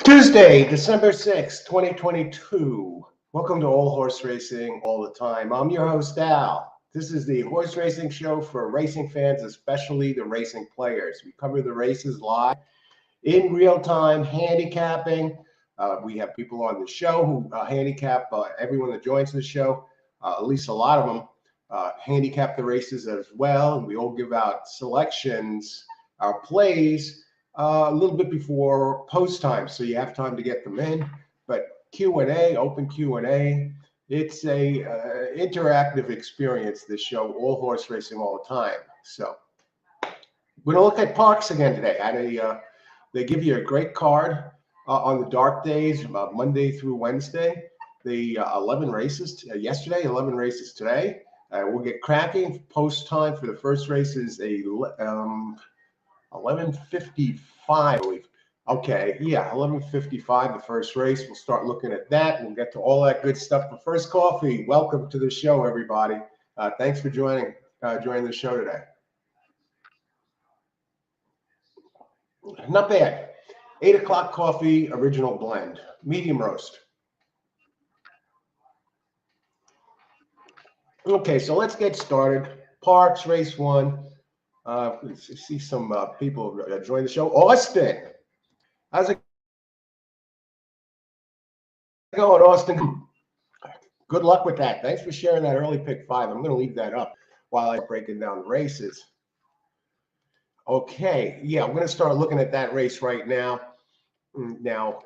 Tuesday, December 6th, 2022. Welcome to All Horse Racing All the Time. I'm your host, Al. This is the horse racing show for racing fans, especially the racing players. We cover the races live in real time, handicapping. We have people on the show who handicap everyone that joins the show. At least a lot of them handicap the races as well. And we all give out selections, our plays, a little bit before post time, so you have time to get them in. But Q&A, open Q&A, it's a interactive experience, this show, All Horse Racing All the Time. So we're going to look at Parx again today. They give you a great card on the dark days, Monday through Wednesday. The 11 races yesterday, 11 races today. We'll get cracking. Post time for the first race is 11:55, I believe. Okay, yeah, 11:55, the first race. We'll start looking at that. We'll get to all that good stuff. But first, coffee. Welcome to the show, everybody. Thanks for joining the show today. Not bad. 8 o'clock coffee, original blend, medium roast. Okay, so let's get started. Parx, race one. See some people join the show. Austin, how's it going, Austin? Good luck with that. Thanks for sharing that early pick 5. I'm going to leave that up while I'm breaking down the races. Okay, yeah, I'm going to start looking at that race right now. Now,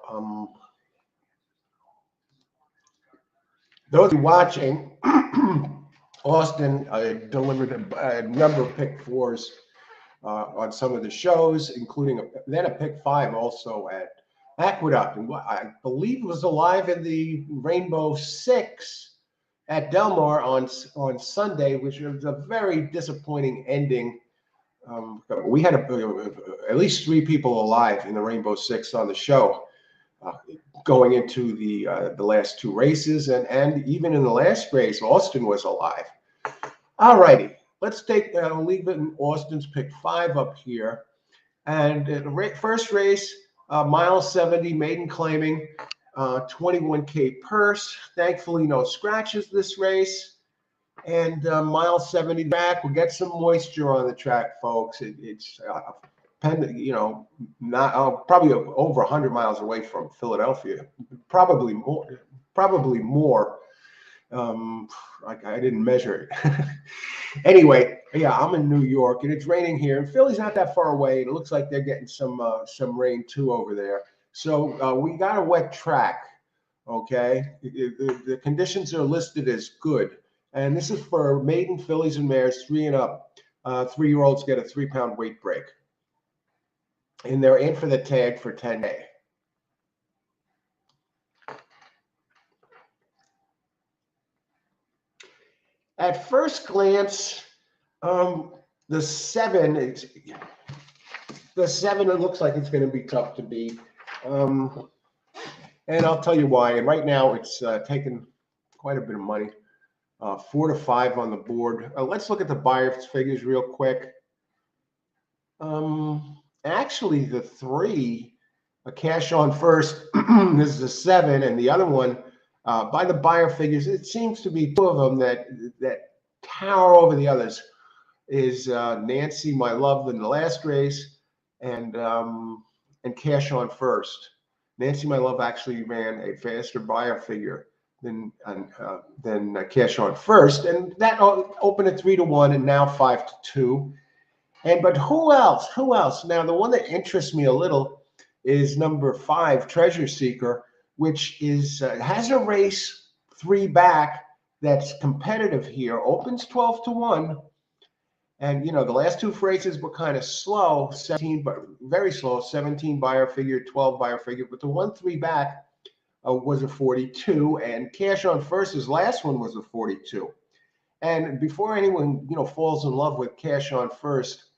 those watching, Austin delivered a number of pick 4s on some of the shows, including then a pick 5 also at Aqueduct, and I believe was alive in the Rainbow 6 at Del Mar on Sunday, which was a very disappointing ending. We had at least 3 people alive in the Rainbow 6 on the show, going into the last 2 races, and even in the last race, Austin was alive. All righty, let's take leave it in Austin's pick 5 up here, and the first race. Mile 70, maiden claiming, 21K purse. Thankfully, no scratches this race. And mile 70 back, we'll get some moisture on the track, folks. It's not probably over 100 miles away from Philadelphia. Probably more. I didn't measure it. Anyway, yeah, I'm in New York and it's raining here, and Philly's not that far away. It looks like they're getting some rain too over there. So we got a wet track. Okay, the conditions are listed as good, and this is for maiden fillies and mares 3 and up. 3-year-olds get a 3-pound weight break, and they're in for the tag for 10A. At first glance, the 7, it looks like it's going to be tough to beat, and I'll tell you why. And right now, it's taken quite a bit of money. 4 to 5 on the board. Let's look at the buyer's figures real quick. Actually, the 3, a cash on first. This is a 7, and the other one. By the buyer figures, it seems to be 2 of them that tower over the others. Is Nancy, My Love, in the last race, and Cash on First. Nancy, My Love actually ran a faster buyer figure than Cash on First, and that opened at 3 to 1, and now 5 to 2. But who else? Who else? Now, the one that interests me a little is number 5, Treasure Seeker, which is has a race 3 back that's competitive here. Opens 12 to 1, and the last 2 races were kind of slow, 17, but very slow. 17 buyer figure, 12 buyer figure, but the 1-3 back was a 42, and Cash on First, his last one was a 42. And before anyone falls in love with Cash on First,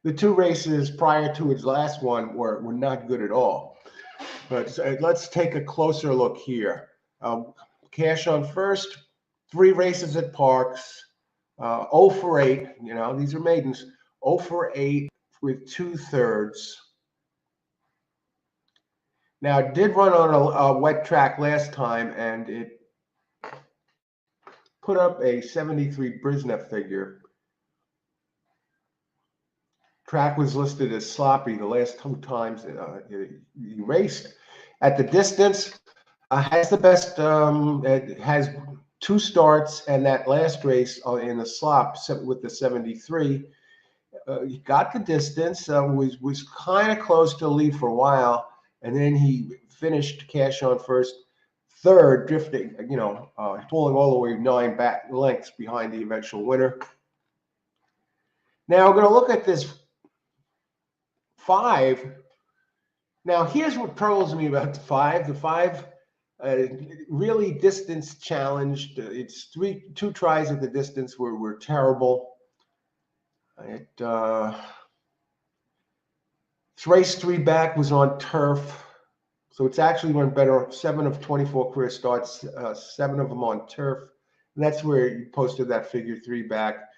the 2 races prior to his last one were not good at all. But let's take a closer look here. Cash on First, 3 races at Parx, 0 for 8. These are maidens. 0 for 8 with 2/3. Now, it did run on a wet track last time, and it put up a 73 Brisna figure. Track was listed as sloppy the last 2 times he raced. At the distance, has the best, it has 2 starts, and that last race in the slop with the 73, he got the distance, was kind of close to the lead for a while, and then he finished cash on first, third, drifting, pulling all the way 9 back lengths behind the eventual winner. Now we're going to look at this 5. Now here's what troubles me about the 5. The 5 really distance challenged. It's 2 tries at the distance were terrible. Its race 3 back was on turf, so it's actually run better. 7 of 24 career starts, 7 of them on turf. And that's where you posted that figure 3 back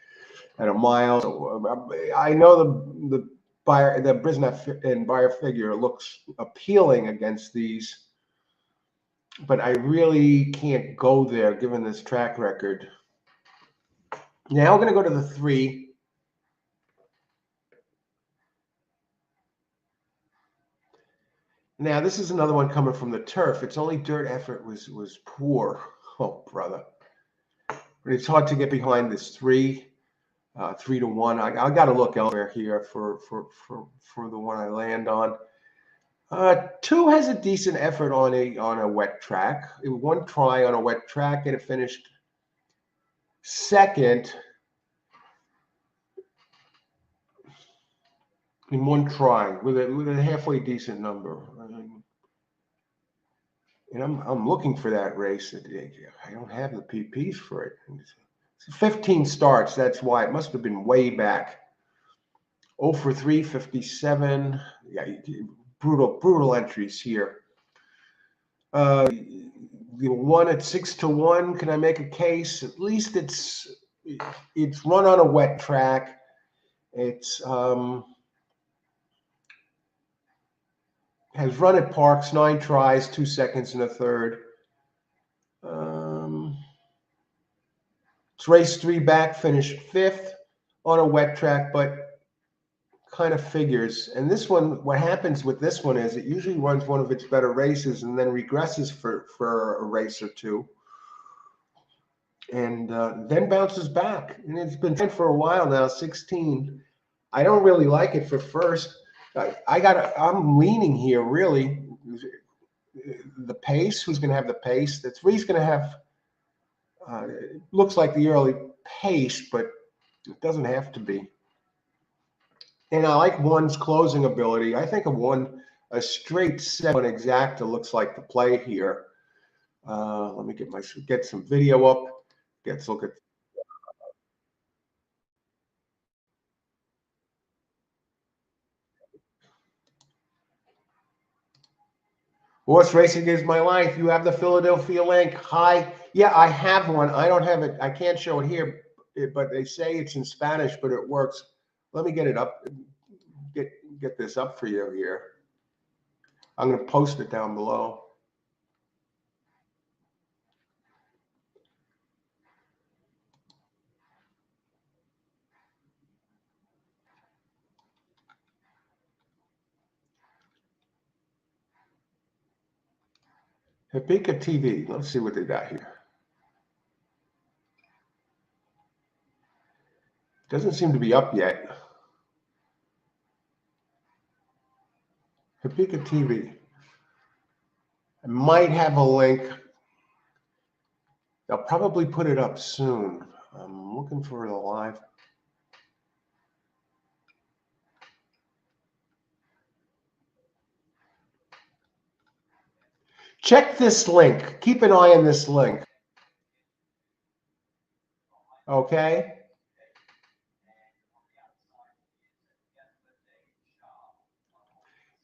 at a mile. So, I know the Brisna and Beyer figure looks appealing against these, but I really can't go there given this track record. Now we're going to go to the 3. Now this is another one coming from the turf. Its only dirt effort was poor. Oh, brother. But it's hard to get behind this 3. 3 to 1. I got to look elsewhere here for the one I land on. 2 has a decent effort on a wet track. It 1 try on a wet track, and it finished second in 1 try with a halfway decent number. And I'm looking for that race. I don't have the PPs for it. 15 starts. That's why it must have been way back. 0 for 3, 57. Yeah, brutal entries here. The 1 at 6 to 1. Can I make a case? At least it's run on a wet track. It's has run at Parx 9 tries, 2 seconds and a third. It's race 3 back, finished 5th on a wet track, but kind of figures. And this one, what happens with this one is it usually runs one of its better races and then regresses for a race or 2, and then bounces back. And it's been fine for a while now, 16. I don't really like it for first. I'm leaning here really. The pace, who's going to have the pace? The 3's going to have, it looks like the early pace, but it doesn't have to be. And I like 1's closing ability. I think a straight 7 exacta looks like the play here. Let me get some video up. Let's look at. Horse racing is my life. You have the Philadelphia link. Hi. Yeah, I have one. I don't have it. I can't show it here, but they say it's in Spanish, but it works. Let me get it up. Get this up for you here. I'm going to post it down below. Handicapping TV. Let's see what they got here. Doesn't seem to be up yet. Handicapping TV. I might have a link. They'll probably put it up soon. I'm looking for the live. Check this link. Keep an eye on this link. Okay?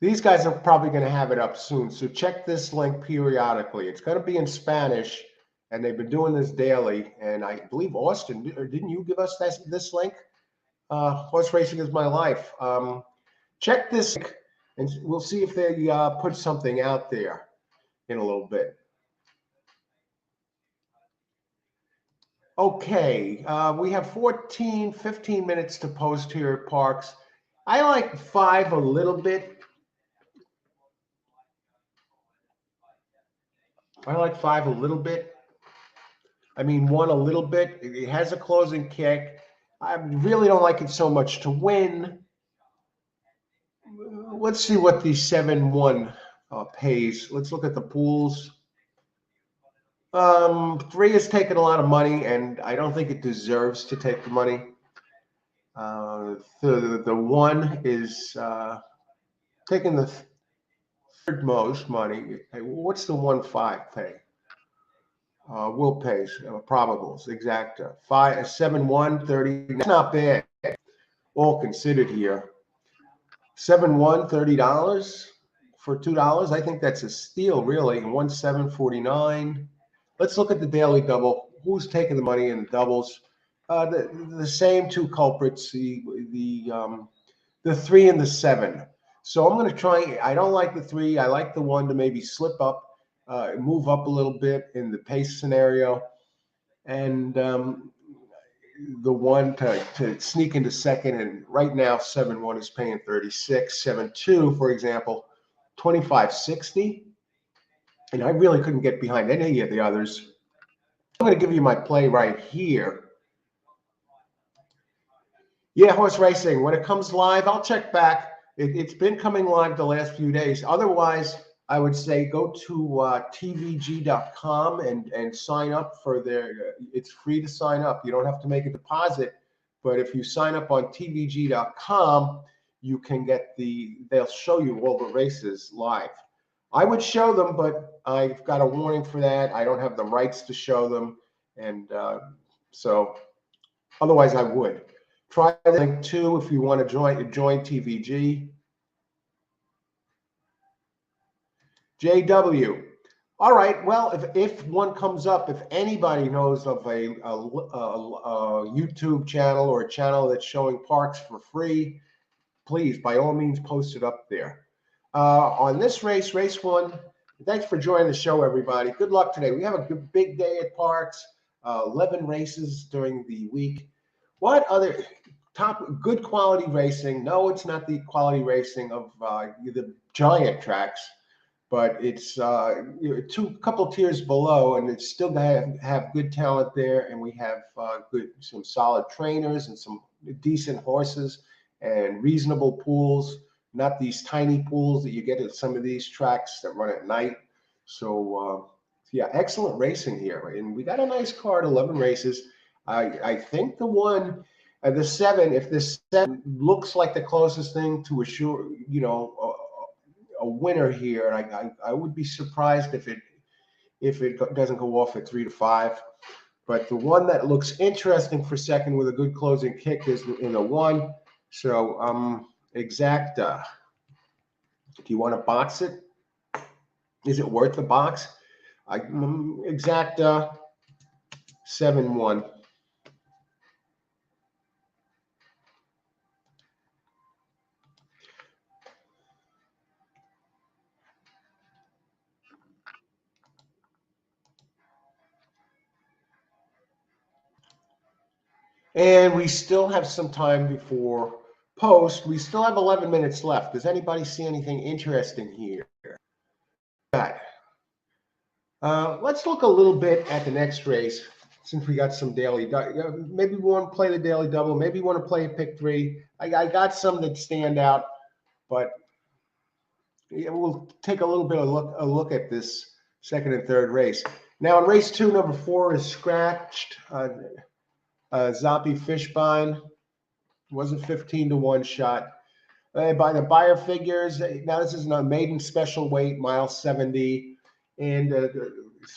These guys are probably going to have it up soon. So check this link periodically. It's going to be in Spanish, and they've been doing this daily. And I believe Austin, didn't you give us this link? Horse racing is my life. Check this link and we'll see if they put something out there in a little bit. Okay, we have 15 minutes to post here at Parx. I like 5 a little bit. I like 5 a little bit. I mean, 1 a little bit. It has a closing kick. I really don't like it so much to win. Let's see what the 7-1 pays. Let's look at the pools. 3 is taking a lot of money, and I don't think it deserves to take the money. The 1 is taking the third most money. What's the 1-5 pay? Will pays, probables, exacta. 7-1, 30. That's not bad, all considered here. 7-1, $30 for $2. I think that's a steal, really. And 1-7, $49. Let's look at the daily double. Who's taking the money in the doubles? The same 2 culprits, the 3 and the 7. So I'm going to try. I don't like the 3. I like the 1 to maybe slip up, move up a little bit in the pace scenario, and the 1 to sneak into second. And right now, 7-1 is paying 36. 7-2, for example, 25.60. And I really couldn't get behind any of the others. I'm going to give you my play right here. Yeah, horse racing. When it comes live, I'll check back. It's been coming live the last few days. Otherwise, I would say go to tvg.com and sign up for their. It's free to sign up. You don't have to make a deposit. But if you sign up on tvg.com, you can get they'll show you all the races live. I would show them, but I've got a warning for that. I don't have the rights to show them. And so otherwise I would. Try the link too if you want to join TVG. JW. All right. Well, if one comes up, if anybody knows of a YouTube channel or a channel that's showing Parx for free, please, by all means, post it up there. On this race 1, thanks for joining the show, everybody. Good luck today. We have a big day at Parx. 11 races during the week. What other good quality racing? No, it's not the quality racing of the giant tracks, but it's couple tiers below, and it's still have good talent there, and we have some solid trainers and some decent horses and reasonable pools, not these tiny pools that you get at some of these tracks that run at night. So yeah, excellent racing here, and we got a nice card, 11 races. I think the 1. The 7, if this 7 looks like the closest thing to a winner here, and I would be surprised if it doesn't go off at 3-5. But the 1 that looks interesting for second with a good closing kick is in the 1. So exacta. Do you want to box it? Is it worth the box? Exacta 7-1. And we still have some time before post. We still have 11 minutes left. Does anybody see anything interesting here? Let's look a little bit at the next race since we got some daily. Maybe we want to play the daily double. Maybe we want to play a pick 3. I got some that stand out, but we'll take a little bit of a look at this second and third race. Now in race 2, number 4 is scratched. Zoppy Fishbine was a 15-1 shot. By the buyer figures, now this is a maiden special weight, mile 70. And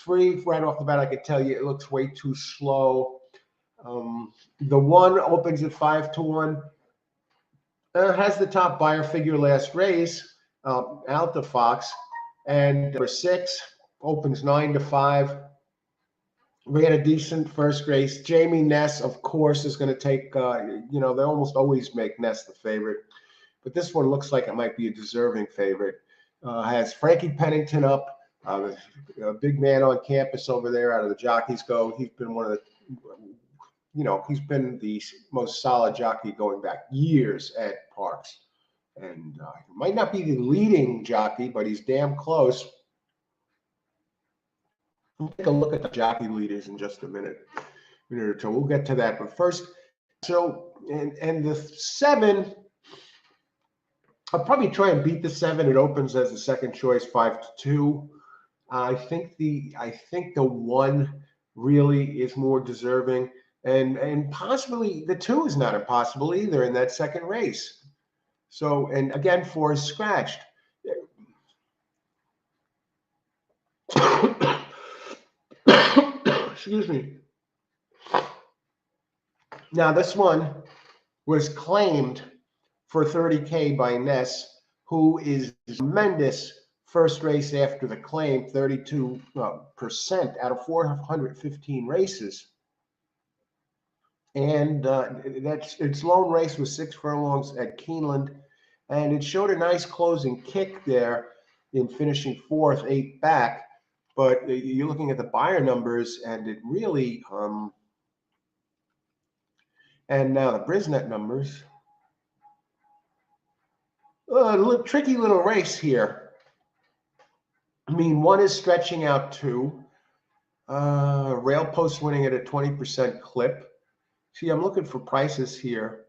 3, right off the bat, I can tell you it looks way too slow. The 1 opens at 5-1. Has the top buyer figure last race, out the Fox. And number 6 opens 9-5. We had a decent first race. Jamie Ness, of course, is going to take, they almost always make Ness the favorite. but this one looks like it might be a deserving favorite. Has Frankie Pennington up, a big man on campus over there out of the Jockeys Go. He's been one of the, he's been the most solid jockey going back years at Parx. And he might not be the leading jockey, but he's damn close. We'll take a look at the jockey leaders in just a minute or two. We'll get to that. But first, so, and the 7, I'll probably try and beat the 7. It opens as a second choice, 5-2. I think the 1 really is more deserving. And possibly the 2 is not impossible either in that second race. So, and again, 4 is scratched. Excuse me. Now, this one was claimed for $30K by Ness, who is tremendous first race after the claim, 32% out of 415 races. And its lone race was 6 furlongs at Keeneland, and it showed a nice closing kick there in finishing 4th, 8 back. But you're looking at the buyer numbers, and it really, and now the Brisnet numbers. A tricky little race here. I mean, 1 is stretching out 2. Rail Post winning at a 20% clip. See, I'm looking for prices here,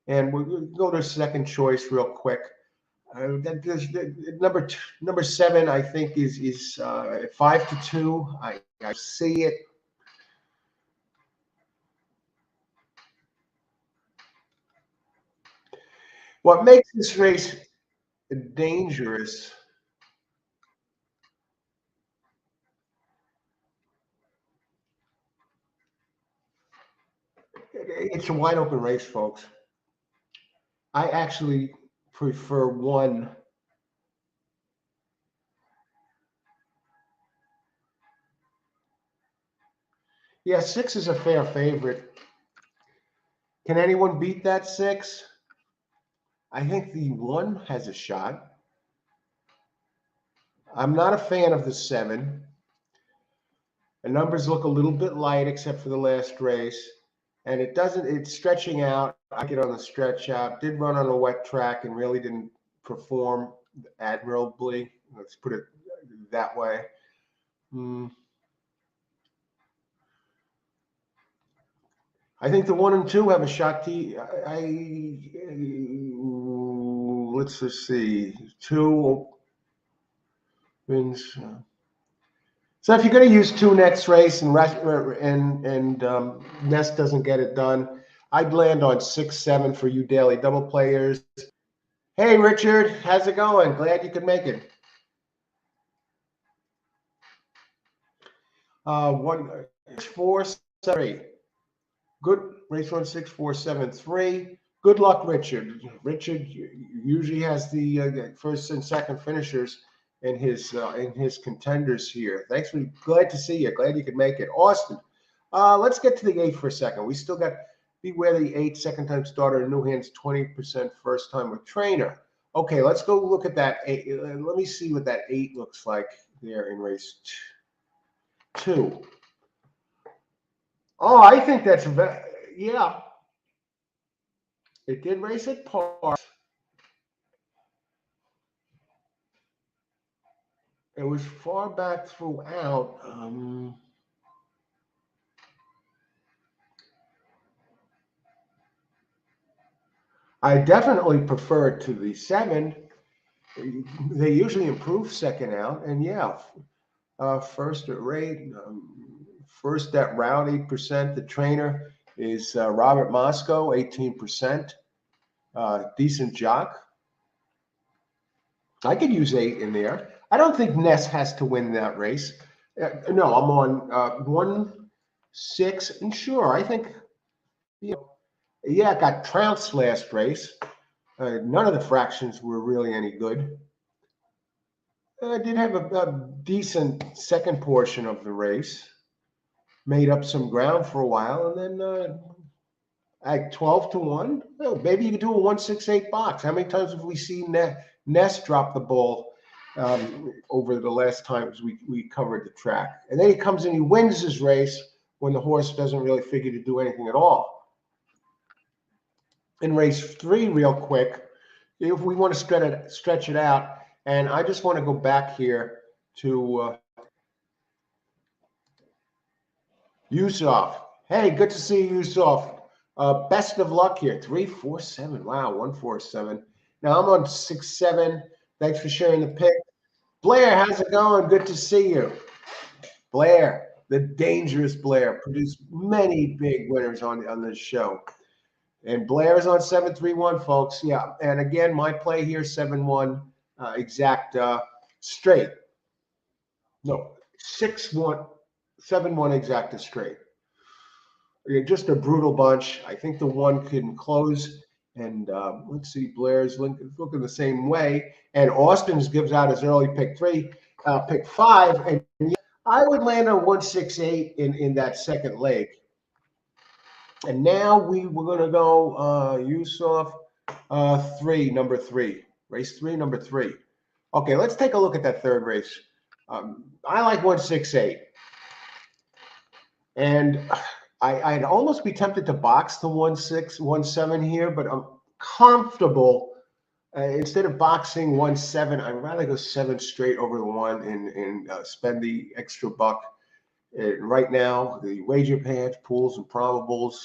and we'll go to second choice real quick. Number 7, I think, is 5-2. I see it. What makes this race dangerous? It's a wide open race, folks. I actually prefer 1. Yeah, 6 is a fair favorite. Can anyone beat that 6? I think the 1 has a shot. I'm not a fan of the 7. The numbers look a little bit light except for the last race. And it's stretching out. I get on the stretch out. Did run on a wet track and really didn't perform admirably. Let's put it that way. I think the 1 and 2 have a shot to. Let's just see. 2 wins. So if you're going to use 2 next race and Nest doesn't get it done, I'd land on 6-7 for you daily double players. Hey, Richard, how's it going? Glad you could make it. 1, 4, 7. Good race 1, 6, 4, 7, 3. Good luck, Richard. Richard usually has the first and second finishers in his contenders here. Thanks. Glad to see you. Glad you could make it. Austin, let's get to the 8 for a second. We still got Beware the 8, second-time starter in New Hands, 20% first time with trainer. Okay, let's go look at that 8. Let me see what that 8 looks like there in race 2. Oh, I think that's yeah. It did race at Parx. It was far back throughout. I definitely prefer it to the 7. They usually improve second out, and yeah, first at rate, first at route 8%. The trainer is Robert Moscow, 18%. Decent jock. I could use 8 in there. I don't think Ness has to win that race. No, I'm on 1, 6, and sure, I think, yeah, got trounced last race. None of the fractions were really any good. I did have a decent second portion of the race. Made up some ground for a while, and then at 12 to 1. Well, maybe you could do a 168 box. How many times have we seen Ness drop the ball over the last times we covered the track? And then he comes and he wins his race when the horse doesn't really figure to do anything at all. In race 3, real quick, if we want to stretch it out, and I just want to go back here to Yusuf. Hey, good to see you, Yusuf. Best of luck here. 347. Wow, 147. Now I'm on 67. Thanks for sharing the pick. Blair, how's it going? Good to see you. Blair, the dangerous Blair, produced many big winners on this show. And Blair is on 731, folks. Yeah. And again, my play here, 7-1 exact straight. No, 6-1, 7-1 exacta straight. Just a brutal bunch. I think the one can close. And let's see, Blair's looking the same way. And Austin's gives out his early pick 5. And I would land on 168 in that second leg. And now we're going to go Yusuf 3, number 3. Race 3, number 3. Okay, let's take a look at that third race. I like 168. And I'd almost be tempted to box the 1-6, 1-7 here, but I'm comfortable. Instead of boxing 1-7, I'd rather go 7 straight over the 1 and spend the extra buck. Right now, the wager pants, pools, and probables,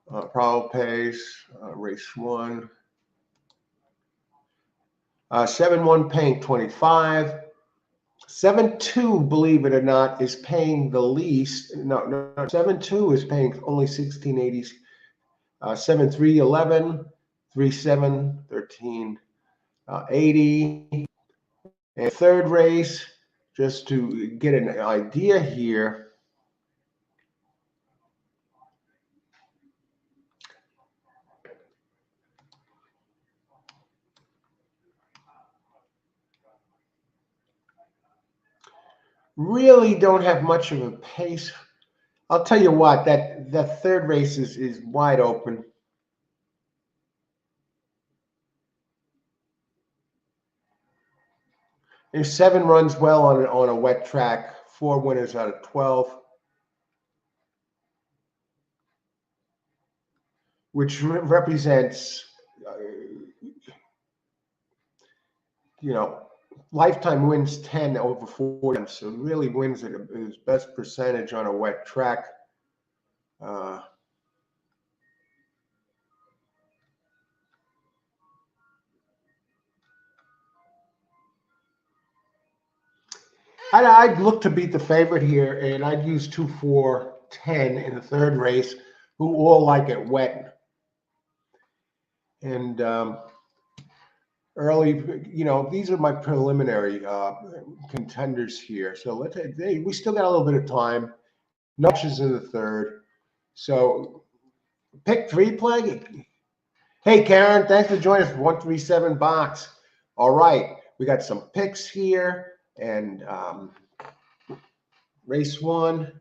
probable pays, race 1. 7-1 paying 25. 7-2, believe it or not, is paying the least. No, 7-2 is paying only 1680s. 7-3, 11. 3-7, 13, 80. And third race, just to get an idea here. Really don't have much of a pace. I'll tell you what, that third race is wide open. There's 7 runs well on a wet track, 4 winners out of 12, which represents, lifetime wins 10 over 40. So really wins at his best percentage on a wet track. I'd look to beat the favorite here, and I'd use 2, 4, 10 in the third race, who all like it wet. And early, these are my preliminary contenders here. So we still got a little bit of time. Notches in the third. So pick 3 play. Hey, Karen, thanks for joining us for 137 box. All right, we got some picks here. And race 1.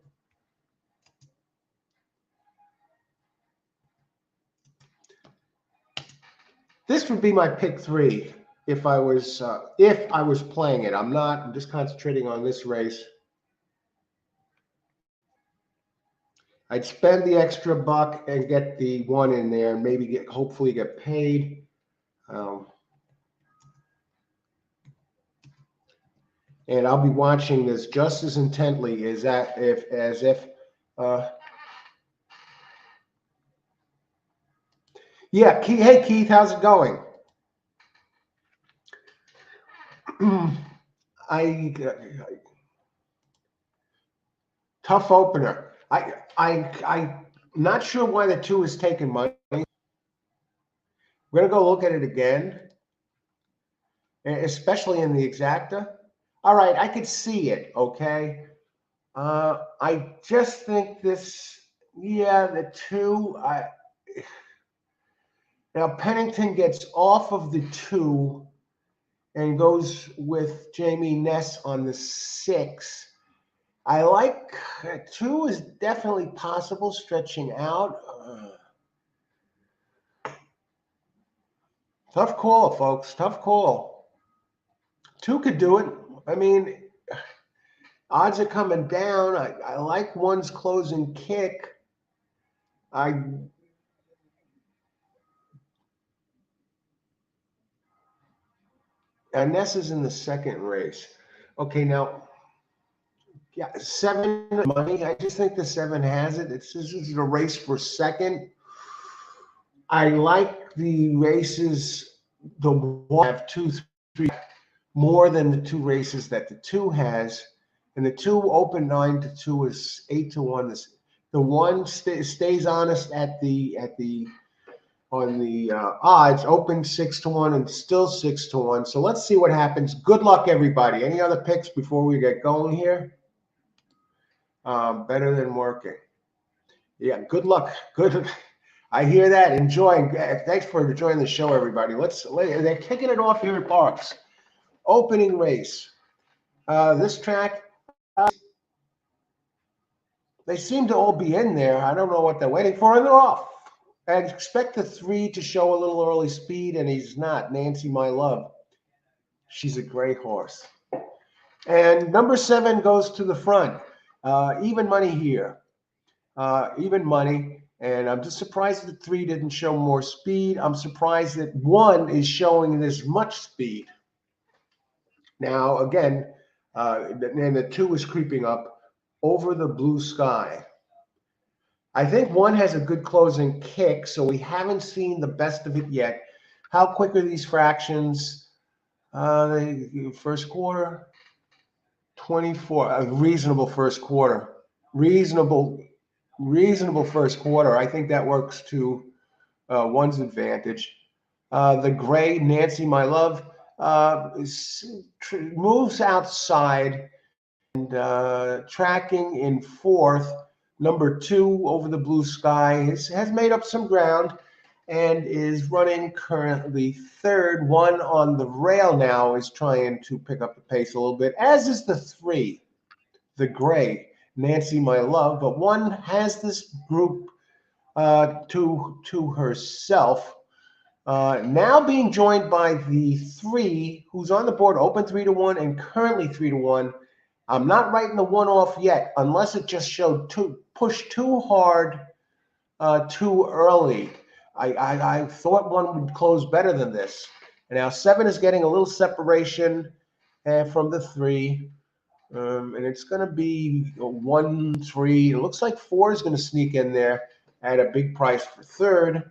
This would be my pick 3 if I was playing it. I'm not. I'm just concentrating on this race. I'd spend the extra buck and get the 1 in there, and maybe hopefully get paid. And I'll be watching this just as intently as if. Yeah, hey Keith, how's it going? Tough opener. I'm not sure why the 2 is taking money. We're gonna go look at it again, especially in the exacta. All right, I could see it, okay? I just think this, the 2, now Pennington gets off of the 2 and goes with Jamie Ness on the 6. I like 2 is definitely possible stretching out. Tough call, folks. Tough call. 2 could do it. I mean, odds are coming down. I like 1's closing kick. And this is in the second race. Okay, now, yeah, 7 money. I just think the 7 has it. This is a race for second. I like the races, the 1 have 2, 3, more than the 2 races that the 2 has. And the 2 open 9-2 is 8-1. The 1 stays honest on the odds, open 6-1 and still 6-1. So let's see what happens. Good luck, everybody. Any other picks before we get going here? Better than working. Yeah, good luck. Good. I hear that. Enjoy. Thanks for joining the show, everybody. They're kicking it off here at Parx. Opening race. This track, they seem to all be in there. I don't know what they're waiting for, and they're off. I expect the 3 to show a little early speed, and he's not. Nancy, my love. She's a great horse. And number 7 goes to the front. Even money here. Even money. And I'm just surprised that 3 didn't show more speed. I'm surprised that 1 is showing this much speed. Now, again, and the 2 is creeping up over the blue sky. I think 1 has a good closing kick, so we haven't seen the best of it yet. How quick are these fractions? First quarter, 24, a reasonable first quarter. Reasonable first quarter. I think that works to 1's advantage. The gray, Nancy, my love, moves outside and tracking in 4th. Number 2 over the blue sky has made up some ground and is running currently 3rd. 1 on the rail now is trying to pick up the pace a little bit, as is the 3, the gray, Nancy, my love. But 1 has this group to herself. Now being joined by the 3, who's on the board, open 3-1 and currently 3-1. I'm not writing the 1 off yet, unless it just showed push too hard, too early. I thought 1 would close better than this. And now 7 is getting a little separation from the 3. And it's going to be 1-3. It looks like 4 is going to sneak in there at a big price for 3rd.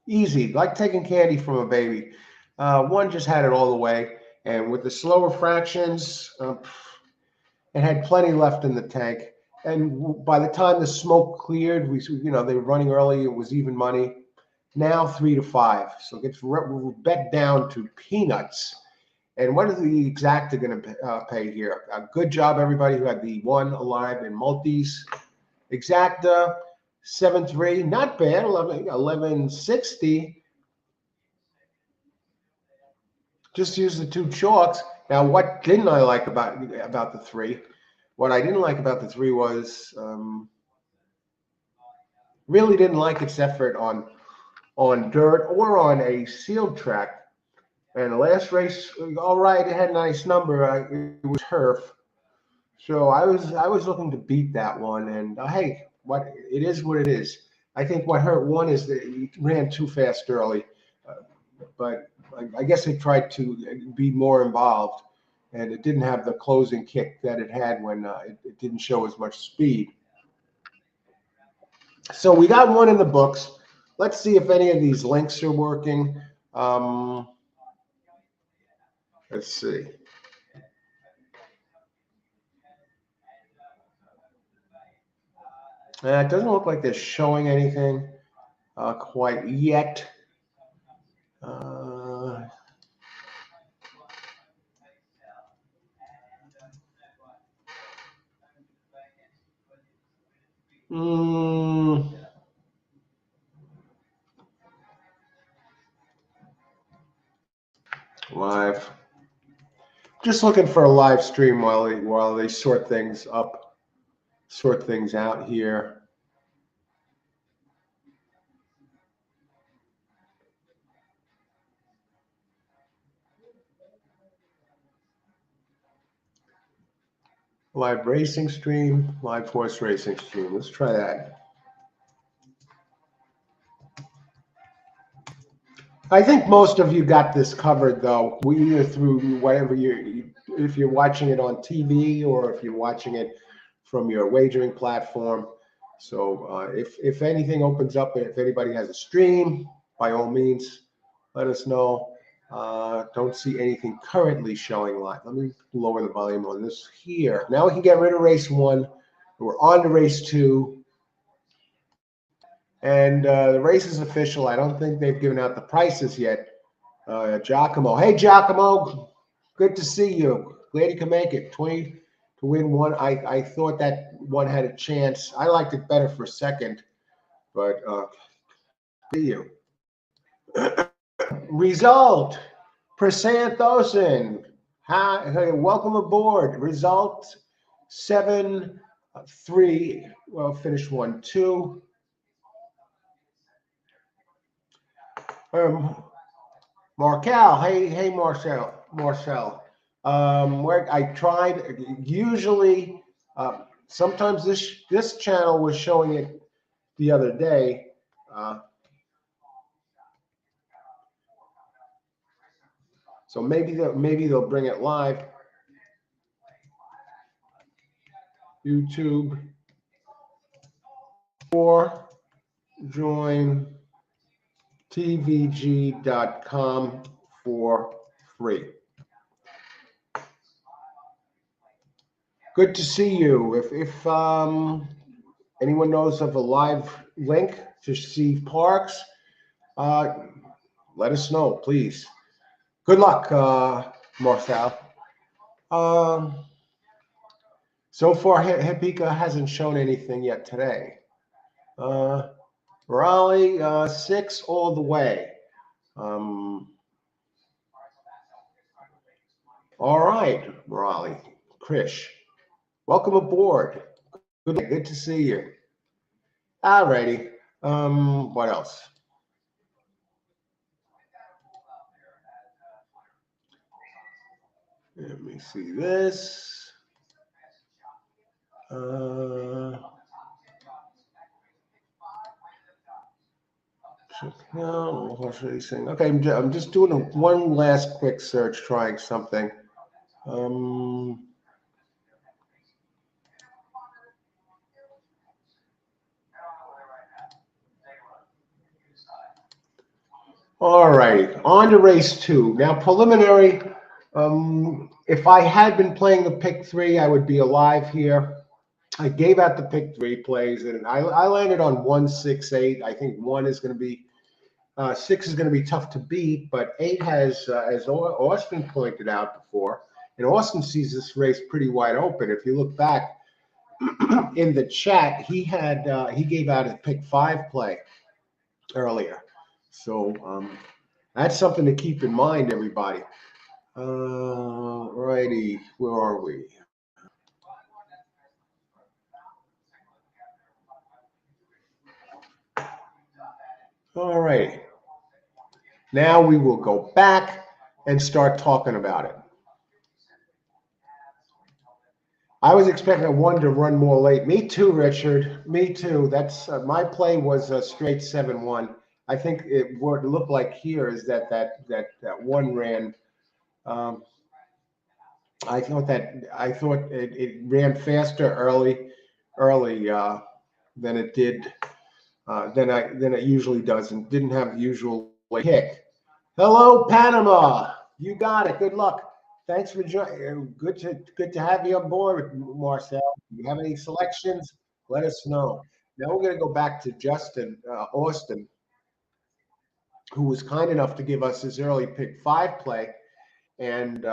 Easy, like taking candy from a baby. 1 just had it all the way. And with the slower fractions, it had plenty left in the tank. And by the time the smoke cleared, they were running early. It was even money. Now 3-5. So it gets bet down to peanuts. And what is the exacta going to pay here? Good job, everybody who had the 1 alive in multis. Exacta 7-3, not bad. 1160. Just use the 2 chalks. Now, what didn't I like about the 3? What I didn't like about the 3 was really didn't like its effort on dirt or on a sealed track. And the last race, all right, it had a nice number. It was turf, so I was looking to beat that one. And hey, it is what it is. I think what hurt 1 is that he ran too fast early, but I guess they tried to be more involved, and it didn't have the closing kick that it had when it didn't show as much speed. So we got 1 in the books. Let's see if any of these links are working. Let's see. It doesn't look like they're showing anything quite yet. Live. Just looking for a live stream while they sort things out here. Live racing stream, live horse racing stream. Let's try that. I think most of you got this covered, though. We either through whatever if you're watching it on TV or if you're watching it from your wagering platform. So if anything opens up, if anybody has a stream, by all means, let us know. Don't see anything currently showing live. Let me lower the volume on this here. Now we can get rid of race 1. We're on to race 2. And the race is official. I don't think they've given out the prices yet. Giacomo. Hey, Giacomo. Good to see you. Glad you can make it. 20 to win one. I thought that one had a chance. I liked it better for second, but see you. Result. Prasanthosen. Hi, welcome aboard. Result 7-3. Well, finish 1-2. Markel, hey, Marcel. Where I tried usually, sometimes this channel was showing it the other day. So maybe they'll bring it live. YouTube or join tvg.com for free. Good to see you. If anyone knows of a live link to see Parx, let us know, please. Good luck, Marcel. So far, Hipika hasn't shown anything yet today. Raleigh, 6 all the way. All right, Raleigh. Krish, welcome aboard. Good to see you. All righty. What else? Let me see this. No, horse racing. Okay, I'm just doing one last quick search, trying something. All right, on to race 2. Now, preliminary. If I had been playing the pick 3, I would be alive here. I gave out the pick 3 plays, and I landed on 1, 6, 8. I think 1 is going to be 6 is going to be tough to beat, but 8 has, as Austin pointed out before, and Austin sees this race pretty wide open. If you look back in the chat, he gave out a pick 5 play earlier, so that's something to keep in mind, everybody. Righty, where are we? All right. Now we will go back and start talking about it. I was expecting a 1 to run more late. Me too, Richard. Me too. That's my play was a straight 7-1. I think what it looked like here is that 1 ran. I thought it ran faster early than it did than it usually does, and didn't have the usual kick. Hello, Panama. You got it. Good luck. Thanks for joining. Good to have you on board, Marcel. If you have any selections, let us know. Now we're going to go back to Justin Austin, who was kind enough to give us his early pick 5 play. And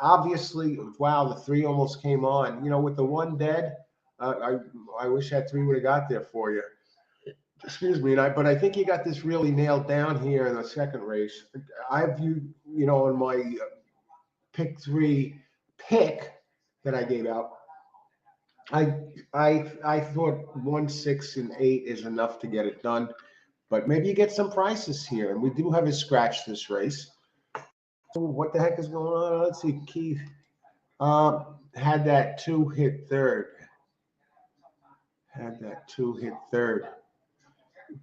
obviously, wow, the 3 almost came on. You know, with the 1 dead, I wish that 3 would have got there for you. Excuse me, but I think you got this really nailed down here in the second race. I view, on my pick 3 pick that I gave out, I thought 1, 6, and 8 is enough to get it done. But maybe you get some prices here, and we do have a scratch this race. So what the heck is going on? Let's see, Keith. Had that 2 hit third.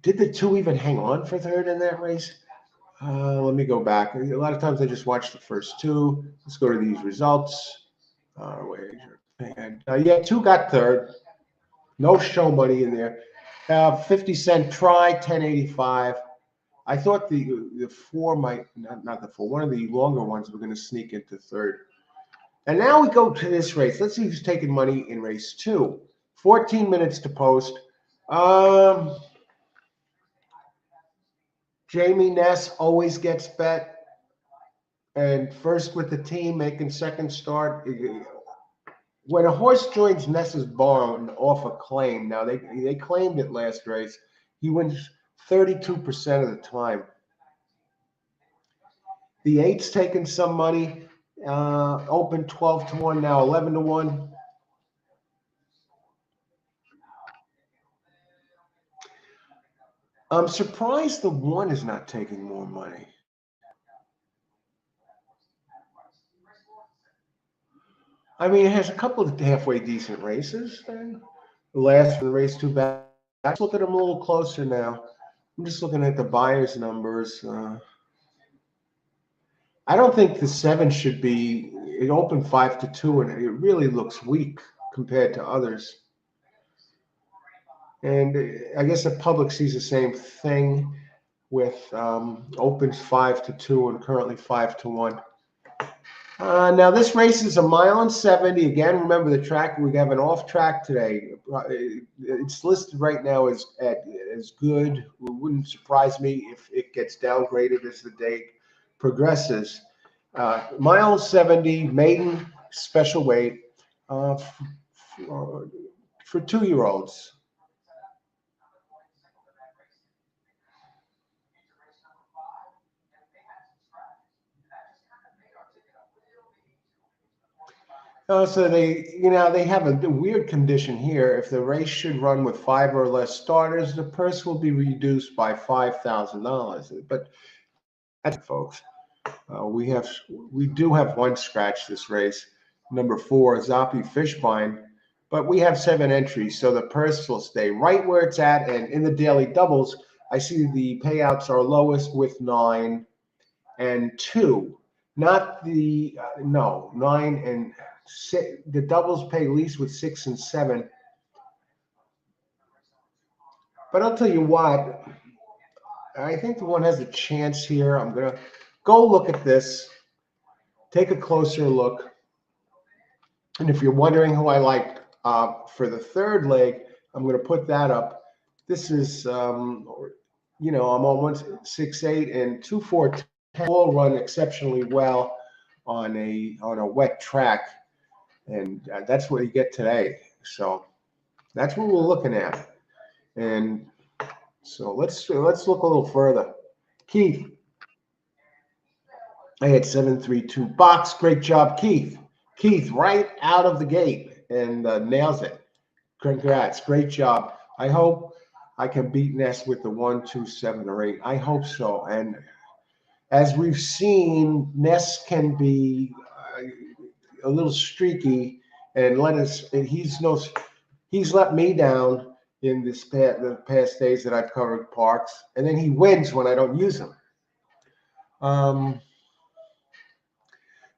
Did the 2 even hang on for third in that race? Let me go back. A lot of times I just watch the first 2. Let's go to these results. Yeah, 2 got third. No show money in there. 50-cent try, 10.85. I thought the 4 might, not the 4, one of the longer ones were going to sneak into third. And now we go to this race. Let's see who's taking money in race 2. 14 minutes to post. Jamie Ness always gets bet. And first with the team, making second start. When a horse joins Ness's barn off a claim, now they claimed it last race, he wins 32% of the time. The 8's taking some money. Open 12-1, now 11-1. I'm surprised the 1 is not taking more money. I mean, it has a couple of halfway decent races. Then the last one, race 2 back. Let's look at them a little closer now. I'm just looking at the buyer's numbers. I don't think the 7 should be. It opened 5-2, and it really looks weak compared to others. And I guess the public sees the same thing with opens 5-2 and currently 5-1. Now this race is 1.70 miles. Again, remember the track. We have an off track today. It's listed right now as good. It wouldn't surprise me if it gets downgraded as the day progresses. 1.70 miles, maiden special weight for 2-year-olds. So they have a weird condition here. If the race should run with 5 or less starters, the purse will be reduced by $5,000. But that's it, folks. We do have one scratch this race, number 4, Zappy Fishbine, but we have 7 entries, so the purse will stay right where it's at. And in the daily doubles, I see the payouts are lowest with 9 and 2. Not the 9 and 6. The doubles pay least with 6 and 7. But I'll tell you what, I think the 1 has a chance here. I'm gonna go look at this, take a closer look, and if you're wondering who I like for the third leg, I'm gonna put that up. This is I'm on 168 and 2.4. Will run exceptionally well on a wet track, and that's what you get today. So that's what we're looking at. And so let's look a little further. Keith, I had 732 box. Great job, Keith. Keith, right out of the gate and nails it. Congrats, great job. I hope I can beat Ness with the 1, 2, 7, or 8. I hope so. And as we've seen, Ness can be a little streaky and he's let me down in the past days that I've covered Parx, and then he wins when I don't use him.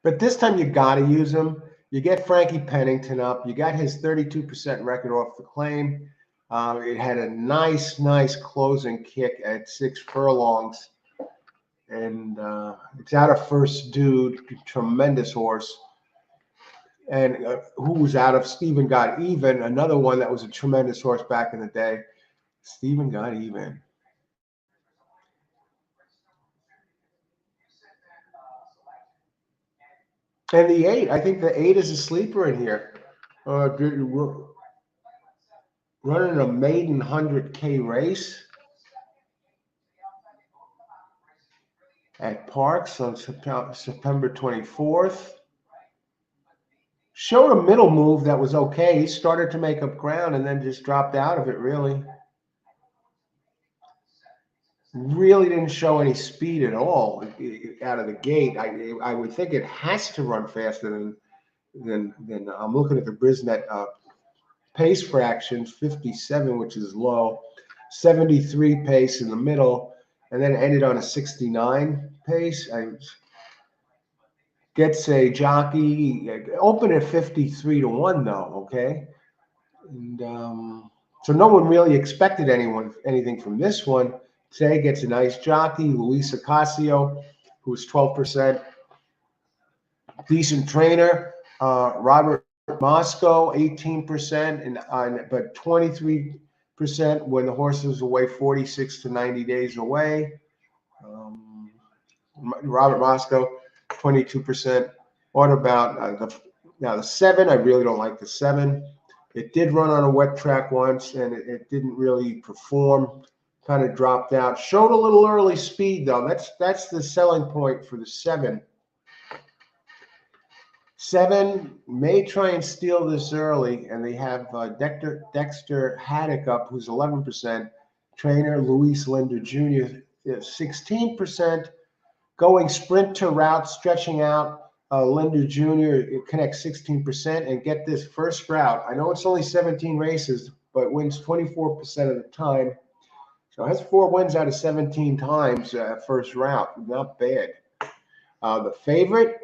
But this time you got to use him. You get Frankie Pennington up. You got his 32% record off the claim. It had a nice closing kick at 6 furlongs. And it's out of First Dude, tremendous horse. And who was out of Stephen Got Even, another one that was a tremendous horse back in the day. Stephen Got Even. And the 8, I think the 8 is a sleeper in here. Running a maiden 100K race at Parx on September 24th. Showed a middle move that was okay. He started to make up ground and then just dropped out of it, really. Really didn't show any speed at all out of the gate. I would think it has to run faster Then I'm looking at the Brisnet pace fractions, 57, which is low, 73 pace in the middle, and then ended on a 69 pace. Gets a jockey open at 53-1 though. Okay, and so no one really expected anything from this one. Today gets a nice jockey, Luis Ocasio, who's 12%. Decent trainer, Robert Moscow, 18%, but 23% when the horse is away 46 to 90 days away. Robert Moscow, 22%. What about the 7? I really don't like the 7. It did run on a wet track once, and it didn't really perform. Kind of dropped out. Showed a little early speed though. That's the selling point for the 7. 7 may try and steal this early, and they have Dexter Haddock up, who's 11%. Trainer Luis Linder Jr. is 16%. Going sprint to route, stretching out. Linder Jr. connects 16%, and get this first route. I know it's only 17 races, but wins 24% of the time. So it has 4 wins out of 17 times first route. Not bad. The favorite.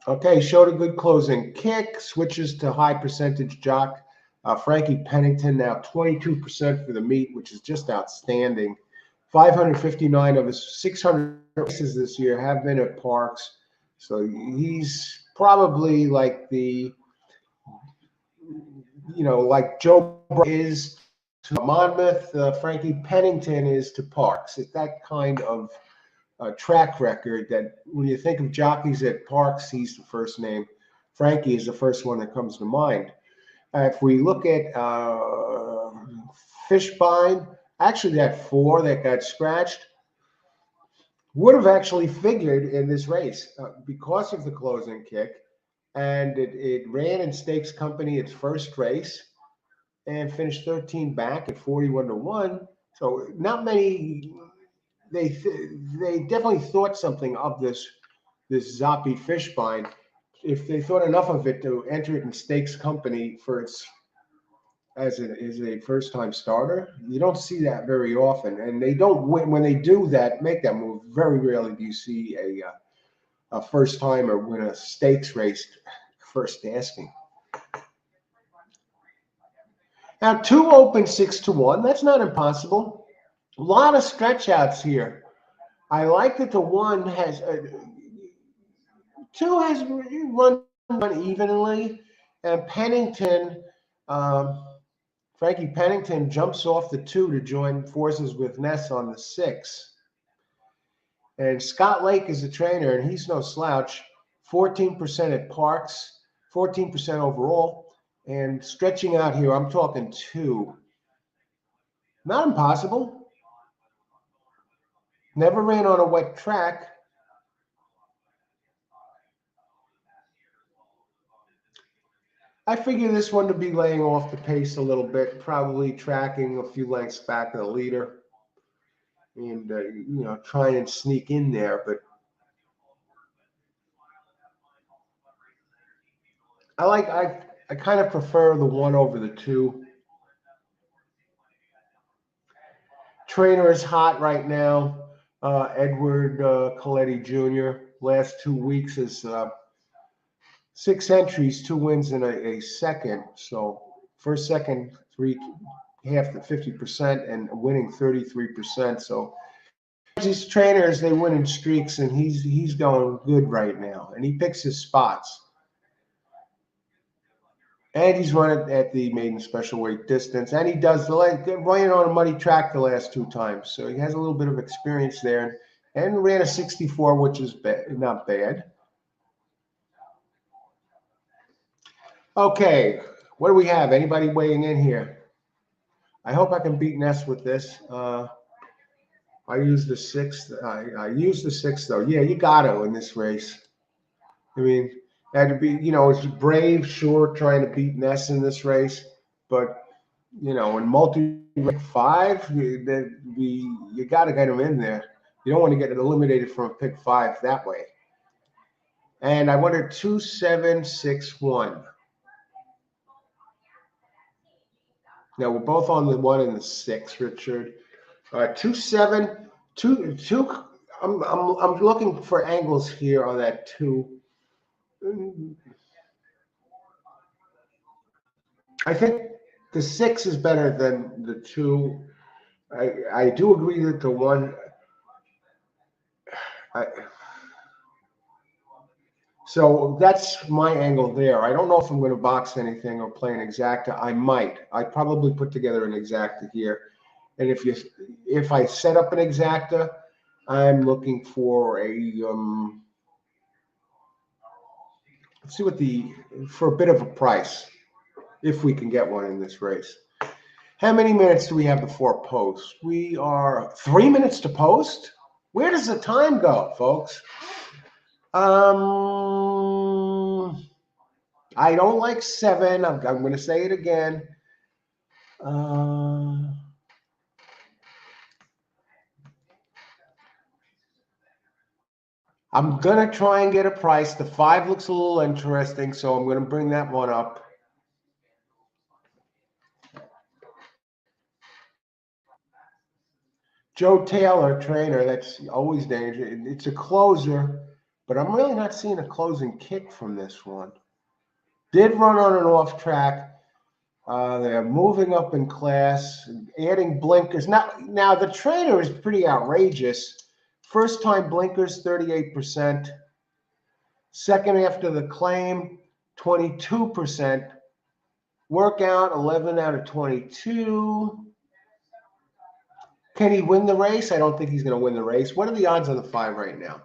Okay, showed a good closing kick, switches to high percentage jock. Frankie Pennington now 22% for the meet, which is just outstanding. 559 of his 600 races this year have been at Parx. So he's probably like like Joe is to Monmouth, Frankie Pennington is to Parx. It's that kind of track record that when you think of jockeys at Parx, he's the first name. Frankie is the first one that comes to mind. If we look at Fishbine, actually that 4 that got scratched would have actually figured in this race because of the closing kick, and it ran in Stakes Company its first race and finished 13 back at 41-1. So not many. They definitely thought something of this Zoppy Fishbine. If they thought enough of it to enter it in Stakes Company for its as a first time starter, you don't see that very often, and they don't win when they do that. Make that move. Very rarely do you see a first timer win a stakes race first asking. Now 2 open 6-1. That's not impossible. A lot of stretch outs here. I like that the 1 has 2 has run evenly, and Pennington, Frankie Pennington jumps off the 2 to join forces with Ness on the 6. And Scott Lake is a trainer, and he's no slouch. 14% at Parx, 14% overall, and stretching out here, I'm talking 2. Not impossible. Never ran on a wet track. I figure this one to be laying off the pace a little bit, probably tracking a few lengths back of the leader, and try and sneak in there. But I kind of prefer the 1 over the 2. Trainer is hot right now. Edward Coletti Jr. Last 2 weeks is 6 entries, 2 wins, and a second. So first, second, 3, half to 50%, and winning 33%. So these trainers, they win in streaks, and he's going good right now, and he picks his spots. And he's run it at the maiden special weight distance, and he does running on a muddy track the last 2 times. So he has a little bit of experience there, and ran a 64, which is not bad. Okay, what do we have? Anybody weighing in here? I hope I can beat Ness with this. I used the 6th. I used the 6th, though. Yeah, you got to in this race. I mean, had to be, it's brave, sure, trying to beat Ness in this race. But, in multi-5, you got to get him in there. You don't want to get eliminated from a pick 5 that way. And I wanted 2761. Now we're both on the 1 and the 6, Richard. 27, 2. I'm looking for angles here on that 2. I think the 6 is better than the 2. I do agree that the 1. So that's my angle there. I don't know if I'm going to box anything or play an exacta. I might. I probably put together an exacta here. And if I set up an exacta, I'm looking for a let's see for a bit of a price, if we can get one in this race. How many minutes do we have before post? We are 3 minutes to post. Where does the time go, folks? I don't like 7. I'm going to say it again. I'm going to try and get a price. The 5 looks a little interesting, so I'm going to bring that one up. Joe Taylor, trainer, that's always dangerous. It's a closer, but I'm really not seeing a closing kick from this one. Did run on an off track. They're moving up in class, adding blinkers. Now the trainer is pretty outrageous. First time blinkers, 38%. Second after the claim, 22%. Workout, 11 out of 22. Can he win the race? I don't think he's going to win the race. What are the odds on the 5 right now?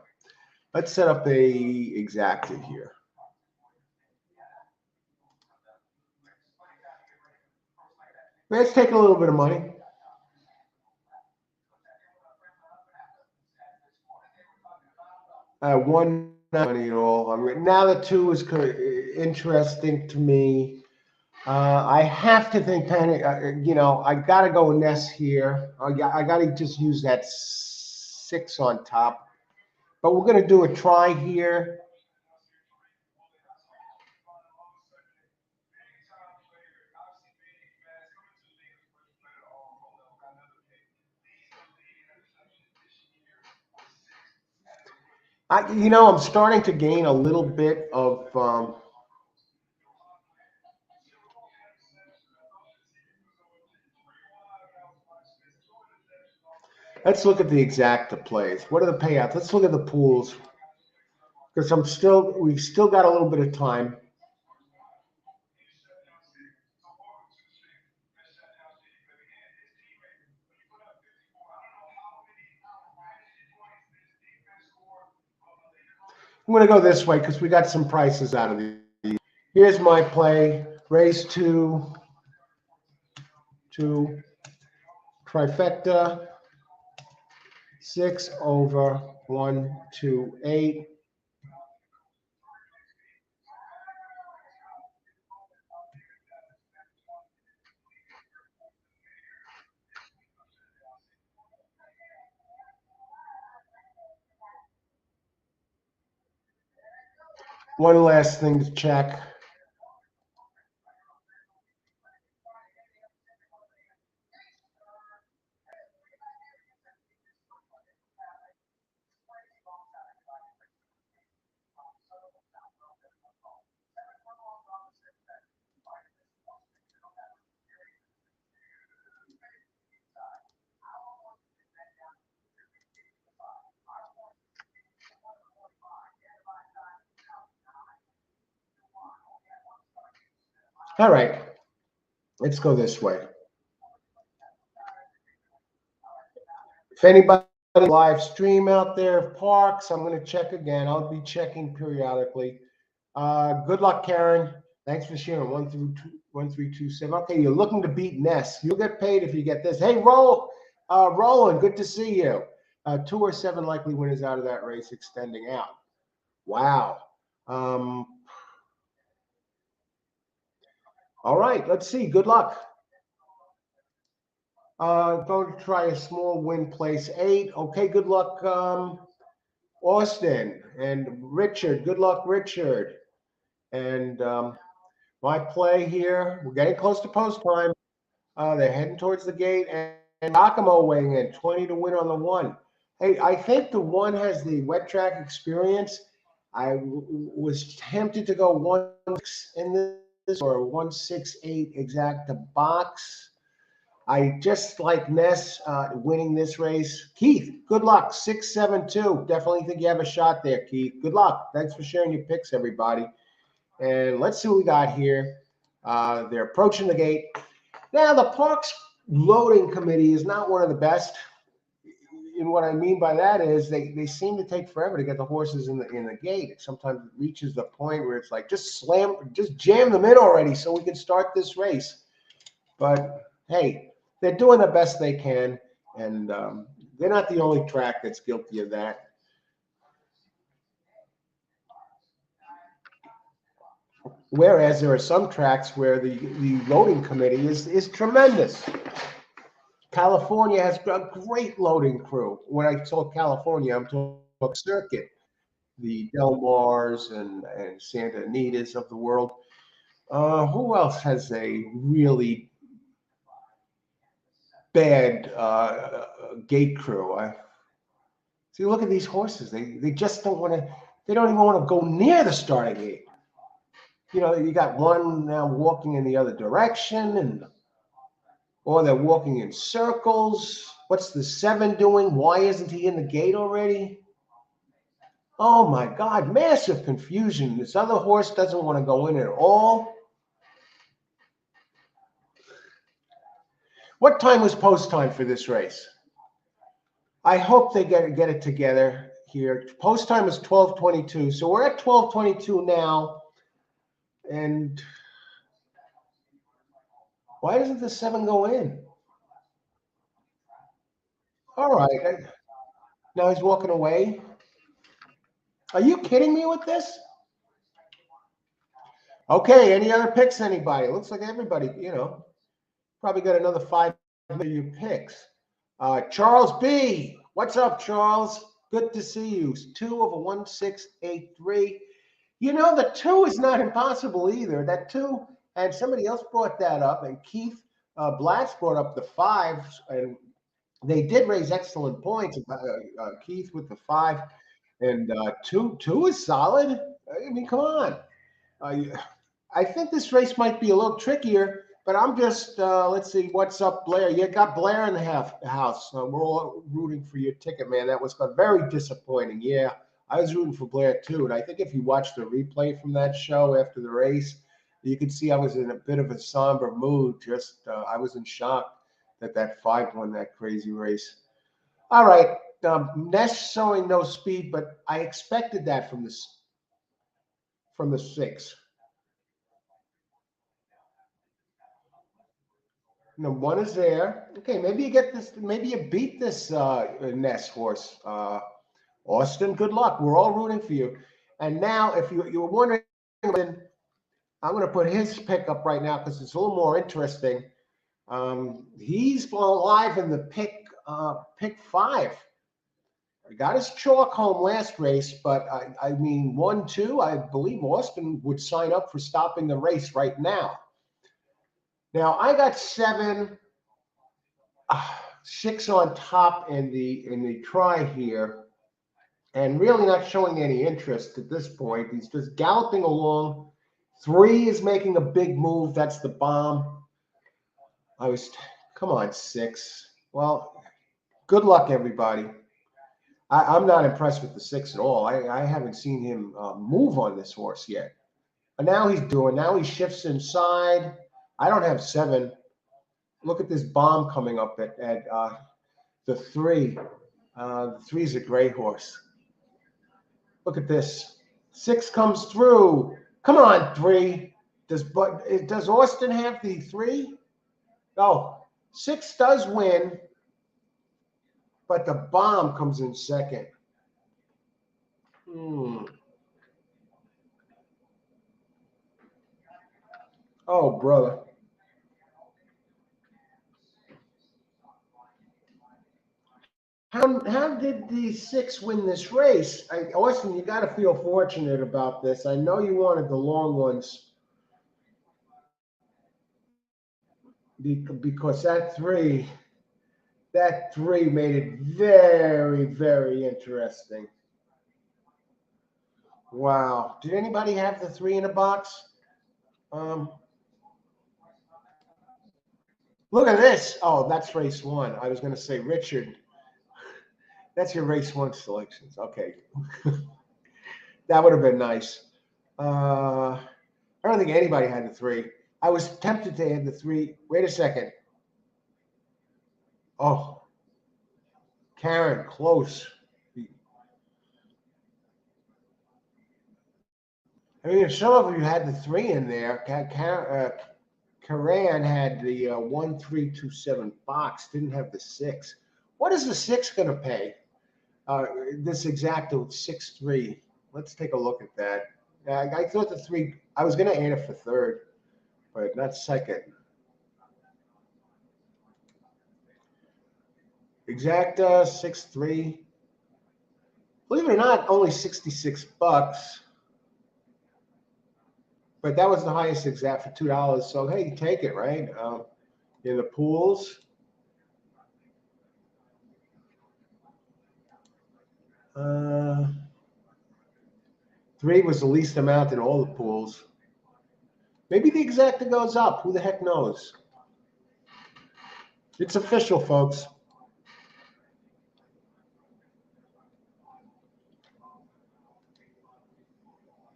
Let's set up a exacta here. Let's take a little bit of money. One money at all. Now the 2 is interesting to me. I have to think Panic. I got to go Ness here. I got to just use that 6 on top. But we're going to do a try here. I'm starting to gain a little bit of. Let's look at the exacta plays. What are the payouts? Let's look at the pools. Because we've still got a little bit of time. I'm going to go this way because we got some prices out of these. Here's my play. Race 2, trifecta, 6 over 1, 2, 8. One last thing to check. All right, let's go this way. If anybody live stream out there of Parx, I'm going to check again. I'll be checking periodically. Good luck, Karen. Thanks for sharing. 1327. Okay, you're looking to beat Ness. You'll get paid if you get this. Hey, Roland, good to see you. 2 or 7 likely winners out of that race extending out. Wow. All right, let's see. Good luck. Going to try a small win, place 8. Okay, good luck. Austin and Richard. Good luck, Richard. And my play here, we're getting close to post time. They're heading towards the gate, and Giacomo weighing in, 20 to win on the one. Hey, I think the one has the wet track experience. I was tempted to go 1-6 in this or 168 exact to box. I just like Ness winning this race. Keith, good luck. 672. Definitely think you have a shot there, Keith. Good luck. Thanks for sharing your picks, everybody. And let's see what we got here. They're approaching the gate. Now, the Parx loading committee is not one of the best. And what I mean by that is they seem to take forever to get the horses in the gate. Sometimes it reaches the point where it's like, just jam them in already so we can start this race. But hey, they're doing the best they can, and they're not the only track that's guilty of that. Whereas there are some tracks where the loading committee is tremendous. California has a great loading crew. When I talk California, I'm talking circuit, the Del Mars and Santa Anitas of the world. Who else has a really bad gate crew? See, look at these horses. They just don't want to. They don't even want to go near the starting gate. You know, you got one now walking in the other direction, or they're walking in circles. What's the 7 doing? Why isn't he in the gate already? Oh my God, massive confusion. This other horse doesn't want to go in at all. What time was post time for this race? I hope they get it together here. Post time is 12:22, so we're at 12:22 now. And why doesn't the 7 go in? All right. Now he's walking away. Are you kidding me with this? Okay, any other picks, anybody? Looks like everybody, probably got another 5 million picks. Charles B. What's up, Charles? Good to see you. 2 over 1683. The 2 is not impossible either. That 2, and somebody else brought that up, and Keith Blatz brought up the 5, and they did raise excellent points. Keith with the 5, and 2 is solid. I mean, come on. I think this race might be a little trickier, but I'm just, let's see, what's up, Blair? You got Blair in the house. We're all rooting for your ticket, man. That was very disappointing. Yeah, I was rooting for Blair too. And I think if you watch the replay from that show after the race, you could see I was in a bit of a somber mood. I was in shock that 5 won that crazy race. All right, Ness showing no speed, but I expected that from the 6. No, 1 is there. Okay, maybe you get this. Maybe you beat this Ness horse, Austin. Good luck. We're all rooting for you. And now, if you were wondering, I'm going to put his pick up right now because it's a little more interesting. He's alive in the pick 5. He got his chalk home last race, but I mean 1-2. I believe Austin would sign up for stopping the race right now. Now I got 7, 6 on top in the try here, and really not showing any interest at this point. He's just galloping along. 3 is making a big move. That's the bomb. Come on, 6. Well, good luck, everybody. I'm not impressed with the 6 at all. I haven't seen him move on this horse yet. But now he shifts inside. I don't have 7. Look at this bomb coming up at the 3. The 3 is a great horse. Look at this. 6 comes through. Come on, 3. Does Austin have the 3? No. 6 does win, but the bomb comes in second. Oh, brother. How did the 6 win this race? Austin, you got to feel fortunate about this. I know you wanted the long ones because that three made it very, very interesting. Wow. Did anybody have the 3 in a box? Look at this. Oh, that's race 1. I was going to say, Richard, that's your race 1 selections. Okay. That would have been nice. I don't think anybody had the 3. I was tempted to add the 3. Wait a second. Oh, Karen, close. I mean, if some of you had the 3 in there, Karan had the 1327 box, didn't have the 6. What is the 6 going to pay? This exacto 6-3. Let's take a look at that. I thought the 3. I was going to add it for third, but not second. Exacta 6-3. Believe it or not, only $66. But that was the highest exact for $2. So hey, you take it, right? In the pools. 3 was the least amount in all the pools. Maybe the exacta goes up. Who the heck knows? It's official, folks.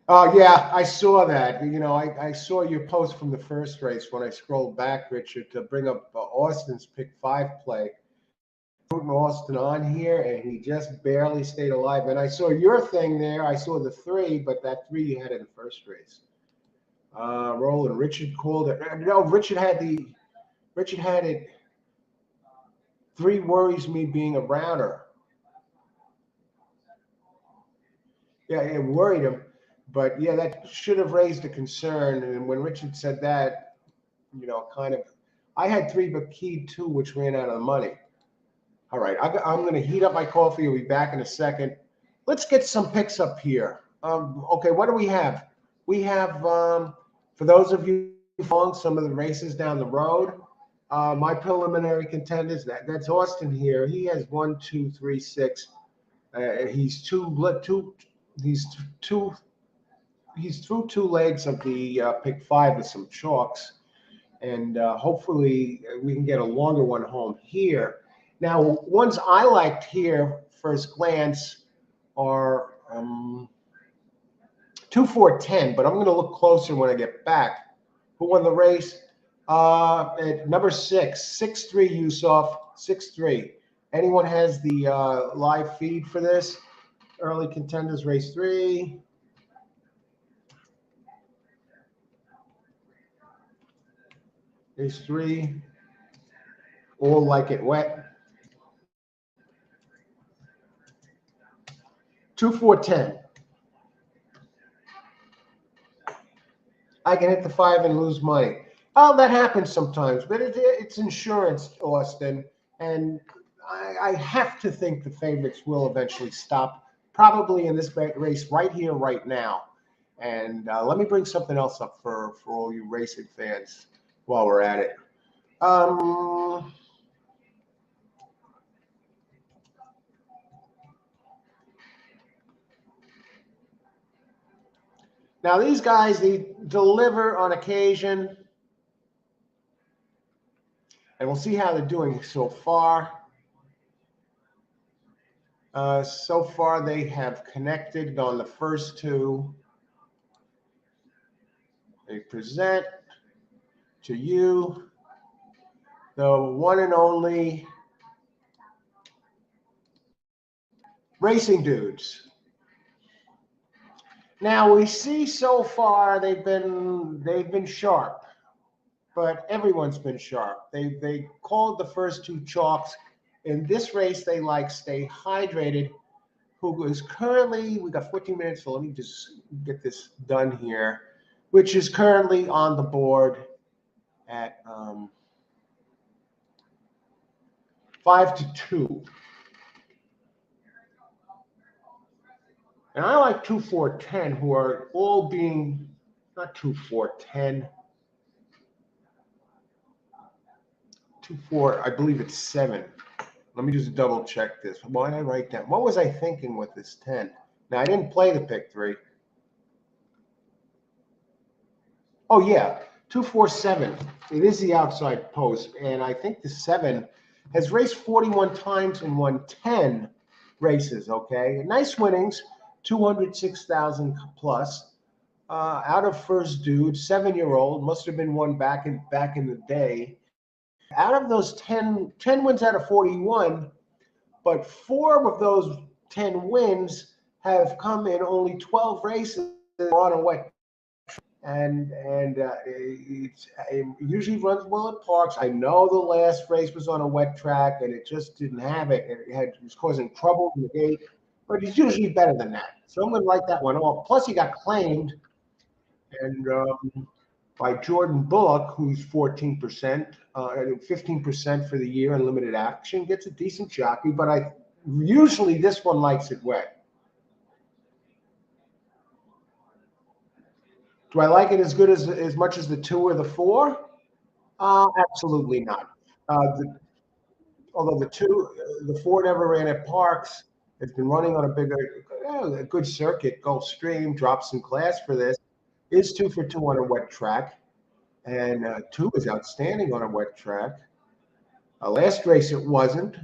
Oh, yeah, I saw that. You know, I saw your post from the first race when I scrolled back, Richard, to bring up Austin's pick 5 play. Putting Austin on here, and he just barely stayed alive. And I saw your thing there. I saw the 3, but that 3 you had in the first race. Roland, Richard called it. No, Richard had it. 3 worries me being a router. Yeah, it worried him. But yeah, that should have raised a concern. And when Richard said that, you know, kind of, I had 3 but keyed 2, which ran out of the money. All right, I'm going to heat up my coffee. We'll be back in a second. Let's get some picks up here. Okay, what do we have? We have, for those of you following some of the races down the road, my preliminary contenders, that's Austin here. He has 1, 2, 3, 6. He's through 2 legs of the pick 5 with some chalks, and hopefully we can get a longer one home here. Now, ones I liked here, first glance, are 2, 4, 10, but I'm going to look closer when I get back. Who won the race? At number 6, 6-3, Yusuf, 6-3. Anyone has the live feed for this? Early contenders, race 3. Race 3. All like it wet. 2, 4, 10. I can hit the 5 and lose money. Oh, that happens sometimes, but it's insurance, Austin, and I have to think the favorites will eventually stop, probably in this race right here, right now. And let me bring something else up for all you racing fans while we're at it. Now, these guys, they deliver on occasion. And we'll see how they're doing so far. So far, they have connected on the first 2. They present to you the one and only Racing Dudes. Now we see so far they've been sharp, but everyone's been sharp. They called the first 2 chalks. In this race, they like Stay Hydrated, who is currently, we got 14 minutes, so let me just get this done here, which is currently on the board at 5-2. And I like 2, 4, 10, who are all being, not 2, 4, 10, 2, 4, I believe it's 7. Let me just double check this. Why did I write that? What was I thinking with this 10? Now, I didn't play the pick 3. Oh, yeah, 2, 4, 7. It is the outside post. And I think the 7 has raced 41 times and won 10 races, okay? Nice winnings, 206,000 plus. Out of First Dude, 7-year-old, must have been one back in the day. Out of those 10 wins out of 41, but 4 of those 10 wins have come in only 12 races on a wet. And it usually runs well at Parx. I know the last race was on a wet track, and it just didn't have it. It was causing trouble in the gate, but he's usually better than that. So I'm going to write that one off. Plus, he got claimed, and by Jordan Bullock, who's 14%, 15% for the year in limited action, gets a decent jockey. But usually this one likes it wet. Do I like it as good as much as the 2 or the 4? Absolutely not. Although the 4 never ran at Parx, it's been running on a good circuit. Gulfstream drops some class for this. Is 2 for 2 on a wet track, and 2 is outstanding on a wet track. Last race it wasn't,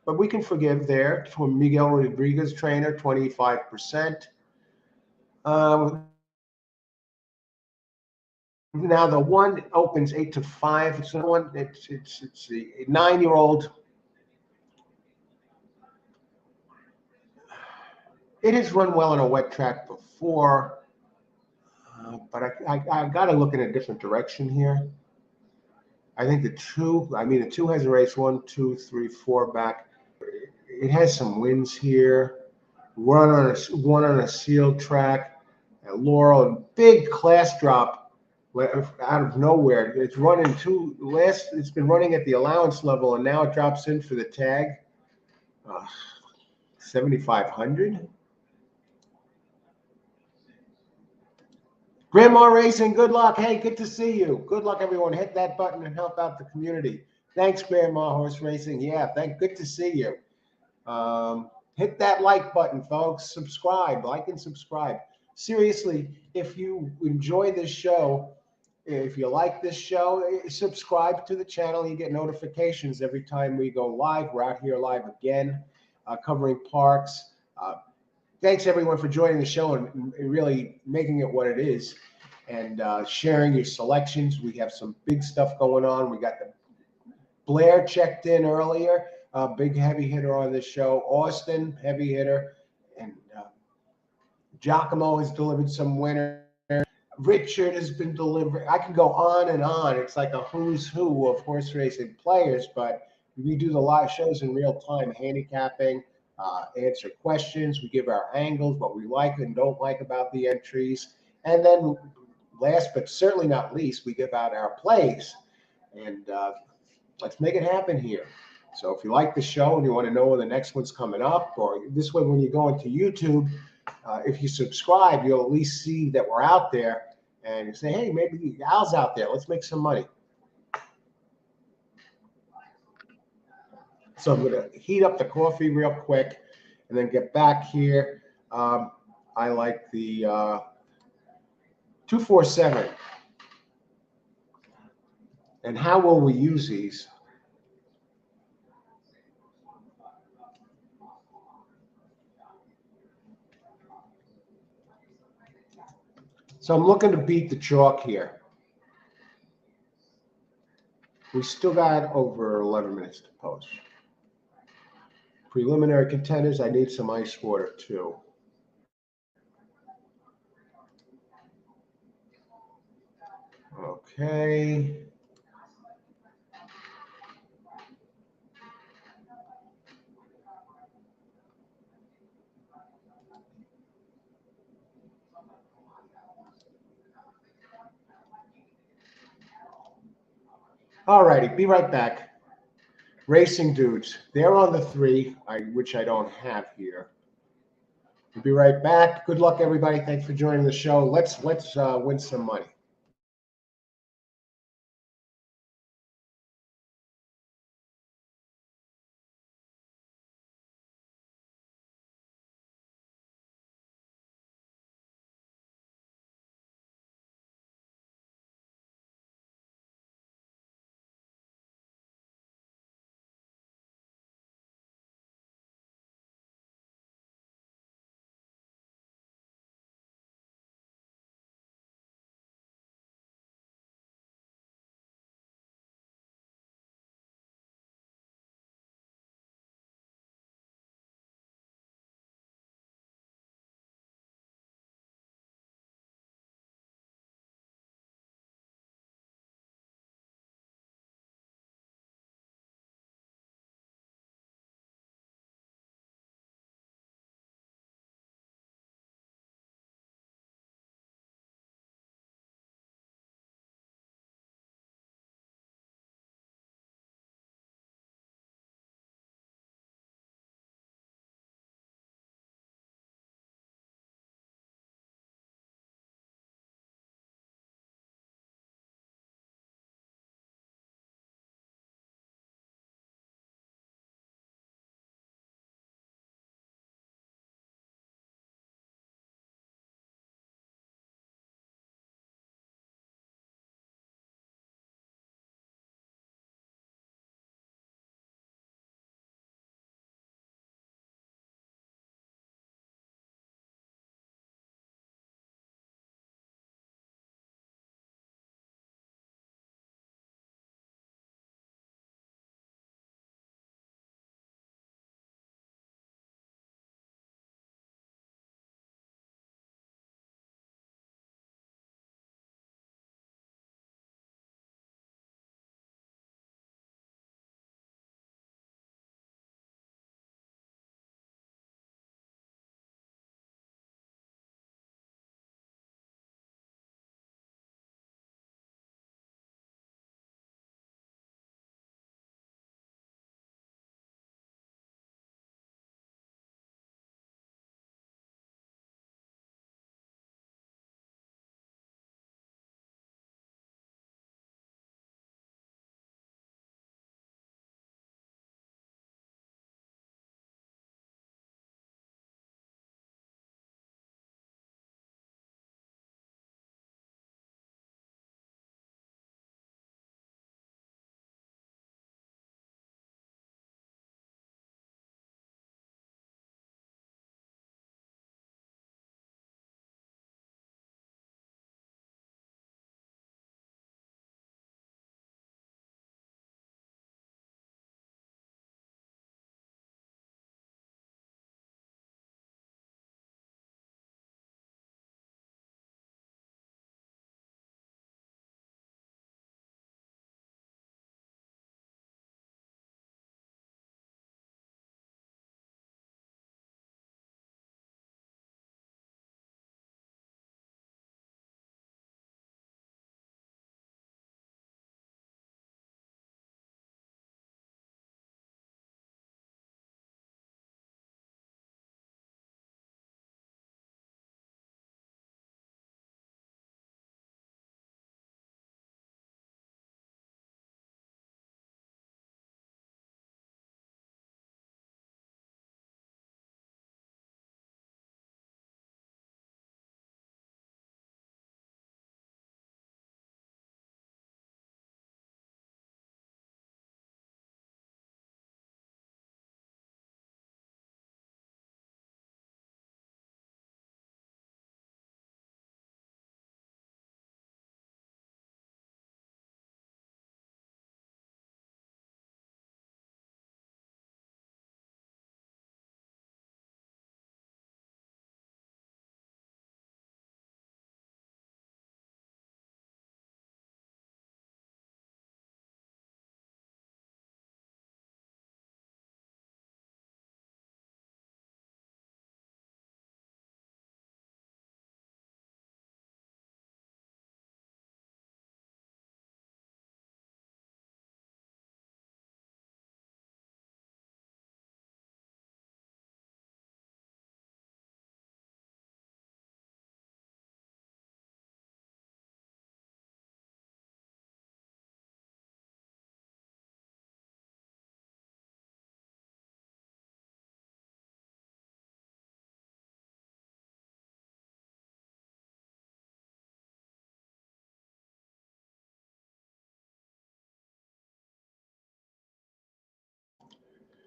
but we can forgive there. From Miguel Rodriguez trainer, 25%. Now the 1 opens 8 to 5. It's a 9-year-old. It has run well on a wet track before, but I got to look in a different direction here. I think the 2 has a race 1, 2, 3, 4 back. It has some wins here. One on a sealed track at Laurel, big class drop out of nowhere. It's running it's been running at the allowance level, and now it drops in for the tag. 7,500. Grandma Racing, good luck. Hey, good to see you. Good luck, everyone. Hit that button and help out the community. Thanks, Grandma Horse Racing. Yeah, good to see you. Hit that like button, folks. Subscribe, like and subscribe. Seriously, if you enjoy this show, if you like this show, subscribe to the channel. You get notifications every time we go live. We're out here live again, covering Parx. Thanks, everyone, for joining the show and really making it what it is, and sharing your selections. We have some big stuff going on. We got the Blair checked in earlier, big heavy hitter on this show. Austin, heavy hitter. And Giacomo has delivered some winners. Richard has been delivered. I can go on and on. It's like a who's who of horse racing players, but we do the live shows in real time, handicapping, answer questions. We give our angles, what we like and don't like about the entries. And then last but certainly not least, we give out our plays. And let's make it happen here. So if you like the show and you want to know when the next one's coming up, or this way when you go into YouTube, if you subscribe, you'll at least see that we're out there, and you say, hey, maybe Al's out there. Let's make some money. So I'm going to heat up the coffee real quick and then get back here. I like the 247. And how will we use these? So I'm looking to beat the chalk here. We still got over 11 minutes to post. Preliminary contenders, I need some ice water too. Okay. All righty, be right back. Racing Dudes, they're on the 3, which I don't have here. We'll be right back. Good luck, everybody. Thanks for joining the show. Let's win some money.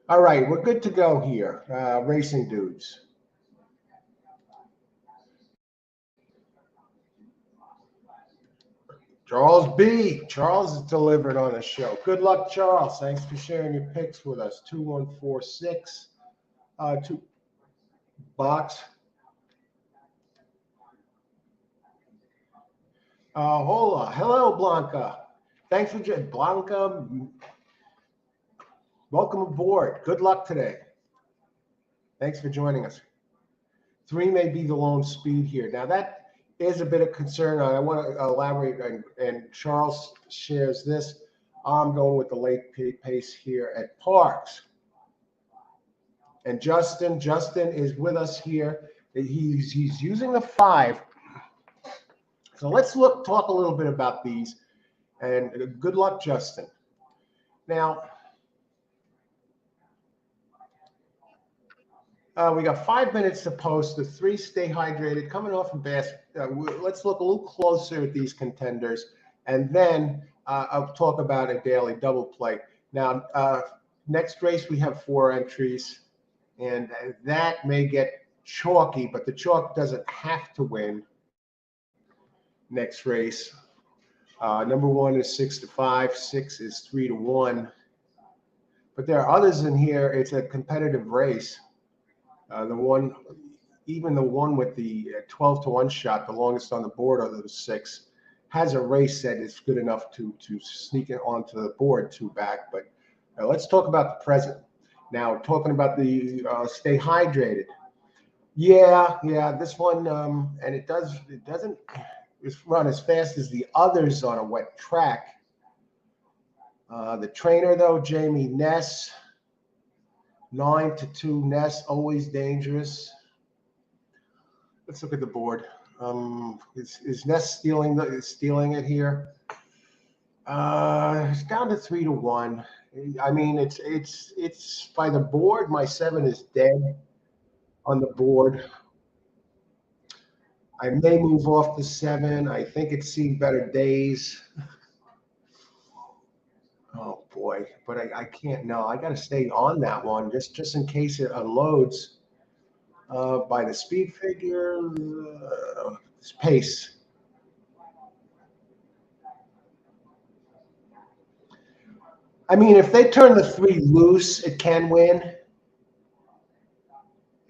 All right, we're good to go here, racing dudes. Charles B. Charles is delivered on the show. Good luck, Charles. Thanks for sharing your picks with us. 2146 two box. Hola. Hello, Blanca. Thanks for joining. Blanca, welcome aboard. Good luck today. Thanks for joining us. 3 may be the lone speed here. Now, that is a bit of concern. I want to elaborate, and Charles shares this. I'm going with the late pace here at Parx. And Justin is with us here. He's using the 5. So let's talk a little bit about these. And good luck, Justin. Now, we got 5 minutes to post. The 3 stay hydrated. Coming off of basket. Let's look a little closer at these contenders, and then I'll talk about a daily double play. Now, next race we have 4 entries, and that may get chalky, but the chalk doesn't have to win. Next race, number 1 is 6-5. 6 is 3-1. But there are others in here. It's a competitive race. Even the one with the 12-1 shot, the longest on the board of those 6, has a race that is good enough to sneak it onto the board 2 back. But let's talk about the present. Now, talking about the stay hydrated. Yeah, this one, and it doesn't run as fast as the others on a wet track. The trainer, though, Jamie Ness, 9-2 Ness, always dangerous. Let's look at the board. Is Ness stealing it here? It's down to 3-1. I mean, it's by the board. My 7 is dead on the board. I may move off the 7. I think it's seen better days. Oh boy, but I can't. No, I got to stay on that one just in case it unloads. By the speed figure, pace. I mean, if they turn the 3 loose, it can win.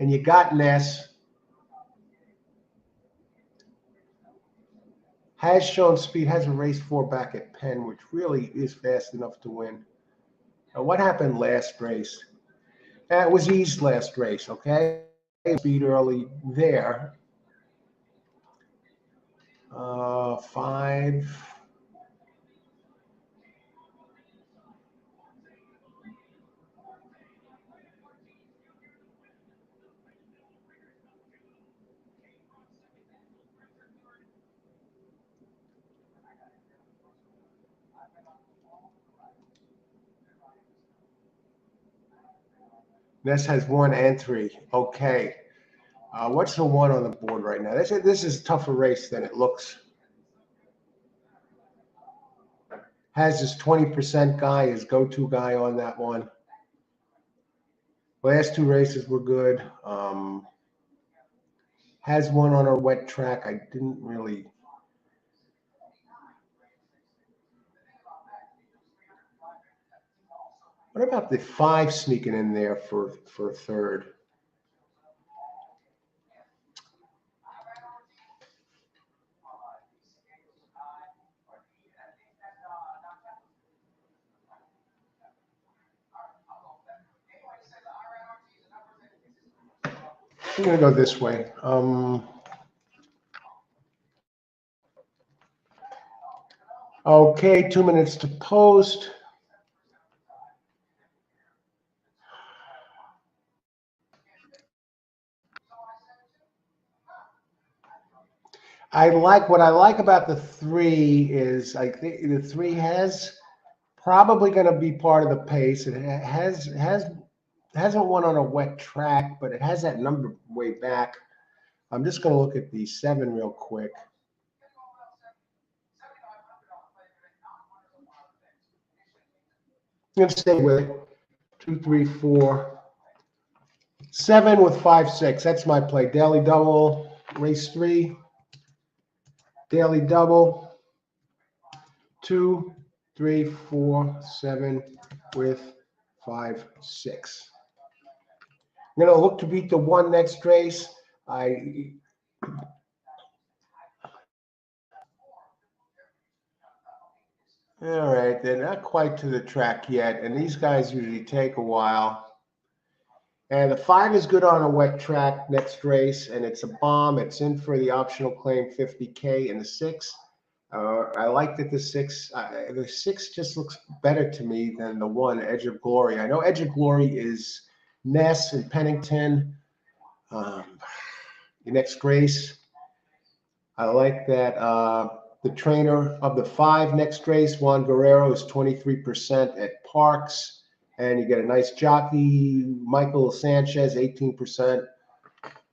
And you got Ness. Has shown speed, has a race 4 back at Penn, which really is fast enough to win. Now, what happened last race? It was E's last race, okay? Speed early there. 5. Ness has 1 entry. Okay. What's the 1 on the board right now? This is a tougher race than it looks. Has his 20% guy, his go-to guy on that one. Last 2 races were good. Has 1 on a wet track. I didn't really. What about the 5 sneaking in there for 3rd? I'm going to go this way. Okay, 2 minutes to post. What I like about the 3 is I think the 3 has probably going to be part of the pace. It hasn't won on a wet track, but it has that number way back. I'm just going to look at the 7 real quick. I'm going to stay with it. 2, 3, 4, 7 with 5, 6. That's my play. Daily double, race 3. Daily double. 2, 3, 4, 7 with 5, 6. I'm going to look to beat the 1 next race. All right, they're not quite to the track yet, and these guys usually take a while. And the 5 is good on a wet track next race, and it's a bomb. It's in for the optional claim 50K, and the 6. I like that the 6 just looks better to me than the 1, Edge of Glory. I know Edge of Glory is Ness and Pennington. The next race, I like that. The trainer of the 5 next race, Juan Guerrero, is 23% at Parx. And you get a nice jockey, Michael Sanchez, 18%.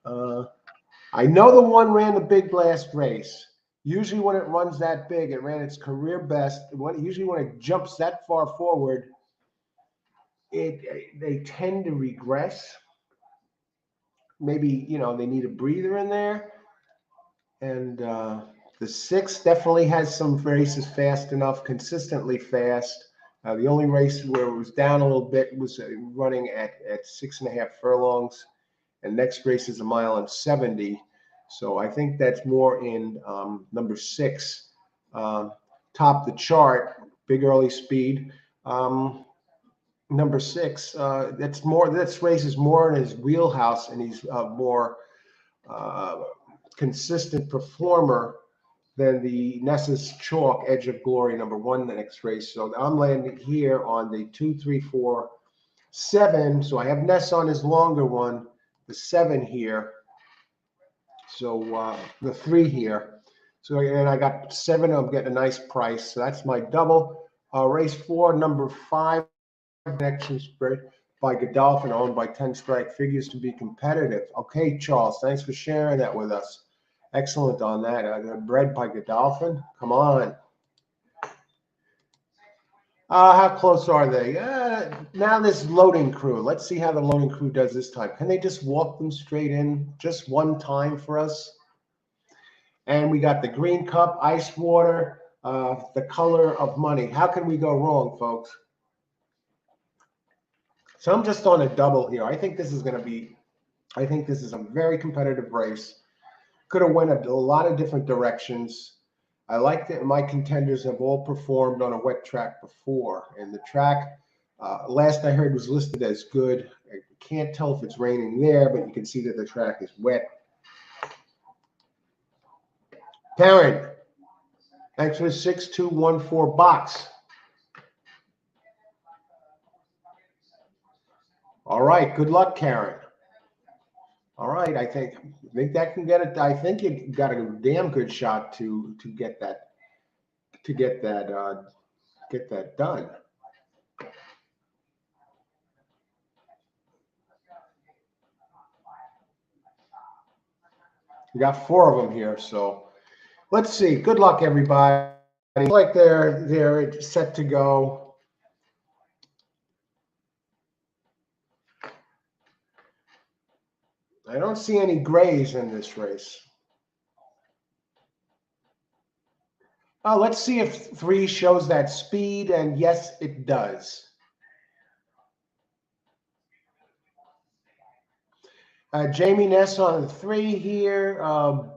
I know the 1 ran the big last race. Usually when it runs that big, it ran its career best. Usually when it jumps that far forward, they tend to regress. Maybe, they need a breather in there. And the 6 definitely has some races fast enough, consistently fast. The only race where it was down a little bit was running at 6.5 furlongs. And next race is 1 mile and 70. So I think that's more in number 6, top the chart, big early speed. Number 6, this race is more in his wheelhouse, and he's more consistent performer than the Ness's Chalk Edge of Glory number 1 the next race. So I'm landing here on the 2, 3, 4, 7. So I have Ness on his longer one, the 7 here. So the 3 here. So, and I got 7. I'm getting a nice price. So that's my double. Race 4, number 5, connection spread by Godolphin, owned by 10 Strike, figures to be competitive. Okay, Charles, thanks for sharing that with us. Excellent on that. Bred by Godolphin. Come on. How close are they? Now this loading crew. Let's see how the loading crew does this time. Can they just walk them straight in just one time for us? And we got the green cup, ice water, the color of money. How can we go wrong, folks? So I'm just on a double here. I think this is a very competitive race. Could have went a lot of different directions. I like that my contenders have all performed on a wet track before. And the track, last I heard, was listed as good. I can't tell if it's raining there, but you can see that the track is wet. Karen, thanks for the 6214 box. All right, good luck, Karen. All right, I think that can get it. I think you got a damn good shot to get that done. We got 4 of them here, so let's see. Good luck, everybody. Looks like they're set to go. I don't see any grays in this race. Oh, let's see if 3 shows that speed, and yes, it does. Jamie Ness on the 3 here.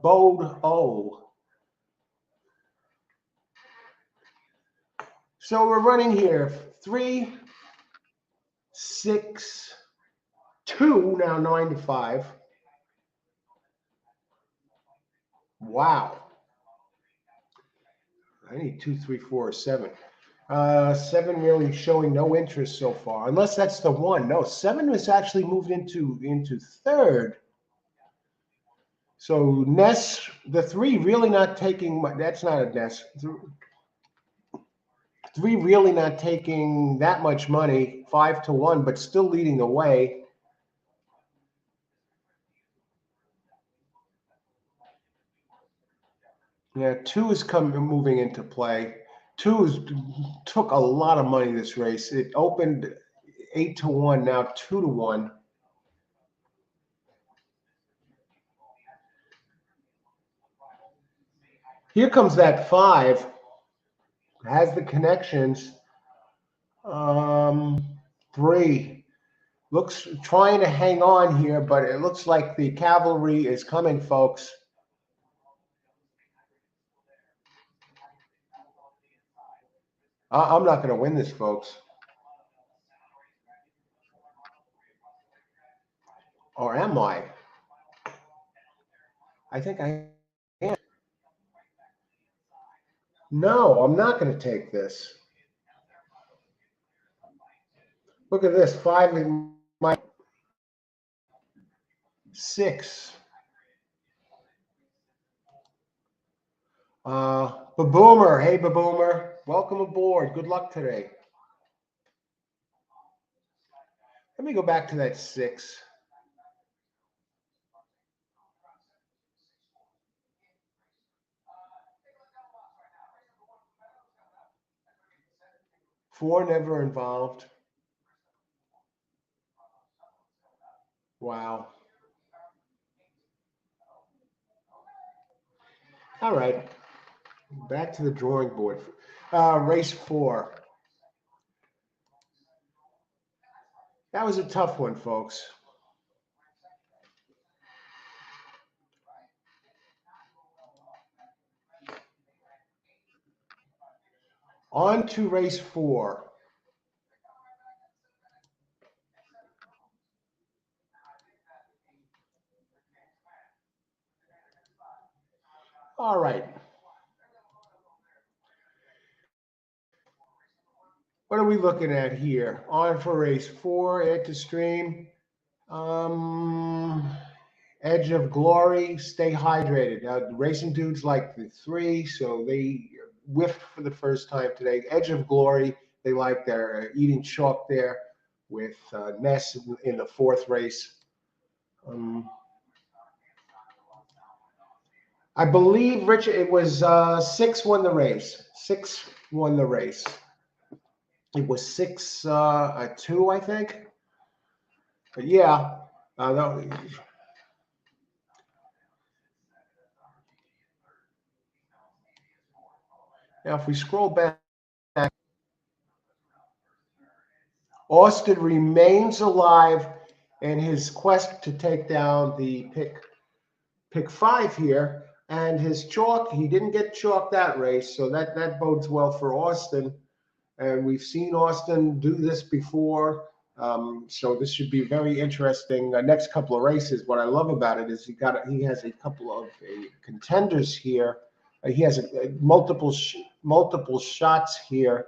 Bode O. So we're running here 3, 6, 2, now 9 to 5. Wow. I need 2, 3, 4, 7. 7 really showing no interest so far, unless that's the 1. No, 7 was actually moved into 3rd. So Ness, the 3 really not taking. That's not a Ness. 3 really not taking that much money, 5 to 1, but still leading the way. Yeah, 2 is moving into play. 2 took a lot of money this race. It opened 8-1, now 2-1. Here comes that 5. Has the connections. 3. Looks trying to hang on here, but it looks like the cavalry is coming, folks. I'm not going to win this, folks. Or am I? I think I am. No, I'm not going to take this. Look at this. 5 in my 6. Baboomer. Hey, Baboomer. Welcome aboard. Good luck today. Let me go back to that 6. Four never involved. Wow. All right. Back to the drawing board. Race 4. That was a tough one, folks. On to race 4. All right. What are we looking at here? On for race 4, add to stream. Edge of Glory, stay hydrated. Now, the racing dudes like the 3, so they whiffed for the first time today. Edge of Glory, they like their eating chalk there with Ness in the 4th race. I believe, Richard, it was 6 won the race. 6 won the race. It was 6-2, I think. But yeah, no. Now, if we scroll back, Austin remains alive in his quest to take down the pick 5 here. And his chalk, he didn't get chalk that race, so that bodes well for Austin. And we've seen Austin do this before, so this should be very interesting. Next couple of races. What I love about it is he has a couple of contenders here. He has multiple shots here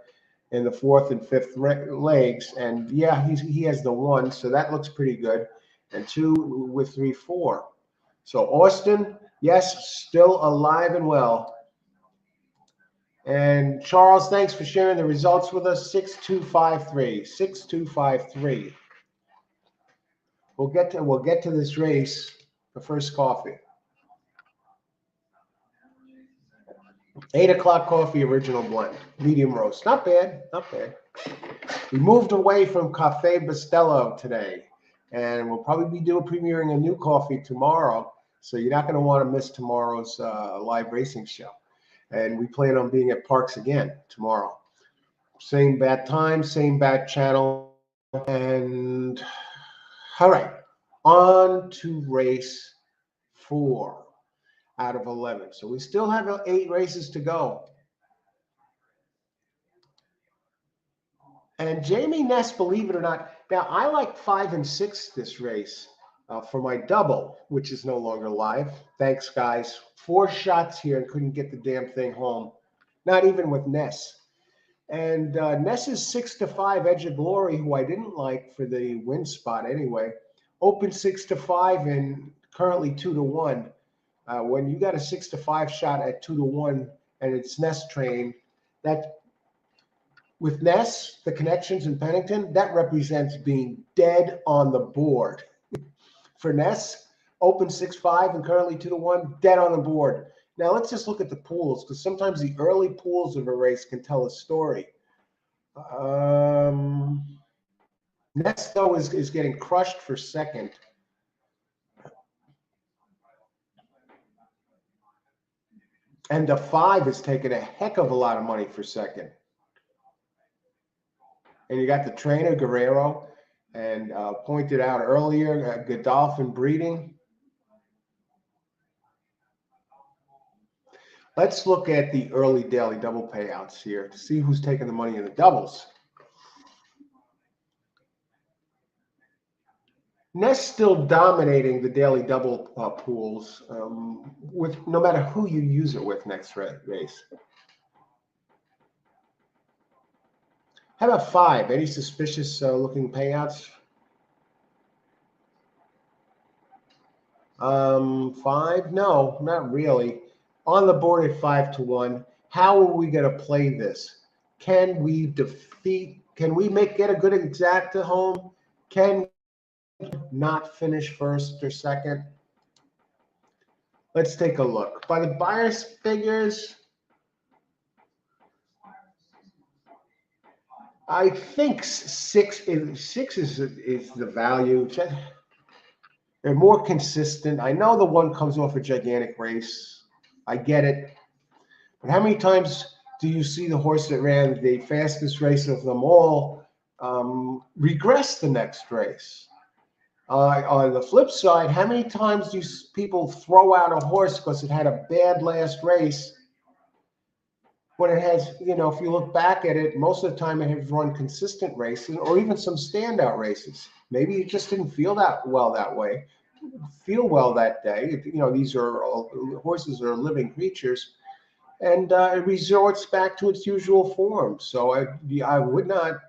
in the 4th and 5th legs, and yeah, he has the 1, so that looks pretty good. And 2 with 3, 4. So Austin, yes, still alive and well. And Charles, thanks for sharing the results with us. 6253. 6253. We'll get to this race. The first coffee. 8 o'clock coffee, original blend, medium roast. Not bad, not bad. We moved away from Cafe Bustelo today, and we'll probably be premiering a new coffee tomorrow. So you're not going to want to miss tomorrow's live racing show. And we plan on being at Parx again tomorrow. Same bat time, same bat channel. And all right, on to race 4 out of 11. So we still have 8 races to go. And Jamie Ness, believe it or not, now I like 5 and 6 this race for my double, which is no longer live. Thanks, guys. 4 shots here and couldn't get the damn thing home. Not even with Ness. And Ness's 6-5 Edge of Glory, who I didn't like for the win spot anyway, opened 6-5 and currently 2-1. When you got a 6-5 shot at 2-1 and it's Ness trained, that with Ness, the connections in Pennington, that represents being dead on the board. For Ness, open 6-5 and currently 2-1, dead on the board. Now let's just look at the pools, because sometimes the early pools of a race can tell a story. Ness, though, is getting crushed for second. And the 5 is taking a heck of a lot of money for second. And you got the trainer, Guerrero, and pointed out earlier, Godolphin breeding. Let's look at the early daily double payouts here to see who's taking the money in the doubles. Ness still dominating the daily double pools with no matter who you use it with next race. How about 5? Any suspicious looking payouts? 5? No, not really. On the board at 5-1. How are we going to play this? Can we get a good exacta home? Can we not finish first or second? Let's take a look. By the buyer's figures, I think 6 is the value. They're more consistent. I know the 1 comes off a gigantic race. I get it. But how many times do you see the horse that ran the fastest race of them all regress the next race? On the flip side, how many times do people throw out a horse because it had a bad last race when it has, if you look back at it, most of the time it has run consistent races or even some standout races. Maybe it just didn't feel that well that way, feel well that day. These are horses are living creatures, and it resorts back to its usual form. So I would not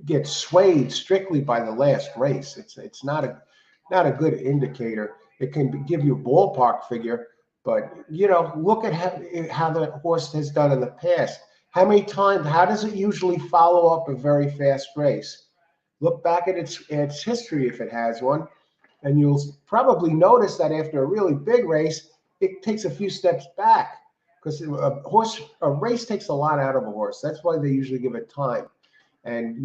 get swayed strictly by the last race. It's not a good indicator. It can give you a ballpark figure, but look at how the horse has done in the past. How many times? How does it usually follow up a very fast race? Look back at its history if it has one, and you'll probably notice that after a really big race, it takes a few steps back because a race takes a lot out of a horse. That's why they usually give it time. And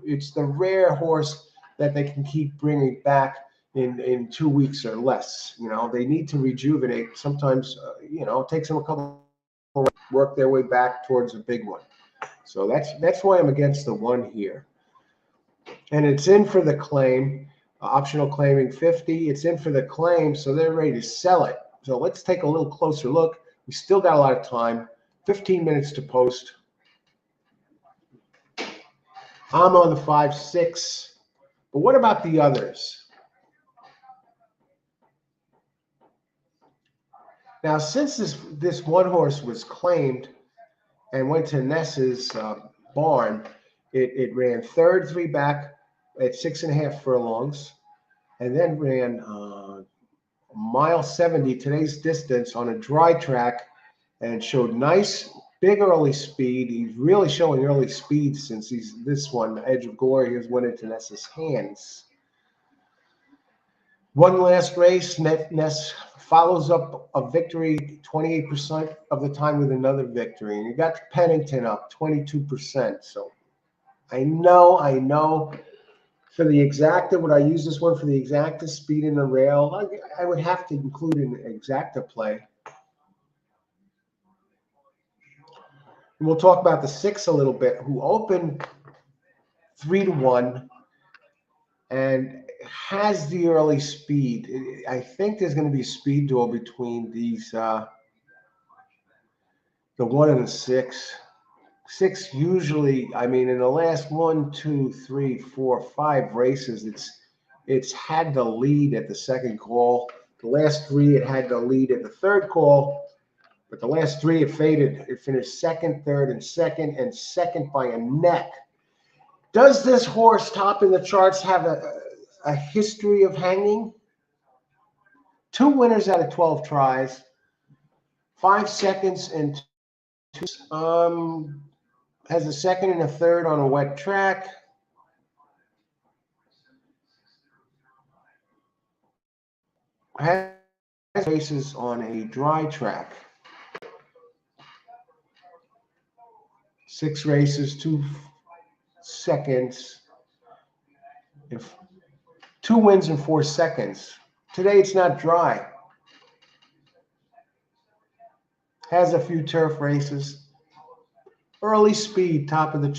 it's the rare horse that they can keep bringing back in 2 weeks or less. They need to rejuvenate. Sometimes it takes them a couple of work their way back towards a big one. So that's why I'm against the 1 here. And it's in for the claim, optional claiming 50. It's in for the claim, so they're ready to sell it. So let's take a little closer look. We still got a lot of time. 15 minutes to post. I'm on the 5-6, but what about the others? Now, since this 1 horse was claimed and went to Ness's barn, it ran 3rd, 3 back at 6.5 furlongs, and then ran mile 70, today's distance, on a dry track, and showed nice big early speed. He's really showing early speed since this one, Edge of Glory, has went into Ness's hands. One last race, Ness follows up a victory 28% of the time with another victory. And you got Pennington up 22%. So I know. For the exacta, would I use this one for the exacta speed in the rail? I would have to include an exacta play. And we'll talk about the 6 a little bit, who opened 3-1 and has the early speed. I think there's going to be a speed duel between these, the 1 and the 6. 6 usually, in the last 1, 2, 3, 4, 5 races, it's had the lead at the second call. The last 3, it had the lead at the third call. But the last 3, it faded. It finished 2nd, 3rd, and 2nd by a neck. Does this horse topping the charts have a history of hanging? 2 winners out of 12 tries, 5 seconds and 2. Has a 2nd and a 3rd on a wet track. Has races on a dry track. 6 races, 2 seconds. 2 wins in 4 seconds. Today it's not dry. Has a few turf races. Early speed, top the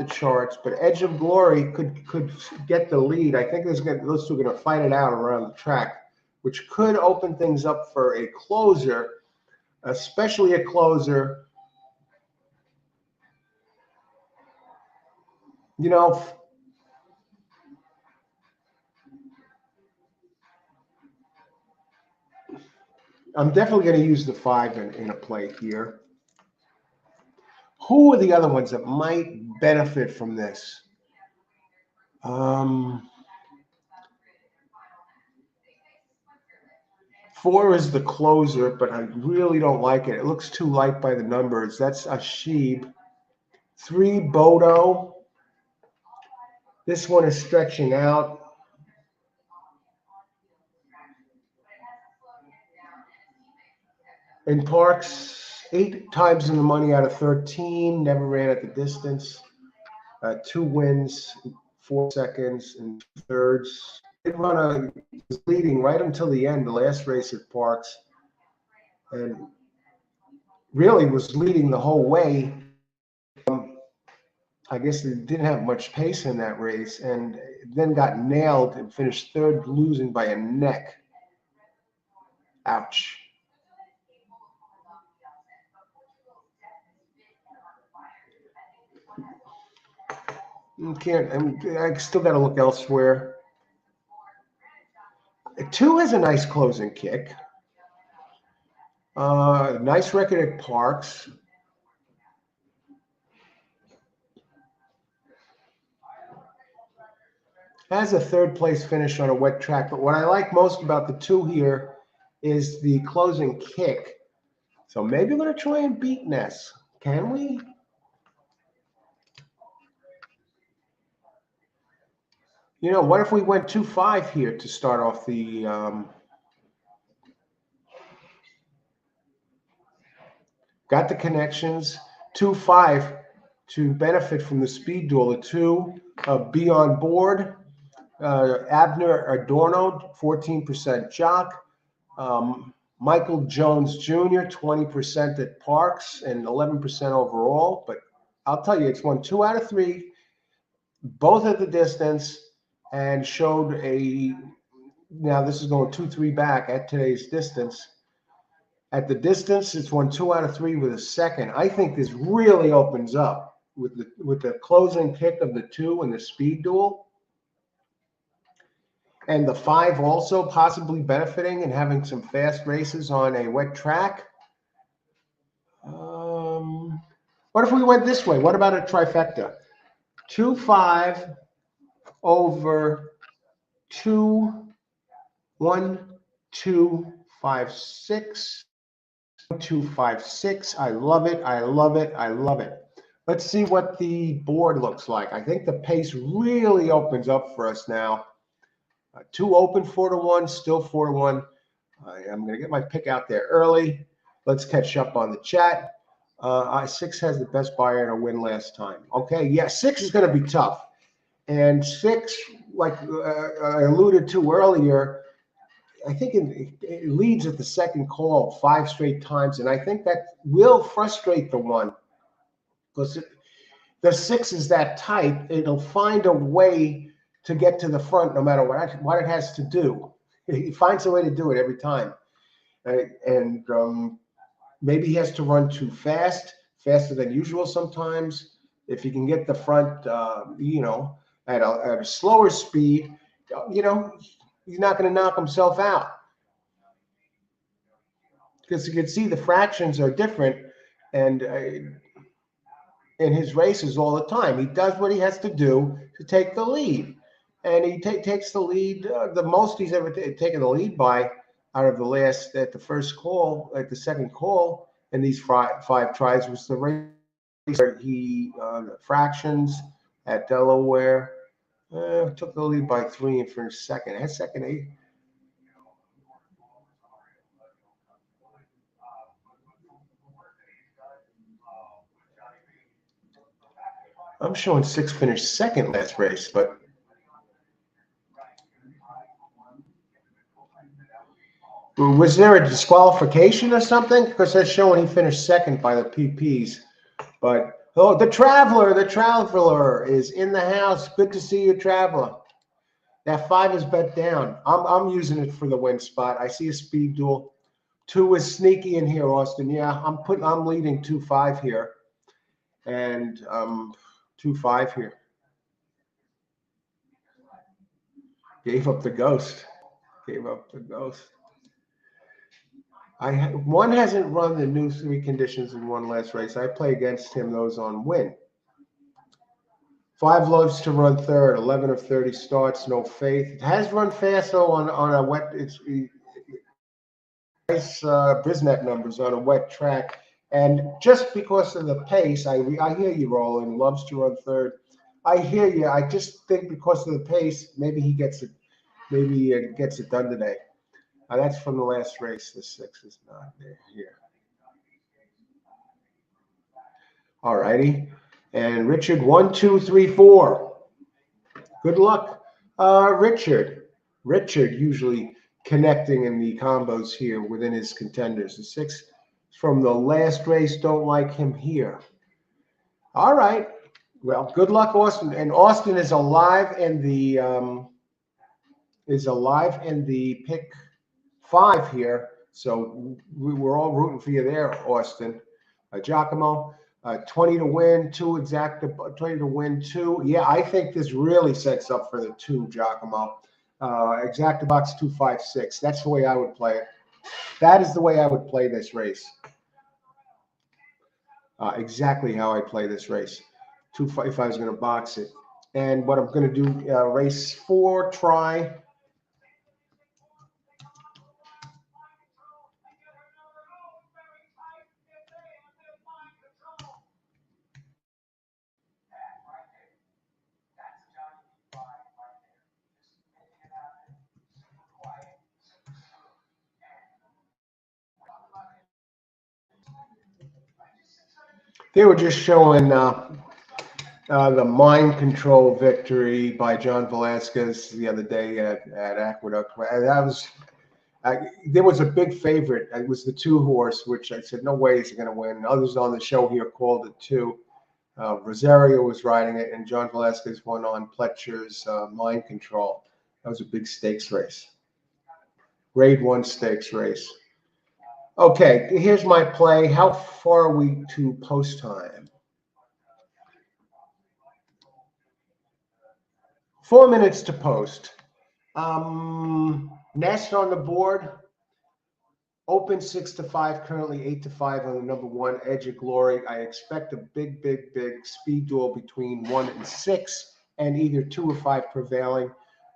charts, but Edge of Glory could get the lead. I think those two are going to fight it out around the track, which could open things up for a closer, especially a closer. You know, I'm definitely going to use the 5 in a play here. Who are the other ones that might benefit from this? 4 is the closer, but I really don't like it. It looks too light by the numbers. That's a Sheeb. 3, Bodo. This one is stretching out. In Parx, 8 times in the money out of 13. Never ran at the distance. 2 wins, 4 seconds, and 2 thirds. Was leading right until the end, the last race at Parx, and really was leading the whole way. I guess they didn't have much pace in that race, and then got nailed and finished 3rd, losing by a neck. Ouch. I still got to look elsewhere. 2 has a nice closing kick. Nice record at Parx. Has a 3rd place finish on a wet track, but what I like most about the 2 here is the closing kick. So maybe we're going to try and beat Ness. Can we? You know, what if we went 2-5 here to start off the got the connections, 2-5 to benefit from the speed duel. The 2 be on board. Abner Adorno, 14% jock. Michael Jones Jr., 20% at Parx and 11% overall. But I'll tell you, it's won 2 out of 3, both at the distance, and showed a. Now this is going 2-3 back at today's distance. At the distance, it's won 2 out of 3 with a second. I think this really opens up with the closing kick of the 2 and the speed duel. And the 5 also possibly benefiting and having some fast races on a wet track. What if we went this way? What about a trifecta? 2-5 over 2, 1, 2, 5, 6. 2, 5, 6. I love it. I love it. I love it. Let's see what the board looks like. I think the pace really opens up for us now. 2 open 4-1, still 4-1. I'm going to get my pick out there early. Let's catch up on the chat. 6 has the best buyer and a win last time. Okay, yeah, 6 is going to be tough. And 6, like I alluded to earlier, I think it leads at the second call 5 straight times, and I think that will frustrate the 1 because the 6 is that tight. It'll find a way to get to the front no matter what it has to do. He finds a way to do it every time. And maybe he has to run too fast, faster than usual sometimes. If he can get the front, at a slower speed, he's not going to knock himself out. Because you can see the fractions are different and in his races all the time. He does what he has to do to take the lead. And he takes the lead, the most he's ever taken the lead by out of at the first call, at the second call, in these 5 tries was the race where he fractions at Delaware. Took the lead by 3 and finished second. At second 8. I'm showing 6 finished second last race, but was there a disqualification or something? Because that's showing he finished second by the PPs. But oh, the traveler is in the house. Good to see you, traveler. That 5 is bet down. I'm using it for the win spot. I see a speed duel. 2 is sneaky in here, Austin. Yeah, I'm leading 2-5 here, and 2-5 here. Gave up the ghost. One hasn't run the new 3 conditions in one last race. I play against him those on win. 5 loves to run third. 11 of 30 starts. No faith. It has run fast though on a wet. It's nice Biznet numbers on a wet track. And just because of the pace, I hear you, Roland. Loves to run third. I hear you. I just think because of the pace, maybe he gets it. Maybe he gets it done today. That's from the last race. The 6 is not there here. All righty. And Richard, 1, 2, 3, 4. Good luck, Richard. Richard usually connecting in the combos here within his contenders. The 6 from the last race. Don't like him here. All right. Well, good luck, Austin. And Austin is alive in the pick 5 here. So we're all rooting for you there, Austin. Giacomo, 20 to win, 2 exacta, 20 to win, 2. Yeah, I think this really sets up for the 2, Giacomo. Exacta box 256. That's the way I would play it. That is the way I would play this race. Exactly how I play this race. If I was going to box it. And what I'm going to do, race 4, try. They were just showing the mind control victory by John Velasquez the other day at Aqueduct. There was a big favorite. It was the 2 horse, which I said, no way is he going to win. Others on the show here called it 2. Rosario was riding it, and John Velasquez won on Pletcher's mind control. That was a big stakes race. Grade 1 stakes race. Okay, here's my play. How far are we to post time? 4 minutes to post. Nest on the board. Open 6 to 5, currently 8 to 5 on the number 1, Edge of Glory. I expect a big speed duel between 1 and 6, and either 2 or 5 prevailing.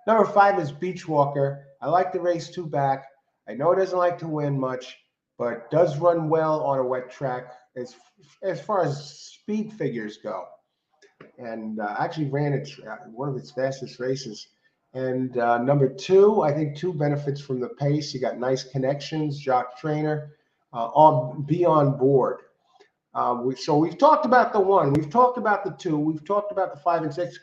Number 5 is Beachwalker. I like the race 2 back. I know it doesn't like to win much, but does run well on a wet track as far as speed figures go. And actually ran one of its fastest races. And number 2, I think 2 benefits from the pace. You got nice connections, jock trainer, be on board. So we've talked about the 1, we've talked about the 2, we've talked about the 5 and 6.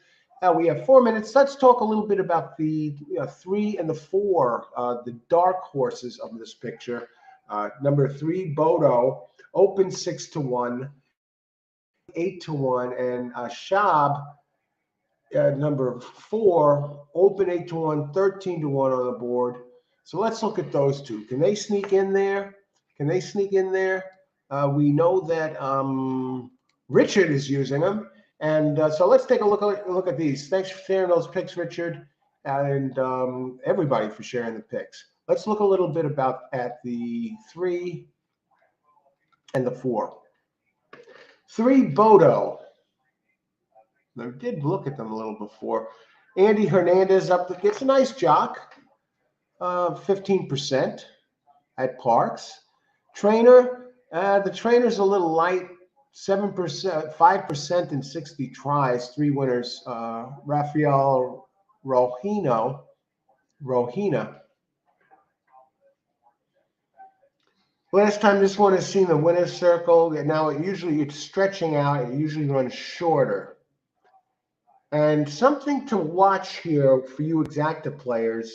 We have 4 minutes. Let's talk a little bit about the 3 and the 4, the dark horses of this picture. Number 3, Bodo, open 6 to 1, 8 to 1, and Shab. Number 4, open 8 to 1, 13 to 1 on the board. So let's look at those 2. Can they sneak in there? We know that Richard is using them. And so let's take a look at these. Thanks for sharing those picks, Richard, and everybody for sharing the picks. Let's look a little bit at the 3 and the 4. 3, Bodo. I did look at them a little before. Andy Hernandez up there gets a nice jock, 15% at Parx. Trainer, the trainer's a little light, 7%, 5% in 60 tries, 3 winners. Rafael Rohina. Last time this one has seen the winner's circle. Now it's stretching out. It usually runs shorter. And something to watch here for you exacta players.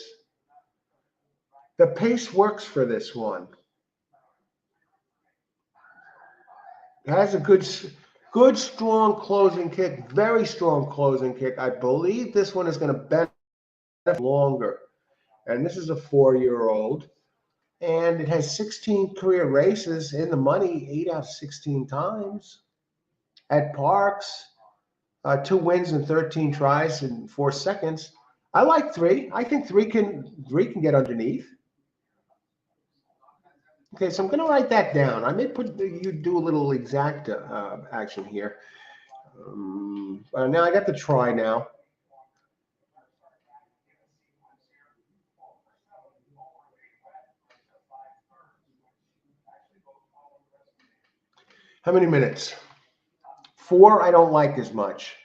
The pace works for this one. It has a good, strong closing kick, very strong closing kick. I believe this one is going to benefit longer. And this is a 4-year-old. And it has 16 career races in the money, 8 out of 16 times. At Parx, 2 wins and 13 tries in 4 seconds. I like 3. I think 3 can get underneath. Okay, so I'm going to write that down. I may put you do a little exacta action here. Now I got the try now. How many minutes? 4 I don't like as much.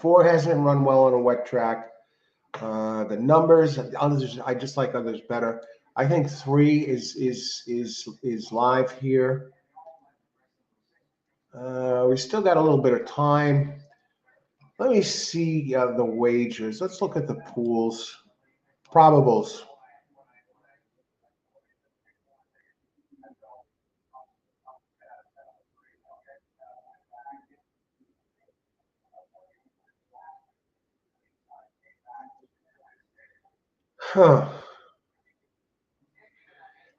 4 hasn't run well on a wet track. The numbers, others, I just like others better. I think 3 is live here. We still got a little bit of time. Let me see the wagers. Let's look at the pools. Probables. Huh.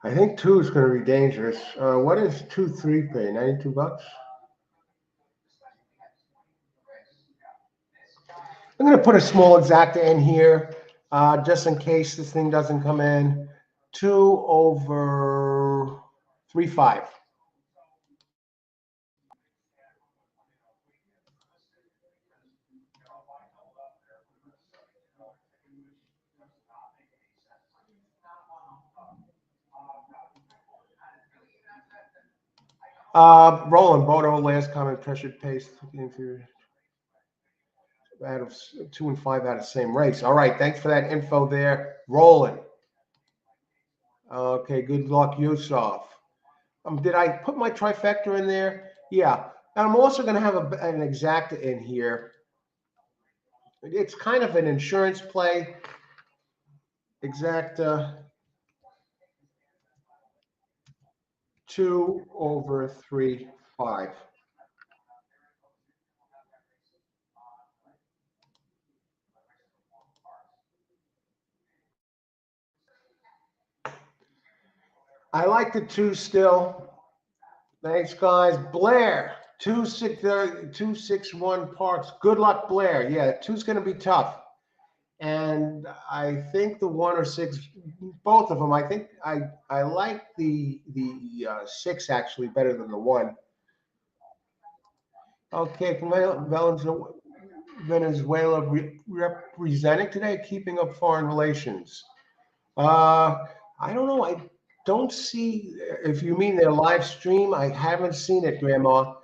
I think 2 is going to be dangerous. What is 2-3 pay? $92? I'm going to put a small exacta in here, just in case this thing doesn't come in. 2 over 3.5. Roland Bodo, last comment, pressured pace. Out of 2 and 5 out of same race. All right, thanks for that info there, Roland. Okay, good luck, Yusuf. Did I put my trifecta in there? Yeah. And I'm also going to have an exacta in here. It's kind of an insurance play. Exacta 2 over 3.5. I like the 2 still. Thanks, guys. Blair, 261 Parks. Good luck, Blair. Yeah, 2's going to be tough. And I think the 1 or 6, both of them. I think I like the 6 actually better than the 1. Okay, Venezuela representing today, keeping up foreign relations. I don't know. I don't see, if you mean their live stream, I haven't seen it, Grandma.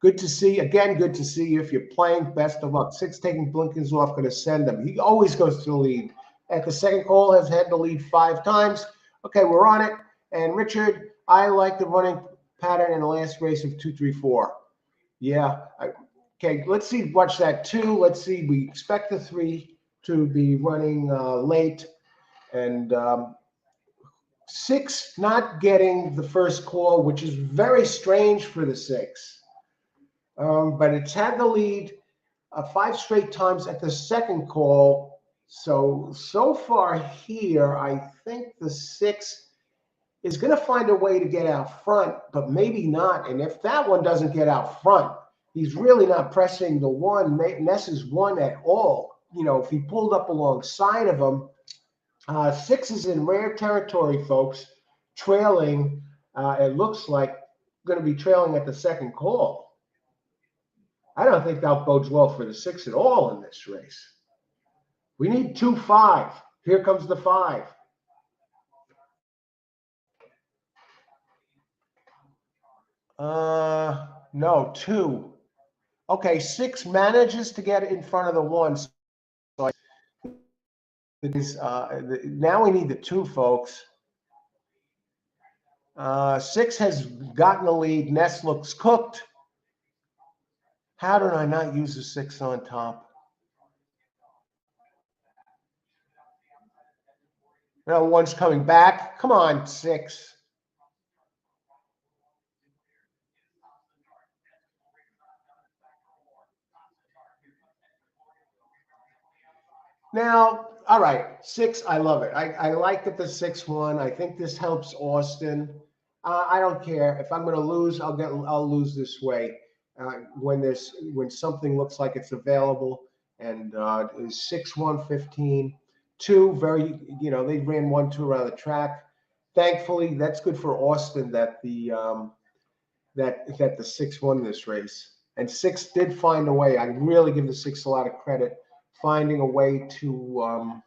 Good to see. Again, good to see you. If you're playing, best of luck. 6 taking blinkers off, going to send them. He always goes to the lead. At the second call, has had the lead 5 times. Okay, we're on it. And Richard, I like the running pattern in the last race of 2-3-4. Yeah. Okay, let's see. Watch that 2. Let's see. We expect the 3 to be running late. And 6 not getting the first call, which is very strange for the 6. But it's had the lead 5 straight times at the second call. So far here, I think the 6 is going to find a way to get out front, but maybe not. And if that one doesn't get out front, he's really not pressing the 1, Ness's 1 at all. You know, if he pulled up alongside of him, 6 is in rare territory, folks, trailing. It looks like going to be trailing at the second call. I don't think that bodes well for the 6 at all in this race. We need 2-5. Here comes the 5. No, 2. Okay, 6 manages to get in front of the 1. So now we need the 2, folks. 6 has gotten the lead. Ness looks cooked. How did I not use the 6 on top? Now one's coming back. Come on, 6. Now, all right, 6. I love it. I like that the 6 won. I think this helps Austin. I don't care if I'm going to lose. I'll lose this way. When something looks like it's available, and is 6 1 15 2 very they ran 1 2 around the track. Thankfully, that's good for Austin that the 6 won this race, and 6 did find a way. I really give the 6 a lot of credit, finding a way to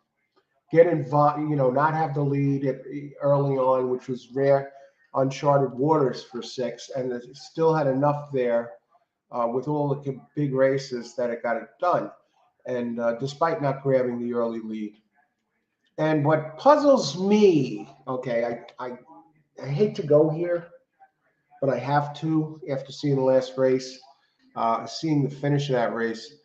get involved, not have the lead early on, which was rare, uncharted waters for 6, and it still had enough there with all the big races that it got it done, and despite not grabbing the early lead. And what puzzles me, okay, I hate to go here, but I have to after seeing the last race, seeing the finish of that race.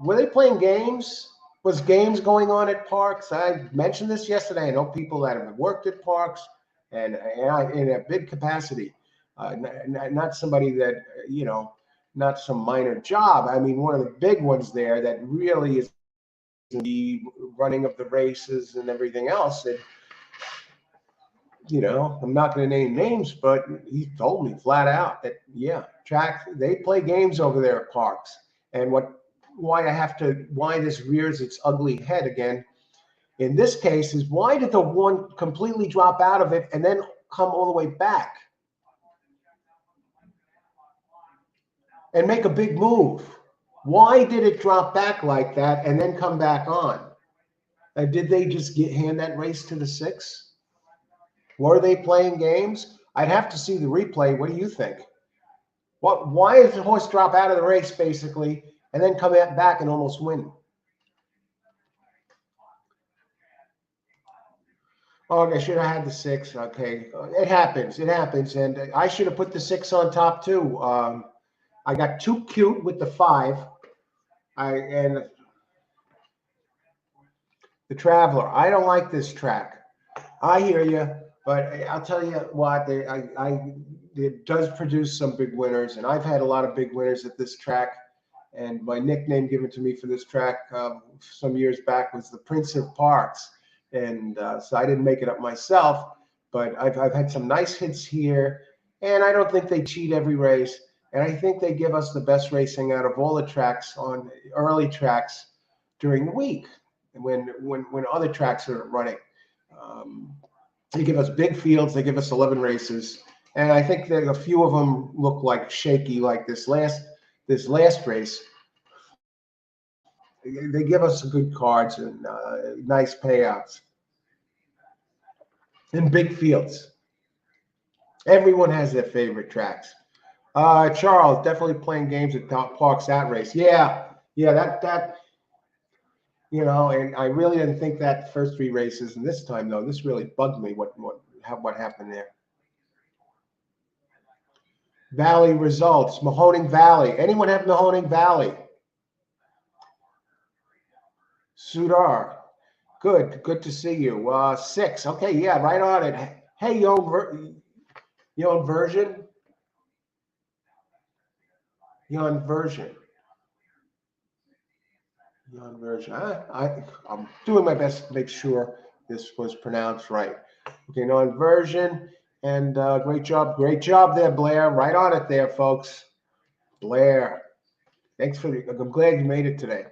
Were they playing games? Was games going on at Parx? I mentioned this yesterday. I know people that have worked at Parx and in a big capacity, not somebody that, not some minor job. I mean, one of the big ones there that really is the running of the races and everything else. And, I'm not going to name names, but he told me flat out that, they play games over there at Parx. And why this rears its ugly head again in this case is, why did the one completely drop out of it and then come all the way back and make a big move? Why did it drop back like that and then come back on? Did they just hand that race to the 6? Were they playing games? I'd have to see the replay. What do you think? Why did the horse drop out of the race basically and then come back and almost win? Oh, I should have had the 6. Okay, it happens. It happens, and I should have put the 6 on top too. I got too cute with the 5. And the Traveler. I don't like this track. I hear you, but I'll tell you what. It does produce some big winners, and I've had a lot of big winners at this track. And my nickname given to me for this track some years back was the Prince of Parx. And so I didn't make it up myself, but I've had some nice hits here, and I don't think they cheat every race. And I think they give us the best racing out of all the tracks on early tracks during the week when other tracks are running. They give us big fields. They give us 11 races, and I think that a few of them look like shaky, like this last race. They give us some good cards and nice payouts in big fields. Everyone has their favorite tracks. Charles, definitely playing games at Parx that race. Yeah, that and I really didn't think that the first 3 races, and this time though, this really bugged me. What happened there? Valley results. Mahoning Valley. Anyone have Mahoning Valley? Sudar. Good to see you. 6. Okay, yeah, right on it. Hey, Yon version. I'm doing my best to make sure this was pronounced right. Okay, non-version, and great job there, Blair. Right on it there, folks. Blair, I'm glad you made it today.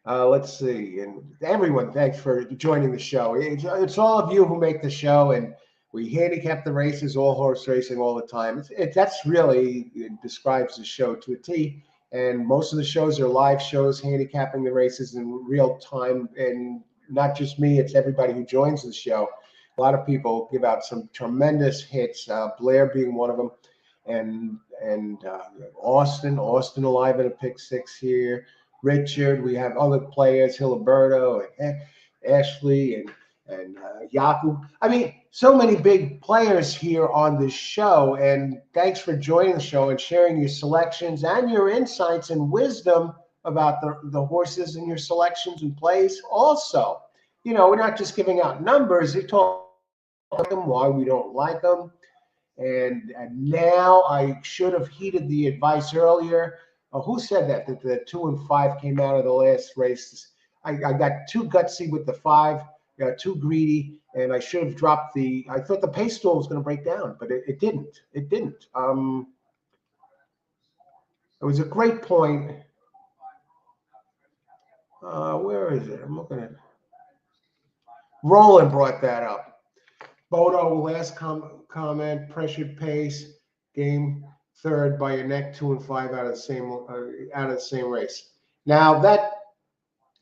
Let's see, and everyone, thanks for joining the show. It's all of you who make the show, and we handicap the races, all horse racing, all the time. That's really, it describes the show to a T. And most of the shows are live shows, handicapping the races in real time. And not just me, it's everybody who joins the show. A lot of people give out some tremendous hits, Blair being one of them. And Austin alive in a pick 6 here. Richard, we have other players, Hiliberto and Ashley and Yaku. I mean, so many big players here on this show. And thanks for joining the show and sharing your selections and your insights and wisdom about the horses and your selections and plays. Also, you know, we're not just giving out numbers. We talk about them, why we don't like them. And now I should have heeded the advice earlier. Who said that the 2 and 5 came out of the last races? I got too gutsy with the 5, got too greedy, and I should have dropped the. I thought the pace stool was going to break down, but it didn't. It didn't. It was a great point. Where is it? I'm looking at. Roland brought that up. Bodo, last comment, pressured pace, game third by a neck, 2 and 5 out of the same race. Now that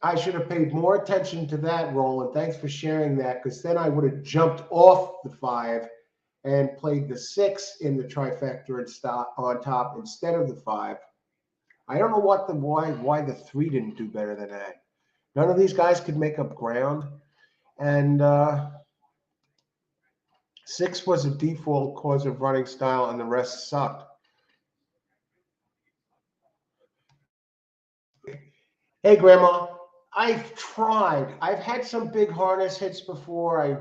I should have paid more attention to that, Roland. Thanks for sharing that, because then I would have jumped off the 5 and played the 6 in the trifecta and stop on top instead of the 5. I don't know why the 3 didn't do better than that. None of these guys could make up ground, and 6 was a default cause of running style, and the rest sucked. Hey, Grandma, I've tried. I've had some big harness hits before. I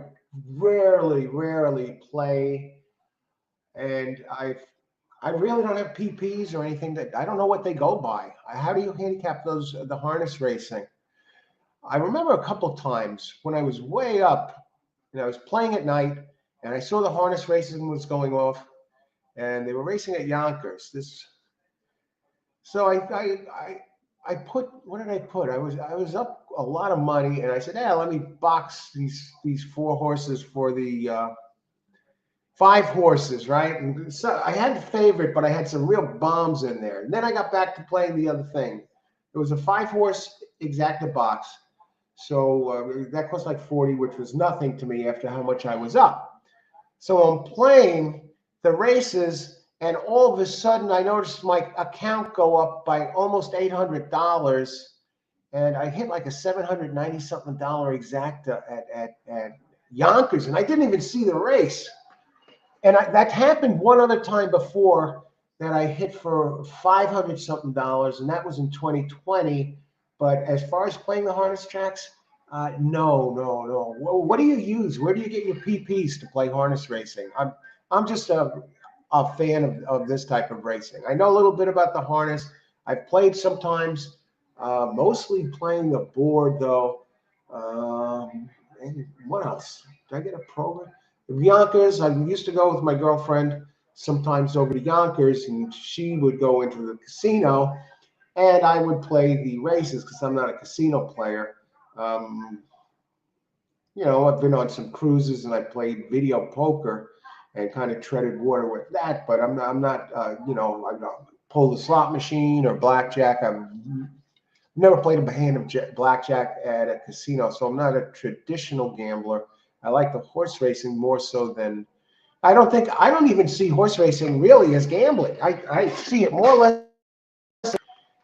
rarely play, and I really don't have PPs or anything that I don't know what they go by. How do you handicap the harness racing? I remember a couple times when I was way up and I was playing at night and I saw the harness racing was going off and they were racing at Yonkers. So I put, what did I put? I was up a lot of money and I said, yeah, let me box these 4 horses for the 5 horses, right? And so I had the favorite, but I had some real bombs in there. And then I got back to playing the other thing. It was a 5-horse exacta box. So that cost like 40, which was nothing to me after how much I was up. So I'm playing the races, and all of a sudden I noticed my account go up by almost $800, and I hit like a $790-something exacta at Yonkers, and I didn't even see the race. And that happened one other time before that I hit for $500-something, and that was in 2020. But as far as playing the harness tracks, no. What do you use? Where do you get your PPs to play harness racing? I'm just a fan of this type of racing. I know a little bit about the harness. I've played sometimes, mostly playing the board though. And what else? Did I get a program? Yonkers. I used to go with my girlfriend sometimes over to Yonkers, and she would go into the casino. And I would play the races because I'm not a casino player. You know, I've been on some cruises and I played video poker and kind of treaded water with that. But I'm not you know, I don't pull the slot machine or blackjack. I've never played a hand of blackjack at a casino, so I'm not a traditional gambler. I like the horse racing more so than I don't even see horse racing really as gambling. I see it more or less.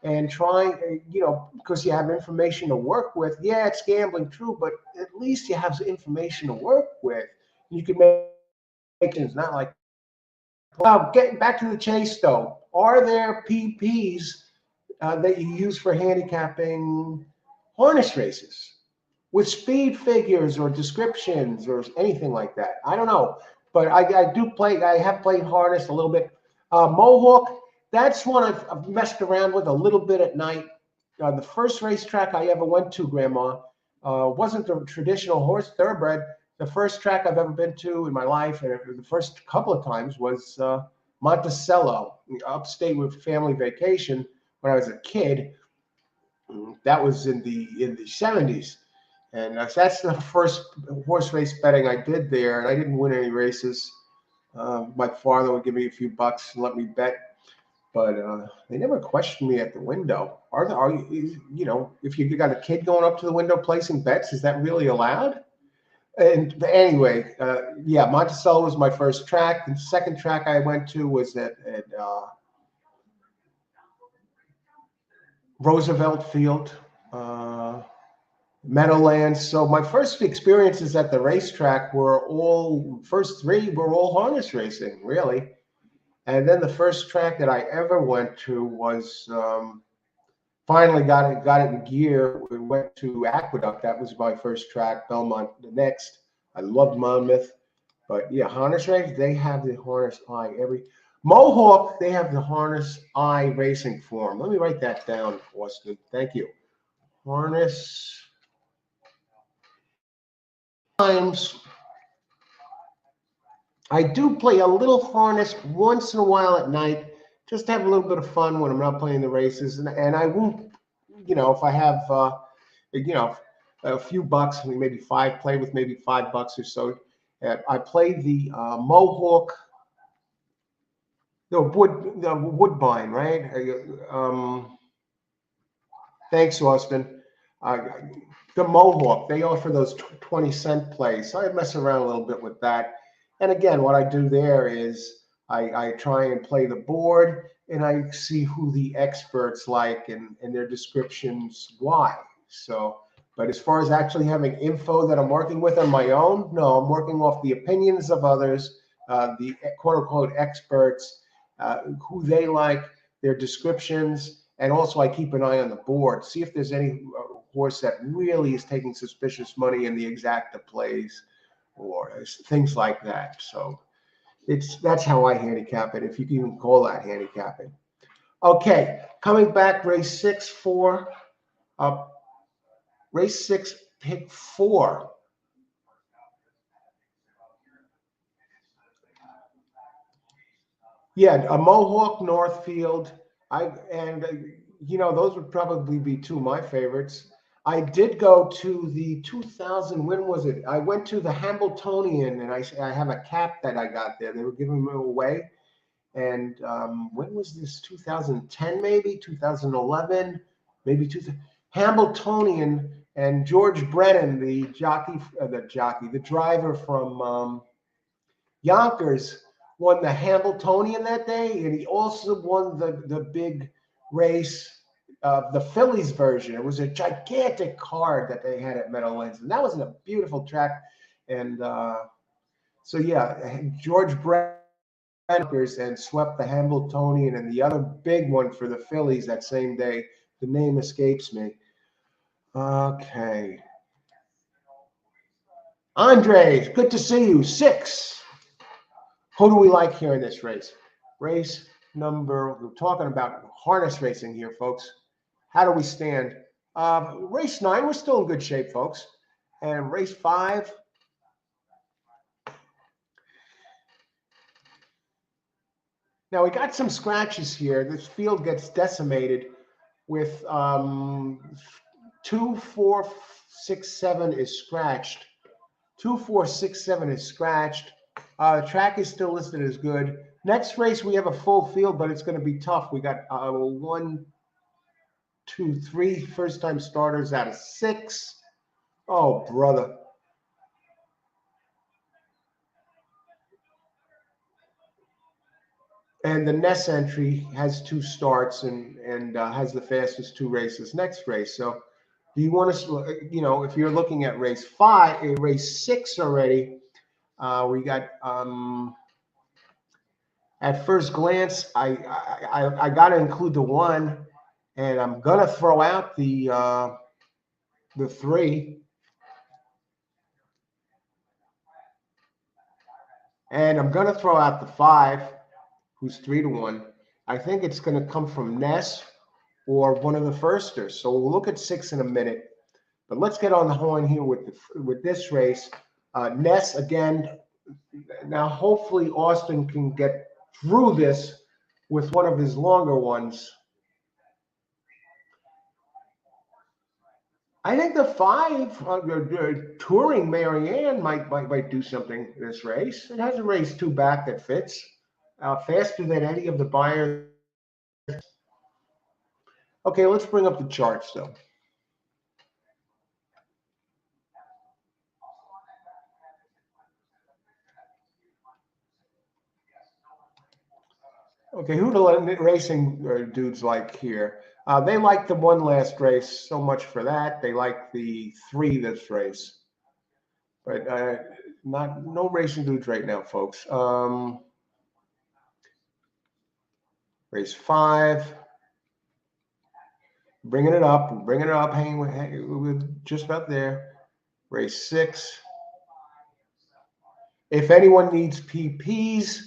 And trying, you know, because you have information to work with. Yeah, it's gambling, true, but at least you have information to work with. You can make it's not like. Well, getting back to the chase, though, are there PPs that you use for handicapping harness races with speed figures or descriptions or anything like that? I don't know, but I do play. I have played harness a little bit. Mohawk. That's one I've messed around with a little bit at night. The first racetrack I ever went to, Grandma, wasn't the traditional horse thoroughbred. The first track I've ever been to in my life, and the first couple of times, was Monticello, upstate with family vacation when I was a kid. That was in the 70s. And that's the first horse race betting I did there, and I didn't win any races. My father would give me a few bucks and let me bet. But they never questioned me at the window. Are you, you know, if you got a kid going up to the window placing bets, is that really allowed? And anyway, yeah, Monticello was my first track. The second track I went to was at Roosevelt Field. Meadowlands. So my first experiences at the racetrack were first three were all harness racing, really. And then the first track that I ever went to was finally got it in gear. We went to Aqueduct. That was my first track. Belmont the next. I loved Monmouth, but yeah, harness race. They have the harness eye every Mohawk. They have the harness eye racing form. Let me write that down, Austin. Thank you. Harness times. I do play a little harness once in a while at night, just to have a little bit of fun when I'm not playing the races, and I won't, if I have you know, a few bucks, maybe five, play with maybe $5 or so. I played the Mohawk, the Woodbine, right? Thanks, Austin. Uh, the Mohawk, they offer those 20-cent plays. So I mess around a little bit with that. And again, what I do there is I try and play the board and I see who the experts like and their descriptions why. So, but as far as actually having info that I'm working with on my own, no, I'm working off the opinions of others, the quote unquote experts, who they like, their descriptions, and also I keep an eye on the board, see if there's any horse that really is taking suspicious money in the exacta plays or things like that. So that's how I handicap it, if you can even call that handicapping. Okay, coming back, race 6, 4, race 6, pick 4. Yeah, a Mohawk Northfield. Those would probably be two of my favorites. I did go to the 2000. When was it? I went to the Hambletonian, and I have a cap that I got there. They were giving them away. And when was this? 2010, maybe 2011, maybe 2000. Hambletonian and George Brennan, the driver from Yonkers, won the Hambletonian that day, and he also won the big race, the Phillies version. It was a gigantic card that they had at Meadowlands, and that was a beautiful track. And so yeah, George Brenners and swept the Hambletonian, and the other big one for the Phillies that same day. The name escapes me. Okay. Andre, good to see you. 6. Who do we like here in this race? Race number, we're talking about harness racing here, folks. How do we stand? Race 9, we're still in good shape, folks. And race 5, now we got some scratches here. This field gets decimated with 2, 4, 6, 7 is scratched. 2, 4, 6, 7 is scratched. The track is still listed as good. Next race, we have a full field, but it's going to be tough. We got 1, 2, 3 first-time starters out of 6. Oh, brother. And the Ness entry has 2 starts and has the fastest 2 races next race. So do you want to, if you're looking at race 5, race 6 already, we got at first glance, I got to include the 1, and I'm gonna throw out the 3, and I'm gonna throw out the 5, who's 3-1. I think it's gonna come from Ness or one of the firsters. So we'll look at 6 in a minute, but let's get on the horn here with this race. Ness again. Now, hopefully, Austin can get through this with one of his longer ones. I think the 5, Touring Marianne, might do something in this race. It has a race 2 back that fits faster than any of the buyers. Okay, let's bring up the charts, though. Okay, who do the racing dudes like here? They like the one last race so much for that. They like the 3 this race, but no racing dudes right now, folks. Race 5, bringing it up, hanging with just about there. Race 6. If anyone needs PPs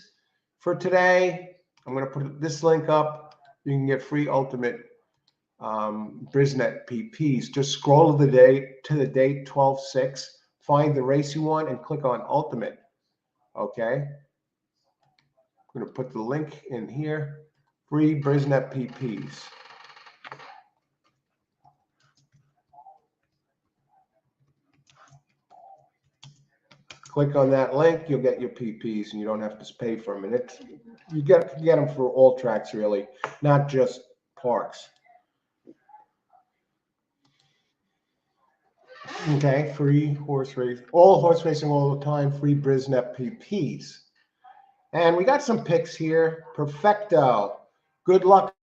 for today, I'm going to put this link up. You can get free ultimate Brisnet PPs. Just scroll to the date 12/6, find the race you want, and click on ultimate. Okay. I'm going to put the link in here. Free Brisnet PPs. Click on that link, you'll get your PPs, and you don't have to pay for them. And you get them for all tracks, really, not just Parx. Okay, free horse race, all horse racing all the time, free Brisnet PPs. And we got some picks here. Perfecto. Good luck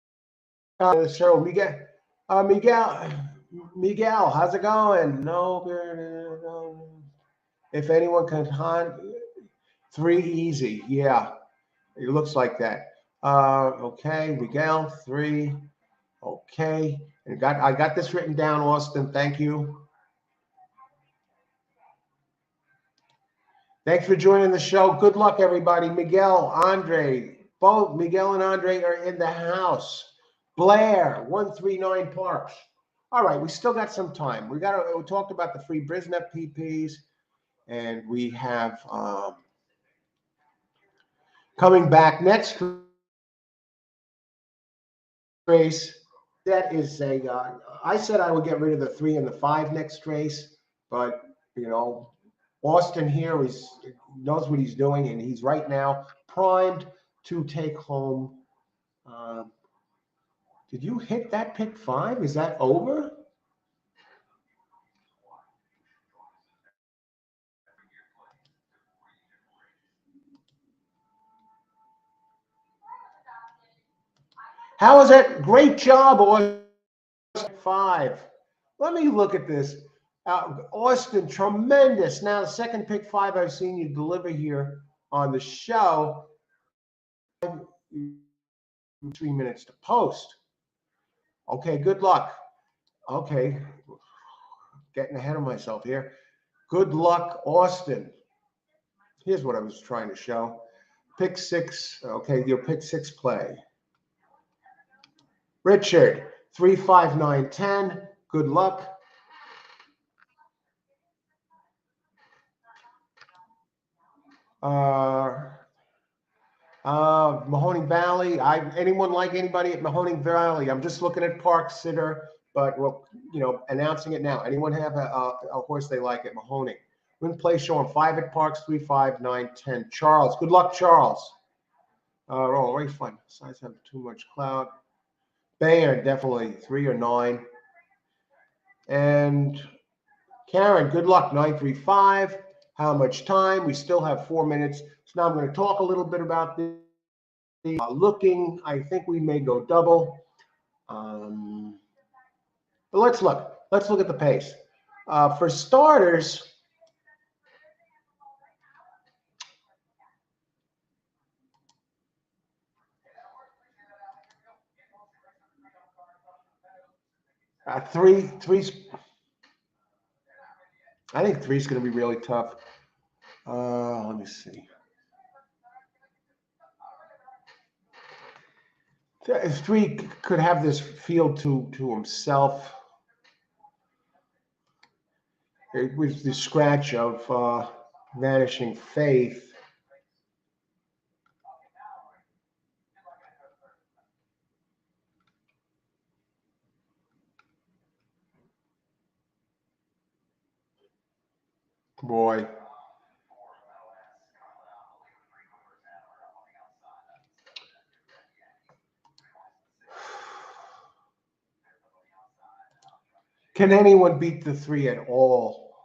on the show. Miguel, how's it going? No. If anyone can hunt, 3 easy. Yeah, it looks like that. Okay, Miguel, 3. Okay, and I got this written down, Austin. Thank you. Thanks for joining the show. Good luck, everybody. Miguel, Andre, both Miguel and Andre are in the house. Blair, 139 Parx. All right, we still got some time. We talked about the free Brisnet PPs, and we have coming back next race. That is I said I would get rid of the 3 and the 5 next race, but Austin here knows what he's doing, and he's right now primed to take home. Did you hit that pick 5? Is that over? How is that? Great job, Austin. 5. Let me look at this. Austin, tremendous. Now, the second pick 5 I've seen you deliver here on the show. 3 minutes to post. Okay, good luck. Okay, getting ahead of myself here. Good luck, Austin. Here's what I was trying to show. Pick 6. Okay, your pick 6 play. Richard, 3, 5, 9, 10. Good luck. Mahoning Valley. Anyone like anybody at Mahoning Valley? I'm just looking at Parx Sitter, but announcing it now. Anyone have a horse they like at Mahoning? Win play showing 5 at Parx, 3, 5, 9, 10. Charles, good luck, Charles. Race fun. Size have too much cloud. Bayard, definitely 3 or 9. And Karen, good luck, 9, 3, 5. How much time? We still have 4 minutes. So now I'm going to talk a little bit about this. Looking, I think we may go double. But let's look. Let's look at the pace. For starters, three. I think 3 is going to be really tough. Let me see. 3 could have this field to himself. It was the scratch of Vanishing Faith. Boy. Can anyone beat the 3 at all?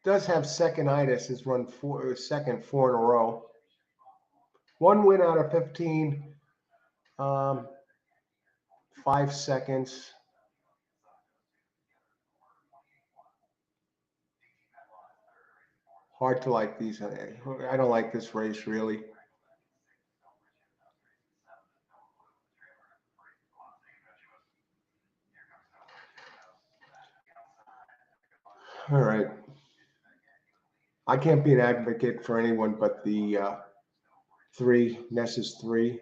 Does have second-itis, has run second 4 in a row. 1 win out of 15. 5 seconds. Hard to like these. I don't like this race really. All right. I can't be an advocate for anyone but the 3, Ness's 3.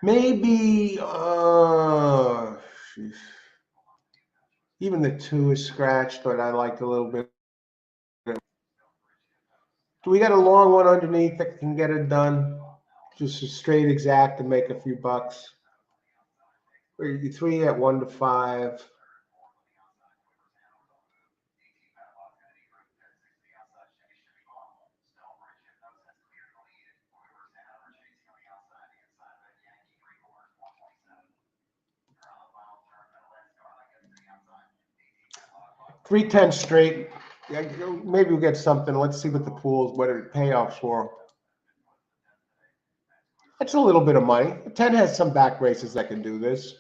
Maybe, even the 2 is scratched, but I liked a little bit. Do we got a long one underneath that can get it done? Just a straight exact to make a few bucks. 3 at 1 to 5. $3.10 straight. Yeah, maybe we'll get something. Let's see what the pools, what it payoffs for. That's a little bit of money. 10 has some back races that can do this.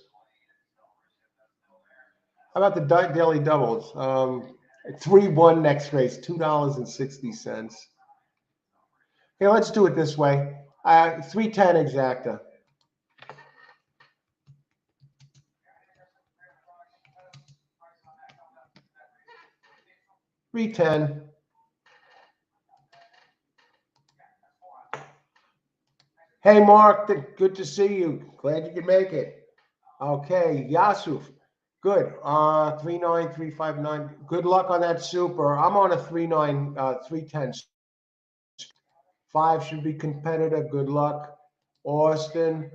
How about the daily doubles? 3-1 next race, $2.60. Okay, let's do it this way. 310 exacta. $3.10. Hey, Mark, good to see you. Glad you could make it. Okay, Yasuf, good. 39359. Good luck on that super. I'm on a 310. 5 should be competitive. Good luck, Austin.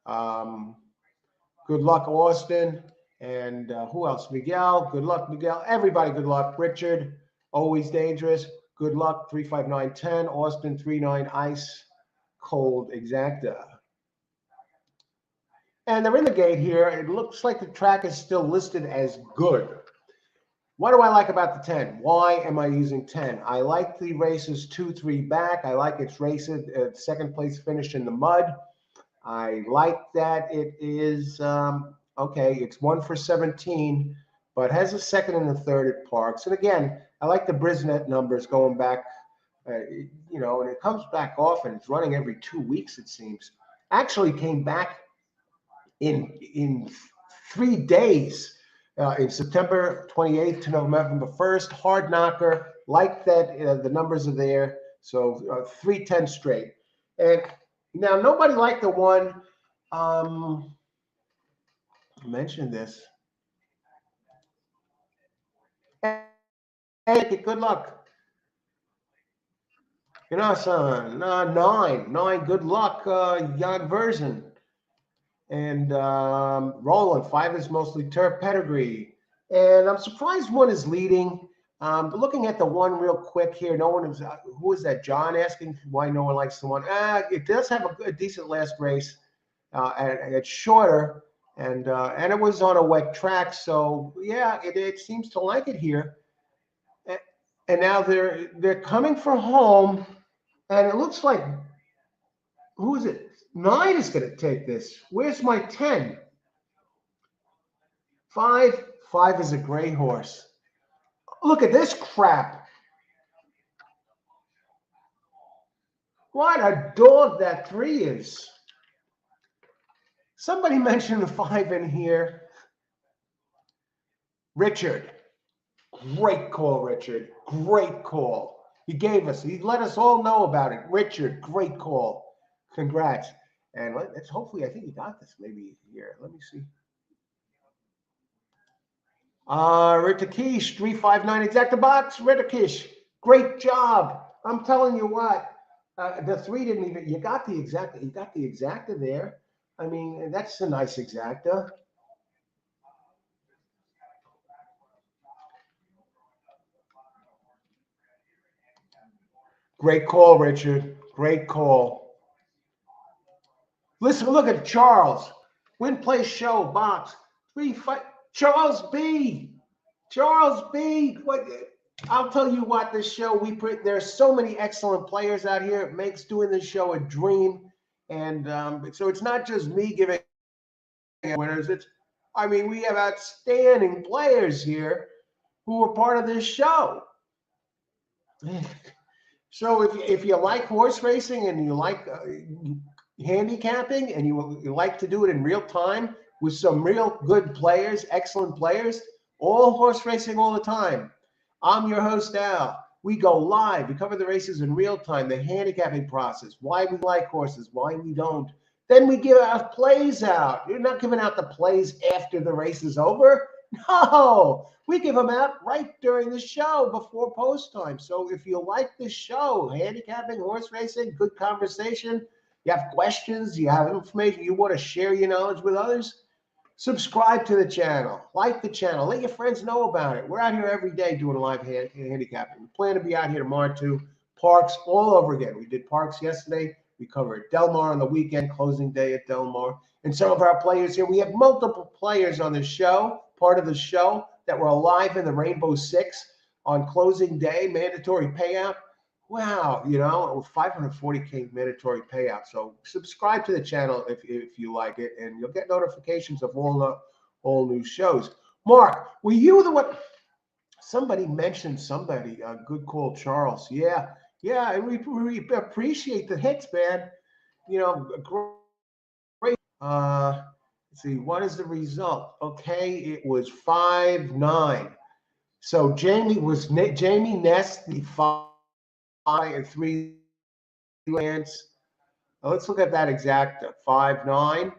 Good luck, Austin. And who else? Miguel. Good luck, Miguel. Everybody, good luck. Richard, always dangerous. Good luck. 35910. Austin 39 ice cold exacta. And they're in the gate here. It looks like the track is still listed as good. What do I like about the 10? Why am I using 10? I like the races 2-3 back. I like its races at second place finish in the mud. I like that it is, okay, it's 1 for 17, but has a second and a third at Parx. And again, I like the Brisnet numbers going back, you know, and it comes back often. It's running every 2 weeks, it seems. Actually came back in 3 days, in September 28th to November 1st. Hard knocker, like that, the numbers are there. So 310 straight. And now nobody liked the one, I mentioned this. Hey, good luck. You know, son, 9, good luck, young version. And Roland, 5 is mostly turf pedigree. And I'm surprised 1 is leading. But looking at the 1 real quick here, no one is, who is that? John asking why no one likes the 1. It does have a decent last race. And it's shorter, and it was on a wet track. So yeah, it seems to like it here. And now they're coming for home, and it looks like, who is it? 9 is going to take this. Where's my 10? 5 is a gray horse. Look at this crap. What a dog that 3 is. Somebody mentioned the 5 in here. Richard. Great call, Richard. Great call. He let us all know about it. Richard, great call. Congrats. And let's hopefully, I think he got this maybe here. Let me see. Ritakish, 359 exacta box. Ritakish, great job. I'm telling you what, the 3 didn't even, you got the exacta there. I mean, that's a nice exacta. Great call, Richard. Great call. Listen, look at Charles. Win, place, show, box. 3 5. Charles B. What? I'll tell you what, this show, there's so many excellent players out here. It makes doing this show a dream. And so it's not just me giving winners. We have outstanding players here who are part of this show. So if you like horse racing and you like handicapping and you like to do it in real time with some real good players, excellent players, all horse racing all the time. I'm your host, Al. We go live. We cover the races in real time, the handicapping process, why we like horses, why we don't. Then we give our plays out. You're not giving out the plays after the race is over. No, we give them out right during the show before post time. So if you like this show, handicapping, horse racing, good conversation, you have questions, you have information, you want to share your knowledge with others, subscribe to the channel, like the channel, let your friends know about it. We're out here every day doing live handicapping. We plan to be out here tomorrow too. Parx all over again. We did Parx yesterday. We covered Del Mar on the weekend, closing day at Del Mar. And some of our players here, we have multiple players on the show, part of the show, that were alive in the Rainbow Six on closing day, mandatory payout. Wow, 540K mandatory payout. So subscribe to the channel if you like it, and you'll get notifications of all new shows. Mark, were you the one? Somebody mentioned somebody. Good call, Charles. Yeah, and we appreciate the hits, man. Great. Let's see, what is the result? Okay, it was 5-9. So Jamie Ness, the 5 and 3 Lance. Let's look at that exact 5-9.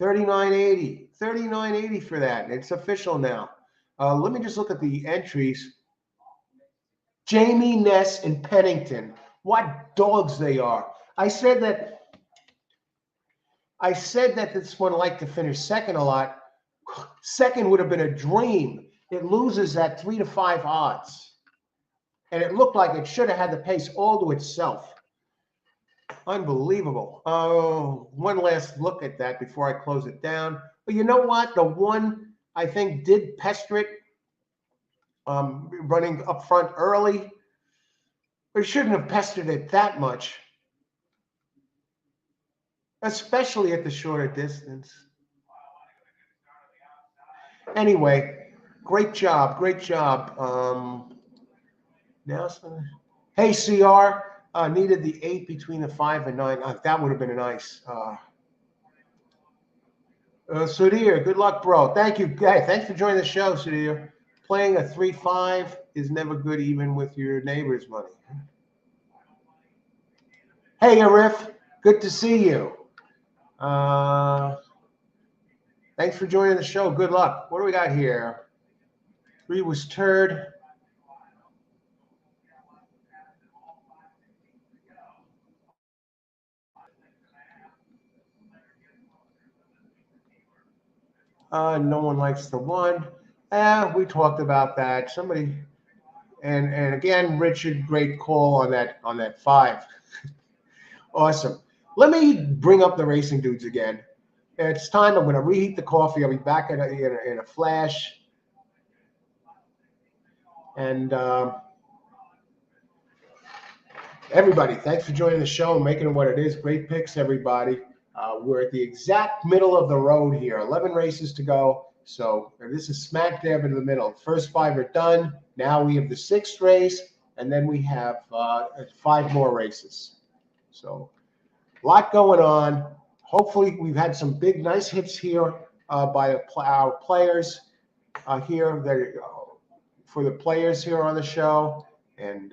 39.80. 39.80 for that. It's official now. Let me just look at the entries. Jamie Ness and Pennington. What dogs they are. I said that this one liked to finish second a lot. Second would have been a dream. It loses at 3 to 5 odds. And it looked like it should have had the pace all to itself. Unbelievable. Oh, one last look at that before I close it down. But you know what? The one I think did pester it, running up front early. But it shouldn't have pestered it that much, especially at the shorter distance. Anyway, great job. Now, hey, CR, needed the 8 between the 5 and 9. That would have been a nice. Sudhir, good luck, bro. Thank you. Hey, thanks for joining the show, Sudhir. Playing a 3-5 is never good, even with your neighbor's money. Hey, Arif, good to see you. Thanks for joining the show. Good luck. What do we got here? 3 was turd. No one likes the 1. We talked about that. Somebody, and again, Richard, great call on that 5. Awesome. Let me bring up the racing dudes again. It's time. I'm going to reheat the coffee. I'll be back in a flash. And everybody, thanks for joining the show and making it what it is. Great picks, everybody. We're at the exact middle of the road here. 11 races to go. So this is smack dab in the middle. First 5 are done. Now we have the 6th race, and then we have 5 more races. So a lot going on. Hopefully, we've had some big, nice hits here by our players here. For the players here on the show, and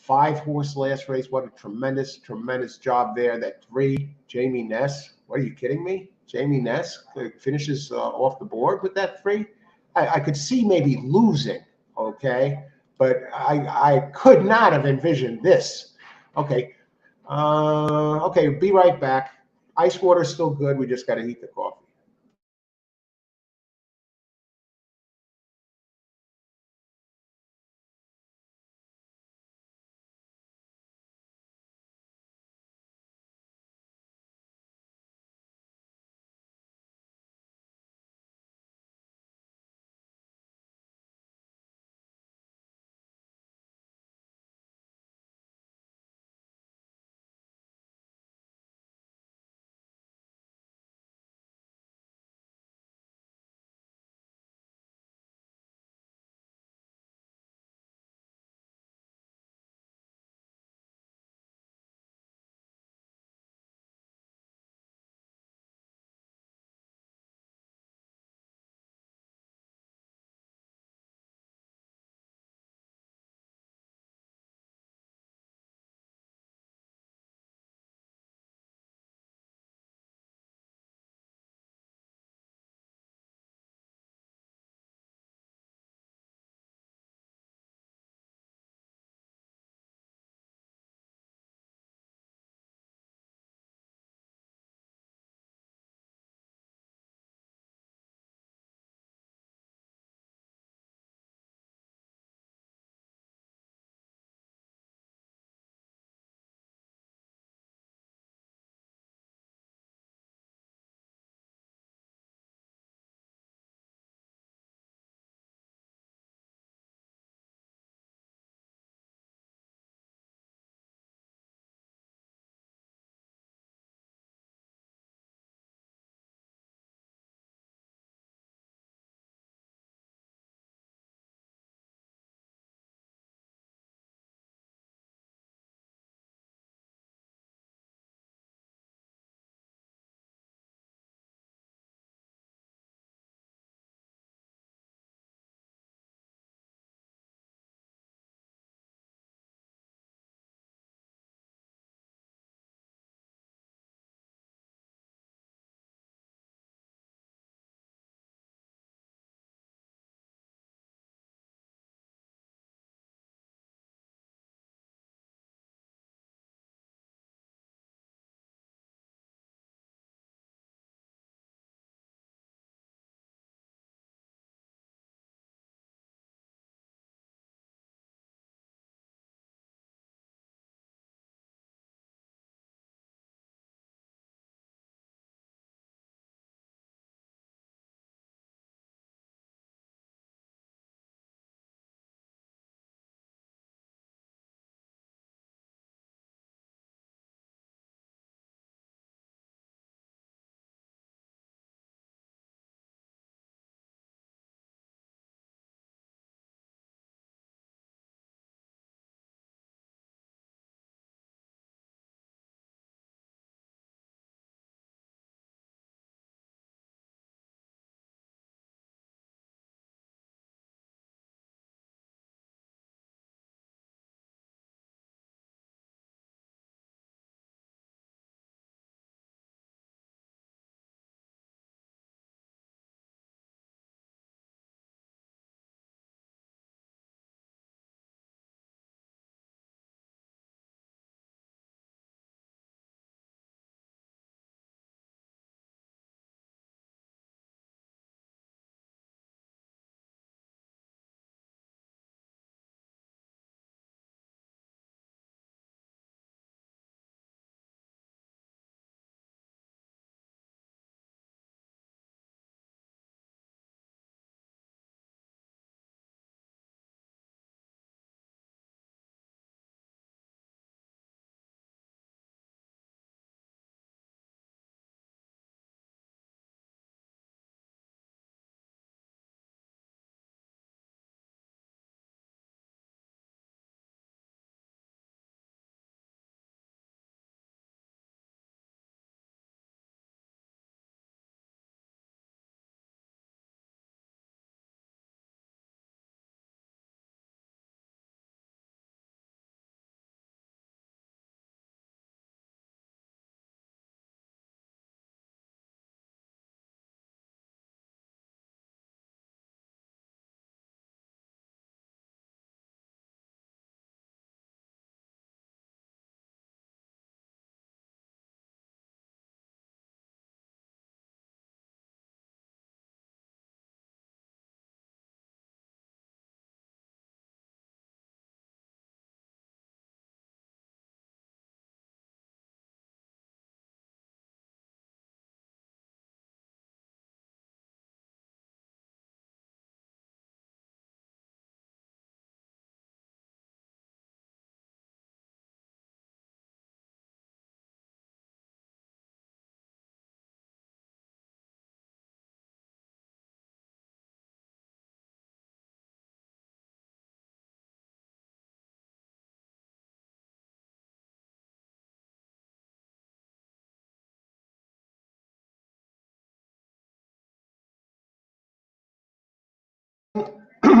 5-horse last race. What a tremendous job there. That 3, Jamie Ness. What, are you kidding me? Jamie Ness finishes off the board with that 3. I could see maybe losing, okay, but I could not have envisioned this. Okay, okay, be right back. Ice water's still good. We just got to heat the coffee.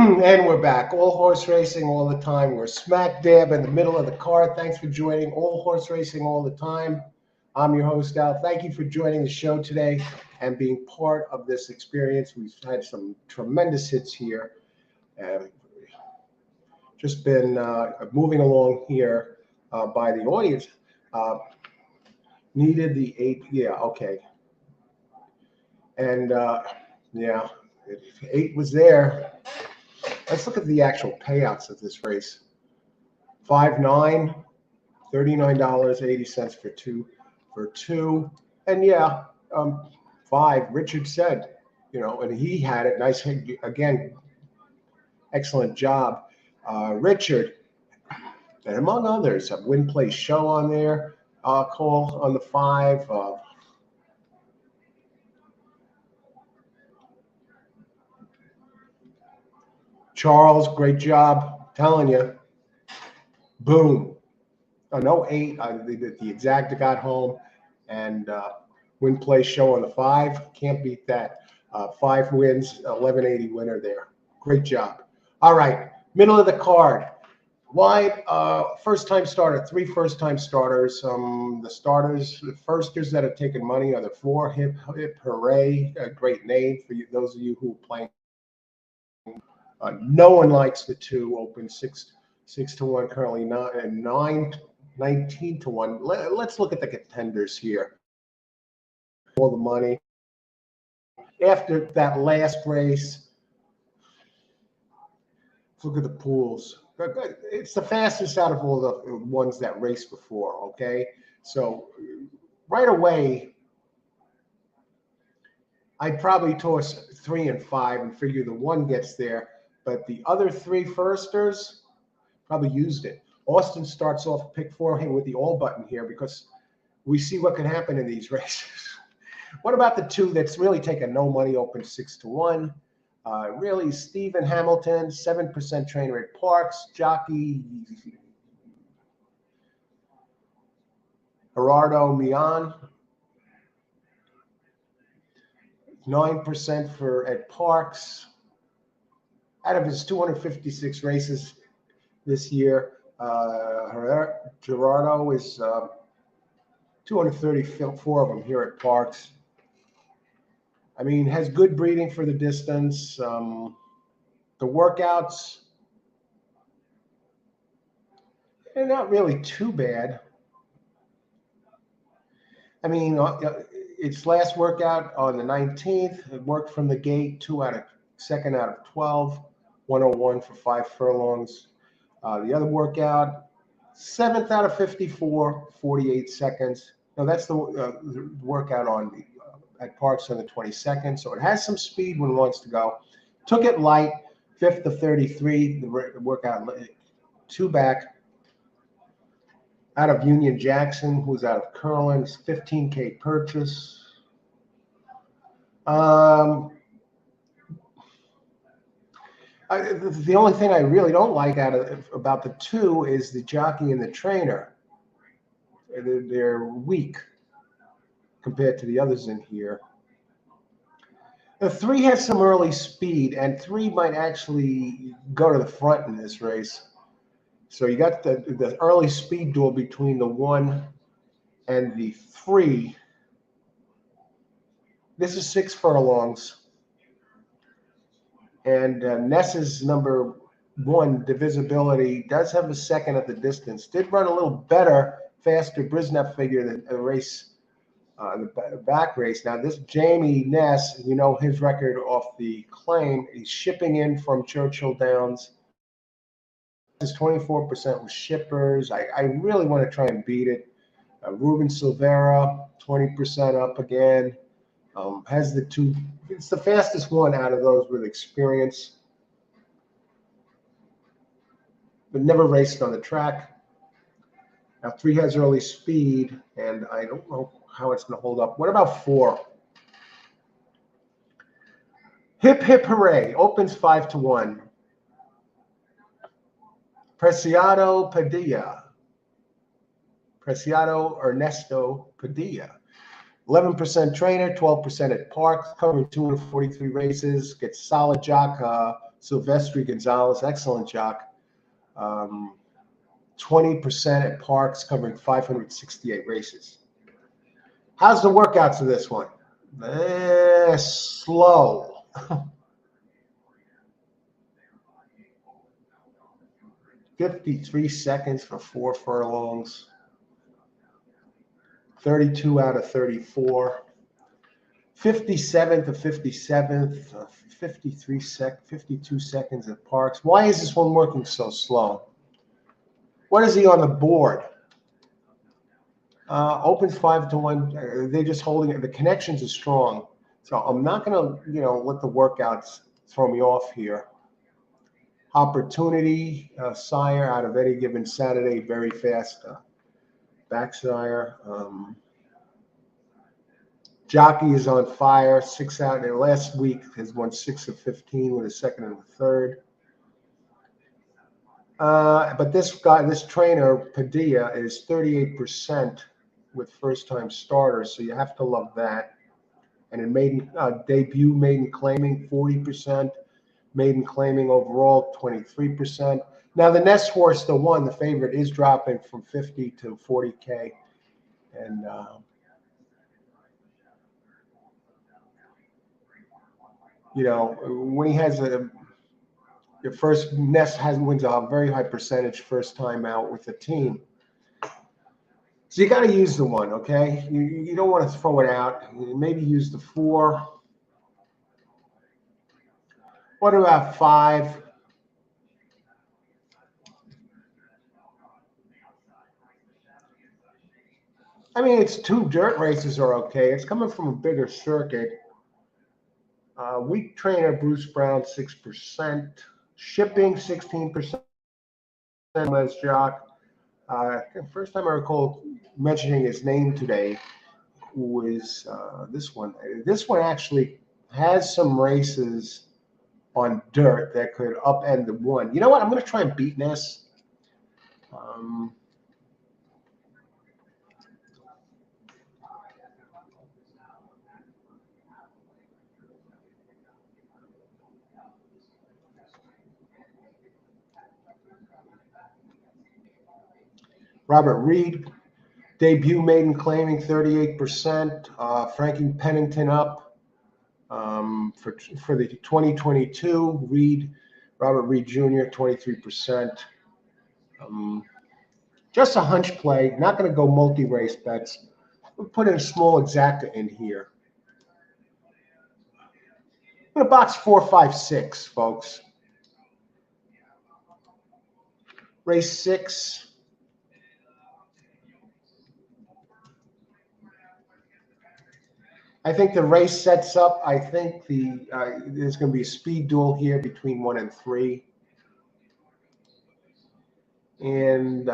And we're back. All horse racing all the time. We're smack dab in the middle of the card. Thanks for joining All Horse Racing All the Time. I'm your host, Al. Thank you for joining the show today and being part of this experience. We've had some tremendous hits here. Just been moving along here by the audience. Needed the 8. Yeah, okay. And yeah, 8 was there. Let's look at the actual payouts of this race. 5-9, $39.80 for two. And yeah, 5, Richard said, and he had it nice. Again, excellent job. Richard, and among others, a Win Play Show on there, call on the 5. Charles, great job. Telling you. Boom. No 8. The exacta got home. And Win Play Show on the 5. Can't beat that. 5 wins, 1180 winner there. Great job. All right. Middle of the card. Wide, first-time starter, 3 first-time starters. The firsters that have taken money are the 4 Hip Hooray, a great name for you, those of you who are playing. No one likes the 2, open 6 to 1 currently, 19 to 1. Let's look at the contenders here. All the money. After that last race, let's look at the pools. It's the fastest out of all the ones that raced before, okay? So right away, I'd probably toss 3 and 5 and figure the 1 gets there. But the other 3 firsters probably used it. Austin starts off pick 4 with the all button here because we see what can happen in these races. What about the 2 that's really taken no money, open 6 to 1? Really, Stephen Hamilton, 7% trainer at Parx, jockey Gerardo Mian, 9% at Parx. Out of his 256 races this year, Gerardo is 234 of them here at Parx. I mean, has good breeding for the distance. The workouts, they're not really too bad. I mean, its last workout on the 19th, it worked from the gate, 2nd out of 12. 101 for 5 furlongs. The other workout, 7th out of 54, 48 seconds. Now that's the workout on at Parx on the 22nd. So it has some speed when it wants to go. Took it light, 5th to 33. The workout 2 back. Out of Union Jackson, who's out of Curlin, 15K purchase. The only thing I really don't like about the 2 is the jockey and the trainer. They're weak compared to the others in here. The 3 has some early speed, and 3 might actually go to the front in this race. So you got the early speed duel between the 1 and the 3. This is 6 furlongs. And Ness's number 1, Divisibility, does have a 2nd at the distance. Did run a little better, faster Brisneff figure than the race, the back race. Now, this Jamie Ness, his record off the claim. He's shipping in from Churchill Downs. His 24% with shippers. I really want to try and beat it. Ruben Silvera, 20% up again. Has the 2. It's the fastest one out of those with experience, but never raced on the track. Now 3 has early speed, and I don't know how it's going to hold up. What about 4? Hip Hooray opens 5 to 1. Preciado Ernesto Padilla. 11% trainer, 12% at Parx, covering 243 races, gets solid jock Silvestri Gonzalez, excellent jock. 20% at Parx, covering 568 races. How's the workouts of this one? Slow. 53 seconds for 4 furlongs. 32 out of 34. 57th of 57th. 52 seconds at Parx. Why is this one working so slow? What is he on the board? Opens 5-1. They're just holding it. The connections are strong. So I'm not going to, let the workouts throw me off here. Opportunity, sire out of any given Saturday, very fast. Back sire. Jockey is on fire. 6 out there. Last week has won 6 of 15 with a second and a third. But this trainer, Padilla, is 38% with first-time starters, so you have to love that. And in debut maiden claiming 40%, maiden claiming overall 23%. Now the Nest horse, the one, the favorite, is dropping from 50 to 40K, and when he has your first Nest wins a very high percentage first time out with the team. So you got to use the one, okay? You don't want to throw it out. Maybe use the 4. What about 5? I mean, it's 2 dirt races are okay. It's coming from a bigger circuit. Weak trainer, Bruce Brown, 6%. Shipping, 16%. Les Jock. First time I recall mentioning his name today was this one. This one actually has some races on dirt that could upend the one. You know what? I'm going to try and beat Ness. Robert Reed, debut maiden claiming 38%. Frankie Pennington up for the 2022. Robert Reed Jr., 23%. Just a hunch play. Not going to go multi-race bets. We'll put in a small exacta in here. I'm going to box 4, 5, 6, folks. Race 6. I think the race sets up. I think there's going to be a speed duel here between 1 and 3. And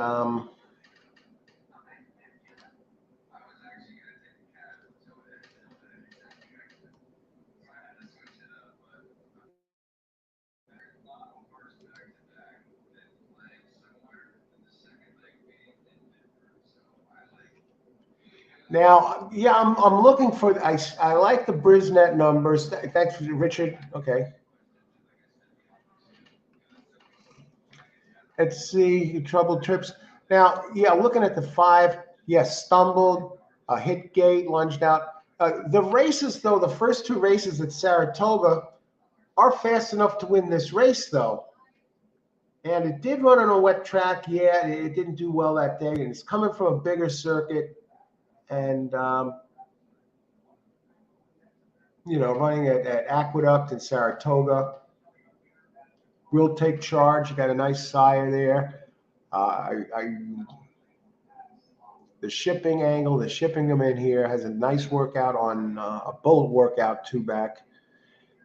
now, yeah, I'm looking for. I like the Brisnet numbers. Thanks, Richard. Okay. Let's see. Troubled trips. Now, yeah, looking at the 5. Yes, stumbled, hit gate, lunged out. The races, though, the first 2 races at Saratoga are fast enough to win this race, though. And it did run on a wet track. Yeah, it didn't do well that day, and it's coming from a bigger circuit. And, running at Aqueduct in Saratoga. Will take charge. You got a nice sire there. The shipping angle, the shipping them in here has a nice workout on a bullet workout 2-back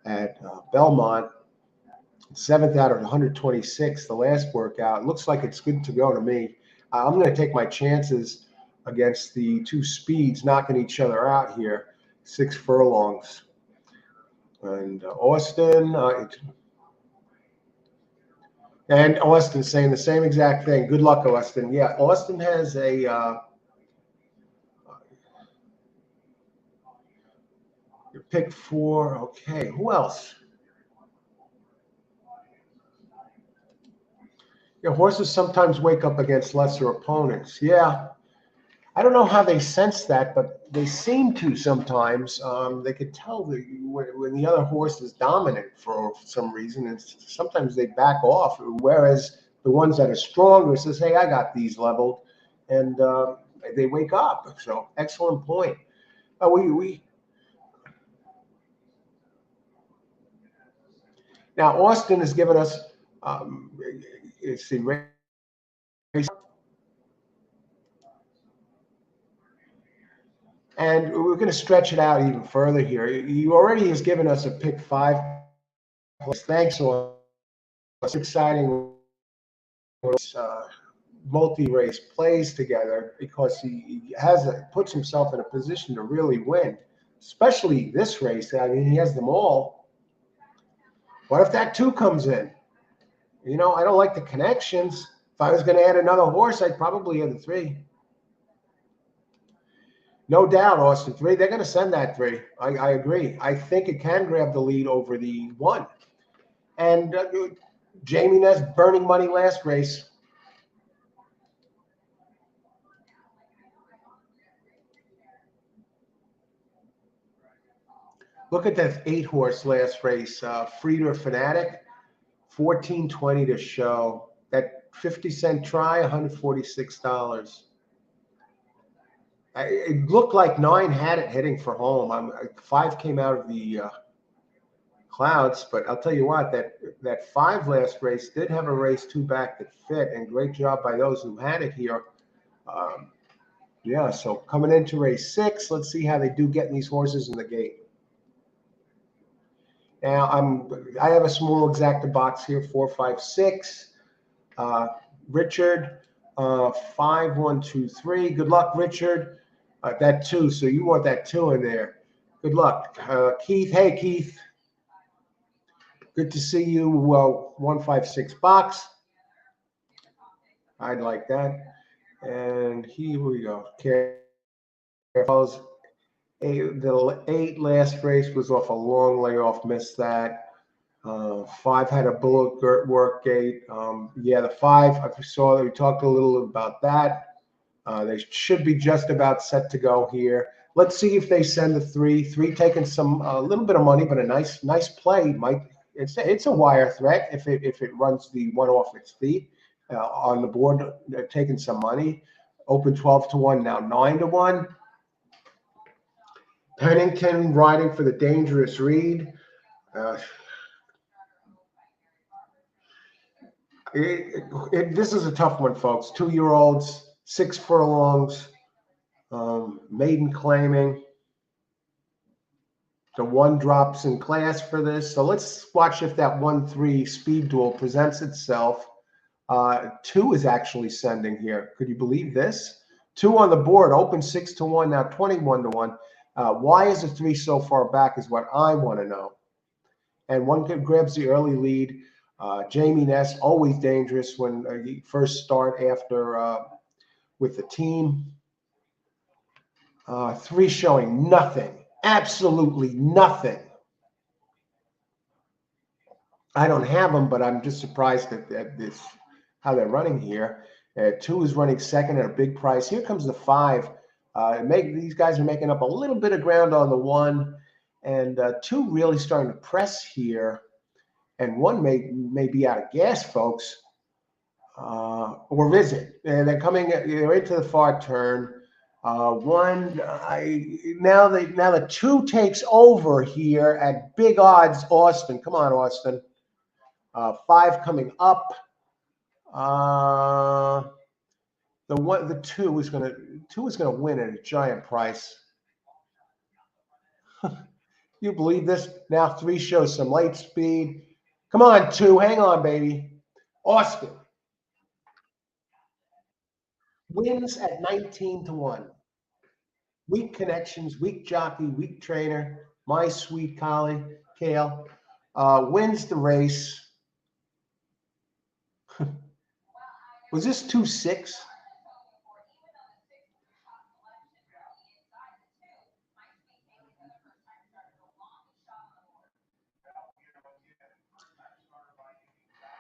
at Belmont. 7th out of 126, the last workout. It looks like it's good to go to me. I'm going to take my chances against the 2 speeds knocking each other out here. 6 furlongs. And Austin saying the same exact thing. Good luck, Austin. Yeah, Austin has a your pick 4. Okay, who else? Yeah, horses sometimes wake up against lesser opponents. Yeah. I don't know how they sense that, but they seem to sometimes. They could tell when the other horse is dominant for some reason, and sometimes they back off. Whereas the ones that are stronger says, "Hey, I got these leveled," and they wake up. So excellent point. We now Austin has given us. Let's see, and we're going to stretch it out even further here. You already has given us a pick 5. Thanks, Austin. It's exciting. Multi-race plays together because he puts himself in a position to really win, especially this race. I mean, he has them all. What if that 2 comes in? You know, I don't like the connections. If I was going to add another horse, I'd probably add the 3. No doubt, Austin 3. They're going to send that 3. I agree. I think it can grab the lead over the 1. And Jamie Ness burning money last race. Look at that 8-horse last race, Frieder Fanatic, 14.20 to show. That 50-cent try, $146. It looked like 9 had it heading for home. 5 came out of the clouds, but I'll tell you what, that 5 last race did have a race 2 back that fit, and great job by those who had it here. Yeah, so coming into race 6, let's see how they do getting these horses in the gate. Now I have a small exacta box here, 4, 5, 6. Richard, 5, 1, 2, 3. Good luck, Richard. That 2, so you want that 2 in there. Good luck, Keith. Hey, Keith. Good to see you. 1, 5, 6 box. I'd like that. And here we go. Careful. The 8 last race was off a long layoff. Missed that. 5 had a bullet work gate. Yeah, the 5, I saw that we talked a little about that. They should be just about set to go here. Let's see if they send the 3. 3 taking a little bit of money, but a nice play. It's a wire threat if it runs the 1 off its feet on the board. Taking some money. Open 12 to 1 now, 9 to 1. Pennington riding for the dangerous Reed. This is a tough one, folks. 2-year-olds, 6 furlongs, maiden claiming. The 1 drops in class for this. So let's watch if that 1-3 speed duel presents itself. 2 is actually sending here. Could you believe this? 2 on the board, open 6 to 1, now 21 to 1. Why is the 3 so far back is what I want to know. And 1 grabs the early lead. Jamie Ness, always dangerous when you first start after with the team. 3 showing nothing, absolutely nothing. I don't have them, but I'm just surprised at this how they're running here. 2 is running second at a big price. Here comes the 5. These guys are making up a little bit of ground on the 1, and 2 really starting to press here. And 1 may be out of gas, folks. Or is it? They're into the far turn. 1, now the 2 takes over here at big odds. Austin, come on, Austin. 5 coming up. The 2 is gonna win at a giant price. You believe this? Now 3 shows some late speed. Come on, 2, hang on, baby. Austin wins at 19 to 1. Weak connections, weak jockey, weak trainer. My sweet collie, Kale, wins the race. Was this 2-6?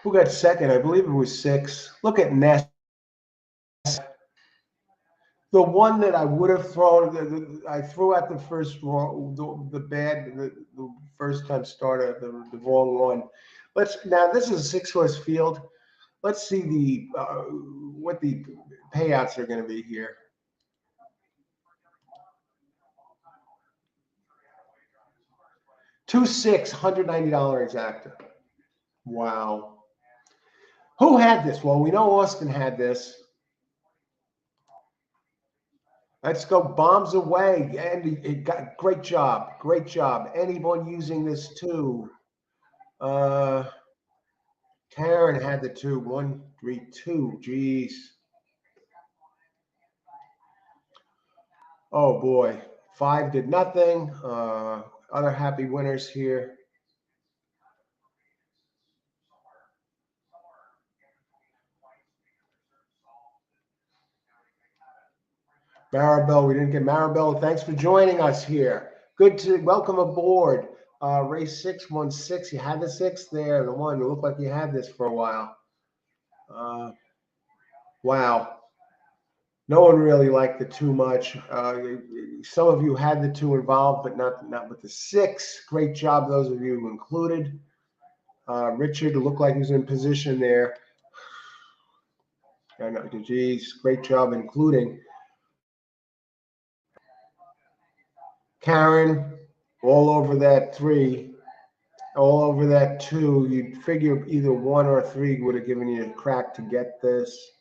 Who got second? I believe it was 6. Look at Ness. The one that I would have thrown, I threw out the first wrong, the first time starter, the wrong one. Now this is a 6-horse field. Let's see what the payouts are going to be here. 2-6, $190 exacta. Wow. Who had this? Well, we know Austin had this. Let's go bombs away. And it got great job. Great job. Anyone using this too? Karen had the 2. 1, 3, 2. Jeez. Oh boy. 5 did nothing. Other happy winners here. Maribel, we didn't get Maribel. Thanks for joining us here. Good to welcome aboard. Race 616. You had the 6 there, the one. You looked like you had this for a while. Wow. No one really liked the 2 much. Some of you had the 2 involved, but not with the 6. Great job, those of you who included. Richard looked like he was in position there. Geez, great job including. Karen, all over that 3, all over that 2. You'd figure either 1 or 3 would have given you a crack to get this.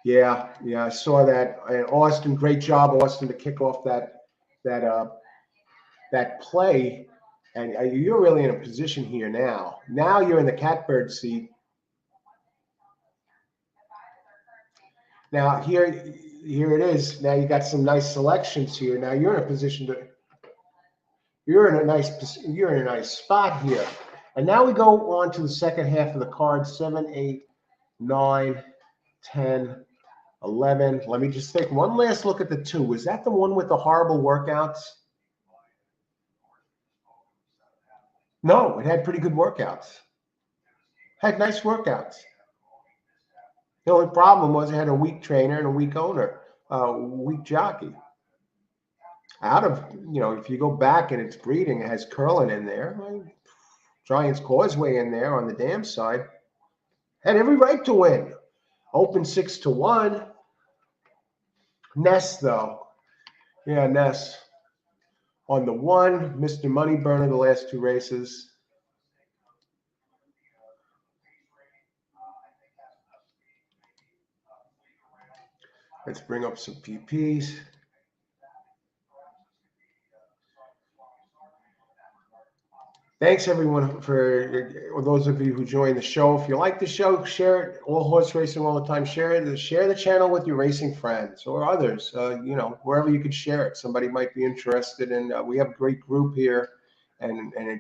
Yeah, I saw that. And Austin, great job, Austin, to kick off that play. And you're really in a position here now. Now you're in the catbird seat. Now here it is. Now you got some nice selections here. Now you're in a position to. You're in a nice spot here. And now we go on to the second half of the card. 7, 8, 9, 10, 11. Let me just take one last look at the 2. Was that the one with the horrible workouts? No, it had pretty good workouts. Had nice workouts. The only problem was it had a weak trainer and a weak owner, weak jockey. Out of, if you go back and it's breeding, it has Curlin in there, Giants Causeway in there on the dam side. Had every right to win. Open 6-1. Ness, though. Yeah, Ness. On the 1, Mr. Money Burner the last 2 races. Let's bring up some PPs. Thanks, everyone, for those of you who joined the show. If you like the show, share it. All horse racing all the time. Share it. Share the channel with your racing friends or others, wherever you could share it. Somebody might be interested in. We have a great group here and a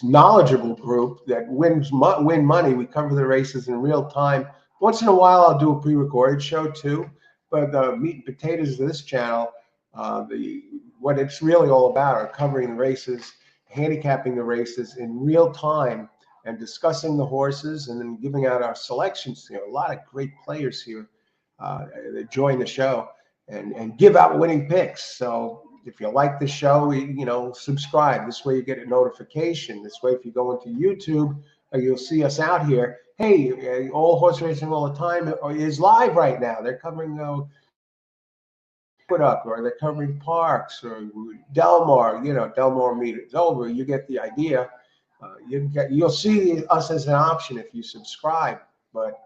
knowledgeable group that win money. We cover the races in real time. Once in a while, I'll do a pre-recorded show too. But the meat and potatoes of this channel, what it's really all about are covering the races, handicapping the races in real time, and discussing the horses, and then giving out our selections. A lot of great players here that join the show and give out winning picks. So if you like the show, subscribe. This way you get a notification. This way, if you go into YouTube, you'll see us out here. Hey, All Horse Racing All the Time is live right now. They're covering or they're covering Parx or Delmar. Delmar meet is over. You get the idea. You'll see us as an option if you subscribe. But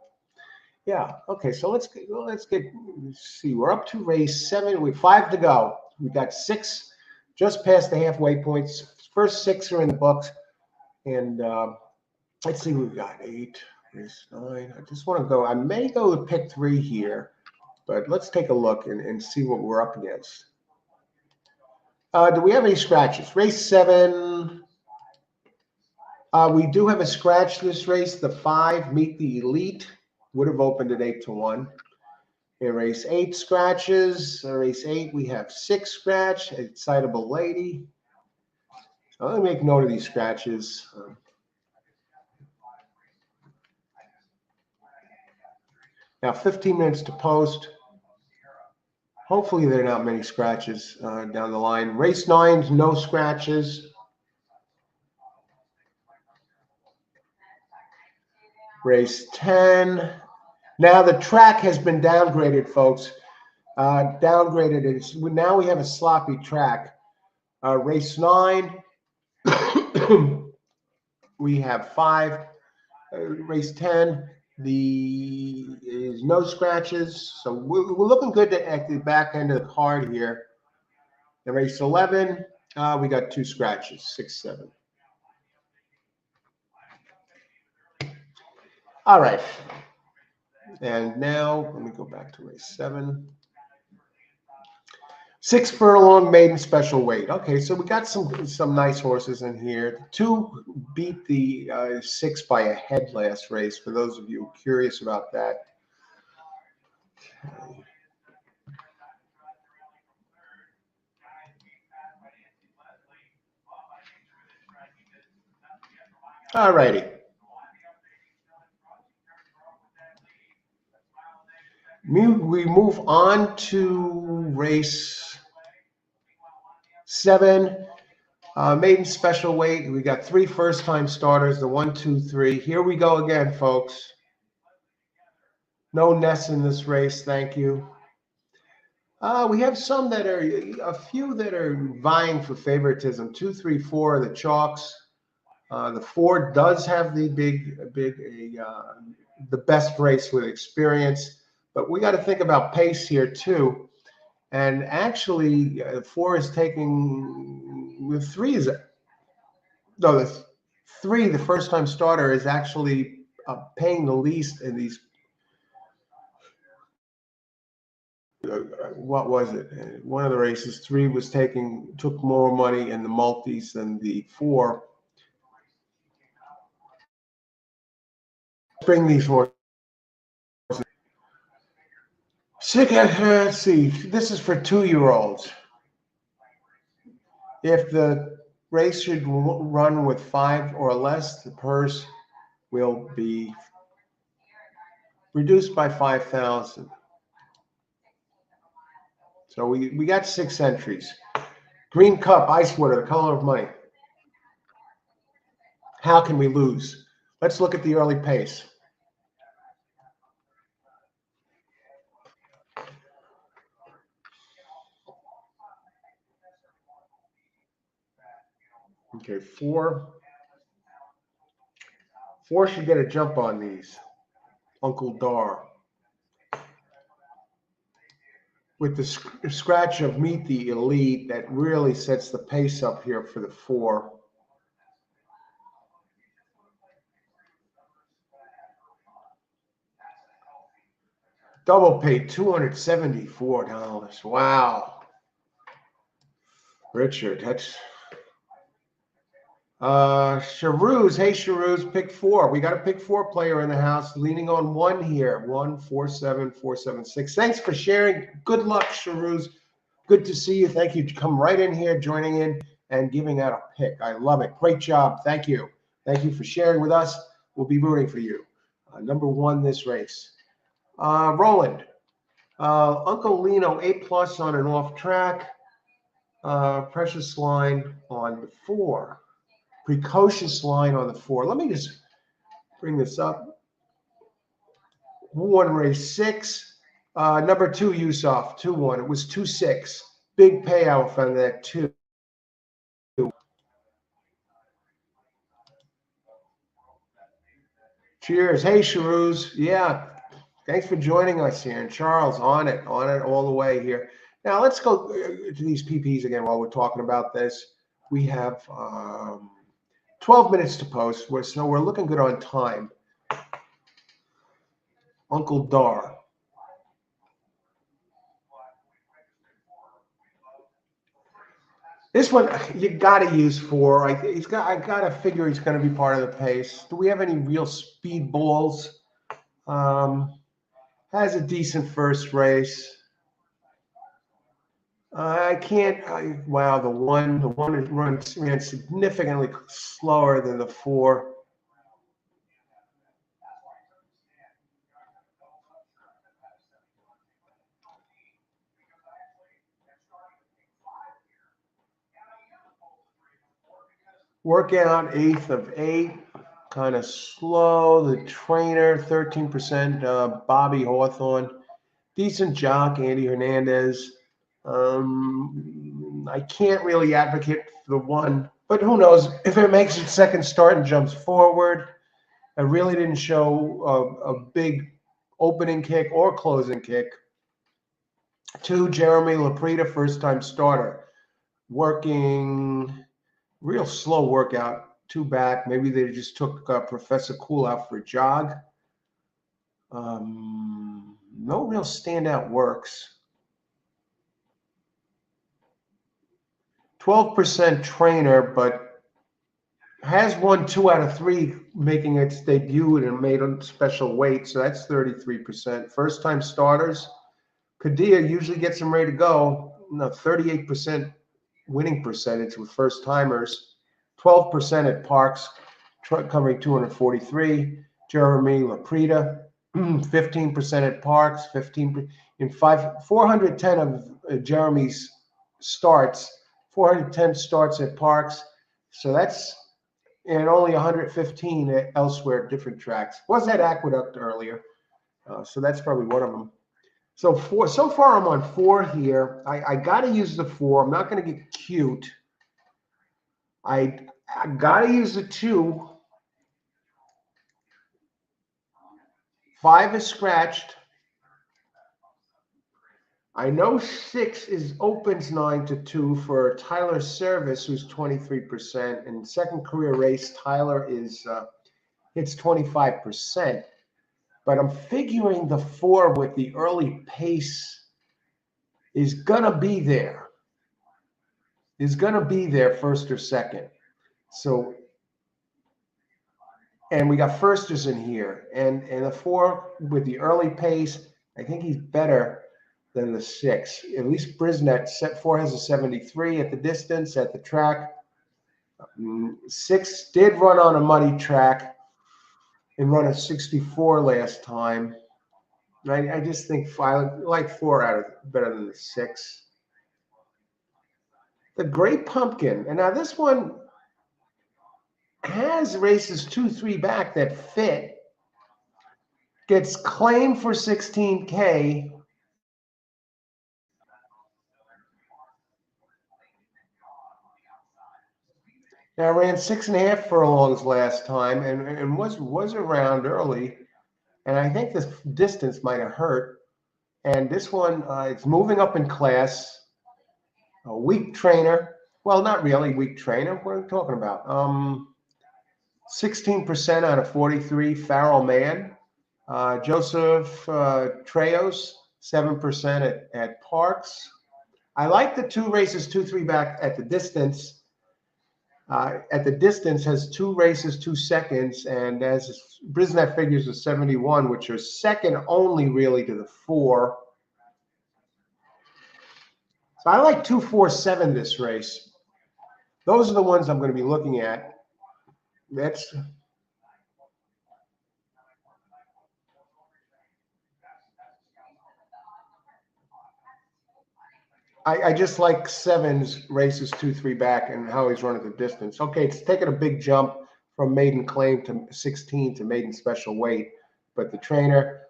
yeah, okay. So let's see. We're up to race 7. We have 5 to go. We got 6 just past the halfway points. First 6 are in the books, and let's see. We've got 8, race 9. I just want to go. I may go to pick 3 here. But let's take a look and see what we're up against. Do we have any scratches? Race 7. We do have a scratch this race. The 5, Meet the Elite, would have opened at 8-1. In race 8, scratches. Race 8, we have 6 scratch. Excitable Lady. Let me make note of these scratches. Now 15 minutes to post. Hopefully there are not many scratches down the line. Race 9, no scratches. Race 10. Now the track has been downgraded, folks. Downgraded. Now we have a sloppy track. Race 9. We have 5. Race 10. Is no scratches. So we're looking good at the back end of the card here. In race 11, we got 2 scratches, 6, 7. All right. And now let me go back to race 7. 6 furlong maiden special weight. Okay, so we got some nice horses in here. 2 beat the 6 by a head last race. For those of you curious about that. Okay. All righty. We move on to race 7. Maiden special weight. We got 3 first-time starters, the 1, 2, 3. Here we go again, folks. No Ness in this race, thank you. We have a few that are vying for favoritism. 2, 3, 4 are the chalks. The 4 does have the the best race with experience, but we got to think about pace here too. And actually, 4 is taking the 3 is no the 3. The first-time starter is actually paying the least in these. What was it? One of the races, 3 took more money in the multis than the 4. Bring these horses. Let's see. This is for 2-year-olds. If the race should run with 5 or less, the purse will be reduced by 5,000. So we got 6 entries. Green Cup, Ice Water, the color of money. How can we lose? Let's look at the early pace. Okay, 4 should get a jump on these. Uncle Dar. With the scratch of Meet the Elite, that really sets the pace up here for the 4. Double paid $274. Wow. Richard, that's Charouz. Hey Charouz, pick 4. We got a pick 4 player in the house, leaning on 1 here. 1, 4, 7, 4, 7, 6. Thanks for sharing. Good luck, Charouz. Good to see you. Thank you. Come right in here, joining in and giving out a pick. I love it. Great job. Thank you. Thank you for sharing with us. We'll be rooting for you. Number 1 this race. Roland. Uncle Lino, A+ on an off track. Precious line on the 4. Precocious line on the 4. Let me just bring this up. 1 race 6. Number 2, Yusuf, 2-1. It was 2-6. Big payout from that 2. Cheers. Hey, Charouz. Yeah. Thanks for joining us here. And Charles, on it all the way here. Now, let's go to these PPs again while we're talking about this. We have 12 minutes to post, so we're looking good on time. Uncle Dar. This one, you got to use 4. I got to figure he's going to be part of the pace. Do we have any real speed balls? Has a decent first race. I can't. Wow, the one ran significantly slower than the 4. Workout 8th of 8, kind of slow. The trainer 13%. Bobby Hawthorne, decent jock. Andy Hernandez. I can't really advocate for the 1, but who knows if it makes its second start and jumps forward. I really didn't show a big opening kick or closing kick. 2, Jeremy Laprida, first-time starter, working real slow workout. 2 back. Maybe they just took Professor Cool out for a jog. No real standout works. 12% trainer, but has won 2 out of 3, making its debut and made a special weight. So that's 33%. First-time starters. Kadia usually gets them ready to go. 38% winning percentage with first timers. 12% at Parx, covering 243. Jeremy Laprida, 15% at Parx, 15 in 410 of Jeremy's starts, 410 starts at Parx. So that's and only 115 elsewhere at different tracks. Was at Aqueduct earlier, so that's probably one of them. So far I'm on 4 here. I got to use the 4. I'm not going to get cute. I got to use the 2. 5 is scratched. I know 6 opens 9-2 for Tyler Service, who's 23%, and second career race Tyler hits 25%. But I'm figuring the 4 with the early pace is gonna be there. First or second. So, and we got firsters in here, and the 4 with the early pace, I think he's better than the 6. At least Brisnet set 4 has a 73 at the distance at the track. 6 did run on a muddy track and run a 64 last time. I just think I like 4 out of better than the 6. The Great Pumpkin, and now this one has races 2-3 back that fit. Gets claimed for 16K. Now ran 6.5 furlongs last time and was around early, and I think this distance might have hurt. And this one, it's moving up in class. A weak trainer. Well, not really weak trainer. What are we talking about? 16% out of 43. Farrell Man. Joseph Treos, 7% at Parx. I like the 2 races, 2-3 back at the distance. At the distance has 2 races, 2 seconds, and as Brisnet figures a 71, which are second only really to the 4. So I like 2, 4, 7 this race. Those are the ones I'm going to be looking at. I just like 7's races 2-3 back and how he's running the distance. Okay, it's taken a big jump from maiden claim to 16 to maiden special weight, but the trainer,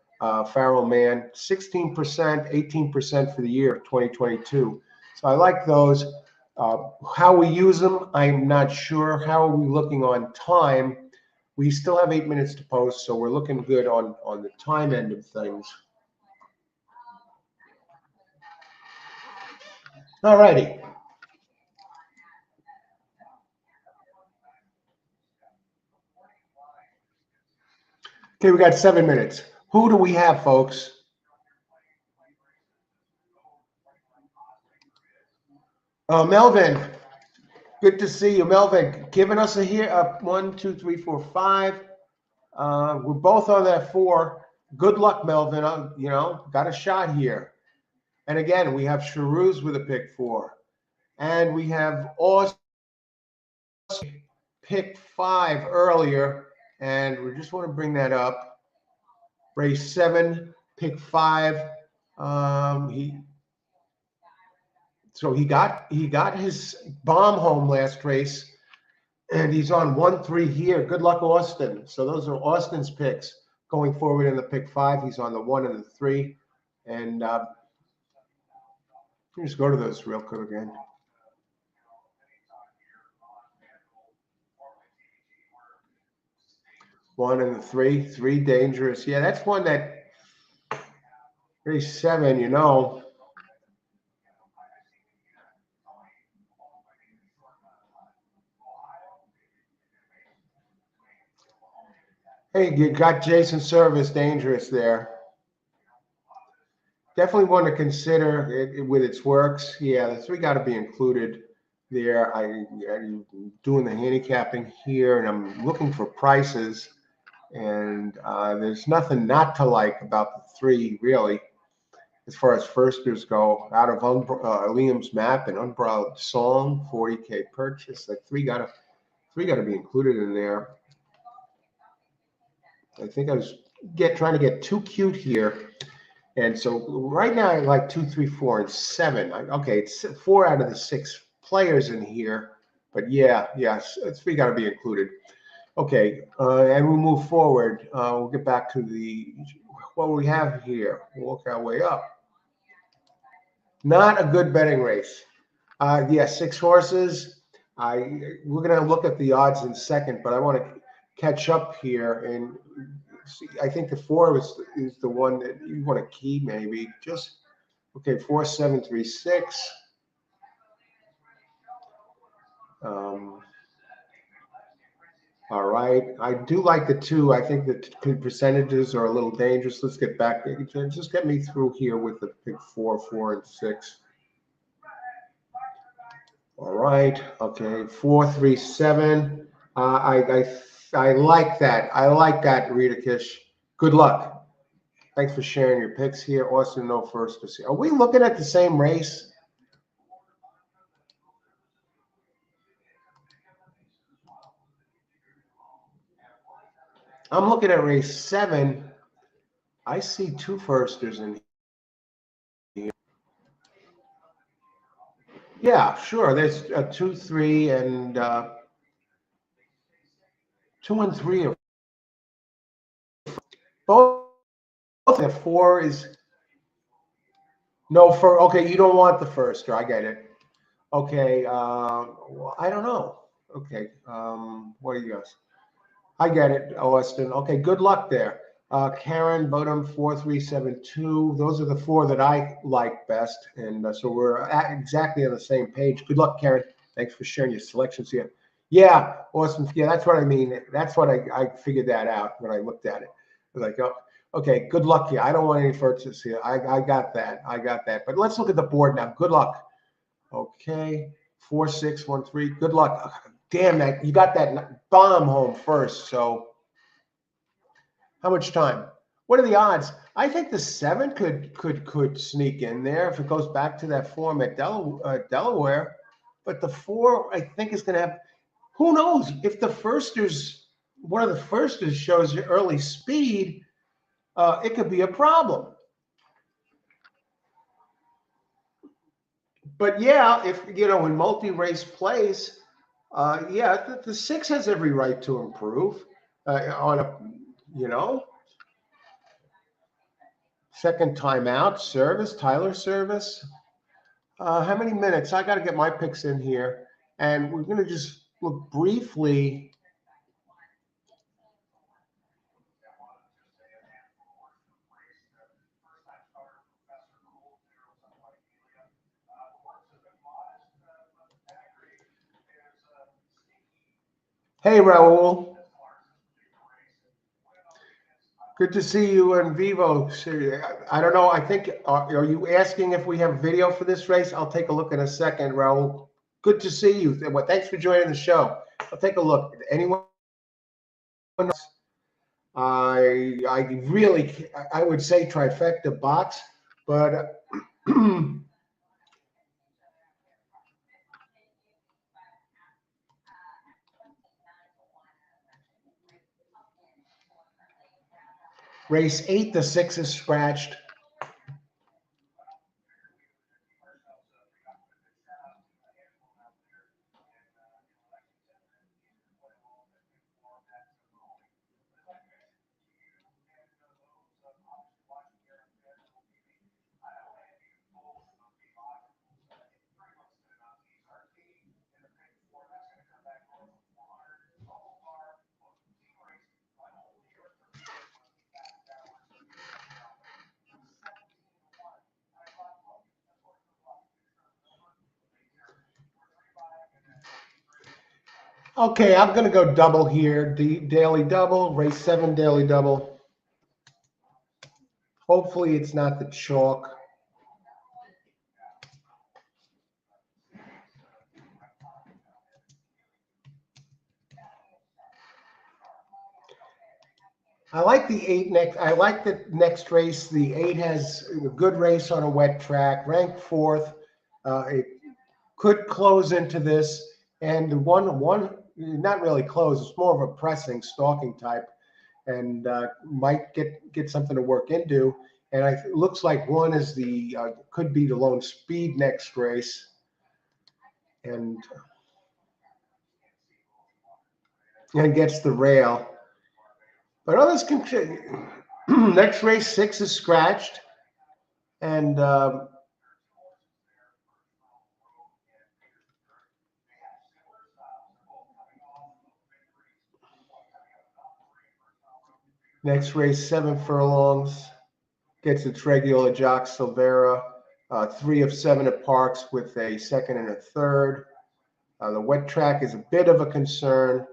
Farrell Man, 16%, 18% for the year of 2022. So I like those. How we use them, I'm not sure. How are we looking on time? We still have 8 minutes to post, so we're looking good on the time end of things. All righty. Okay, we got 7 minutes. Who do we have, folks? Melvin, good to see you. Melvin, giving us a here. 1, 2, 3, 4, 5. We're both on that 4. Good luck, Melvin. Got a shot here. And again, we have Charouz with a pick 4. And we have Austin pick 5 earlier. And we just want to bring that up. Race 7, pick 5. He got his bomb home last race, and he's on 1-3 here. Good luck, Austin. So those are Austin's picks going forward in the pick 5. He's on the 1 and the 3, and let me just go to those real quick again. One and the 3 dangerous. Yeah, that's one that race 7. Hey, you got Jason Service dangerous there. Definitely want to consider it with its works. Yeah, the 3 got to be included there. I'm doing the handicapping here, and I'm looking for prices. And there's nothing not to like about the 3, really, as far as firsters go. Out of Liam's Map and Unbridled Song, 40K purchase. Like 3 got to be included in there. I think I was trying to get too cute here. And so right now I like 2, 3, 4, and 7. Okay, it's 4 out of the 6 players in here, but yeah, 3 got to be included. Okay, and we'll move forward. We'll get back to what we have here. We'll work our way up. Not a good betting race. 6 horses. We're going to look at the odds in a second, but I want to catch up here and see. I think the 4 is the one that you want to key, maybe. Okay, 4, 7, 3, 6. All right. I do like the 2. I think the percentages are a little dangerous. Let's get back. Just get me through here with the pick 4, 4, and 6. All right. Okay. 4, 3, 7. I like that. I like that, Rita Kish. Good luck. Thanks for sharing your picks here. Austin, no first to see. Are we looking at the same race? I'm looking at race 7. I see 2 firsters in here. Yeah, sure. There's 2, 3, and 2 and 3 are both. The 4 is no for. Okay, you don't want the firster. I get it. Okay, well, I don't know. Okay, what do you guys? I get it, Austin. Okay, good luck there. Karen, Bodum, 4372. Those are the 4 that I like best. And so we're exactly on the same page. Good luck, Karen. Thanks for sharing your selections here. Yeah, Austin. Yeah, that's what I mean. That's what I figured that out when I looked at it. I was like, oh, okay, good luck here. I don't want any firsts here. I got that. I got that. But let's look at the board now. Good luck. Okay, 4, 6, 1, 3. Good luck. Damn that! You got that bomb home first. So, how much time? What are the odds? I think the 7 could sneak in there if it goes back to that form at Delaware. But the 4, I think, is going to have. Who knows if one of the firsters shows you early speed? It could be a problem. But yeah, if in multi-race plays. The 6 has every right to improve on a, second time out, Tyler Service. How many minutes? I got to get my picks in here. And we're going to just look briefly. Hey, Raul. Good to see you in vivo. I don't know. I think, are you asking if we have video for this race? I'll take a look in a second, Raul. Good to see you. Well, thanks for joining the show. I'll take a look. Anyone else? I would say trifecta box, but Race 8, the 6 is scratched. Okay, I'm going to go double here. The daily double, race 7 daily double. Hopefully it's not the chalk. I like the 8 next. I like the next race. The 8 has a good race on a wet track, ranked 4th. It could close into this, and the one not really close. It's more of a pressing, stalking type, and might get something to work into. And it looks like 1 is the could be the lone speed next race, and gets the rail. But others can. Next race 6 is scratched, and next race 7 furlongs gets its regular Jock Silvera. 3 of 7 at Parx with a second and a third. The wet track is a bit of a concern,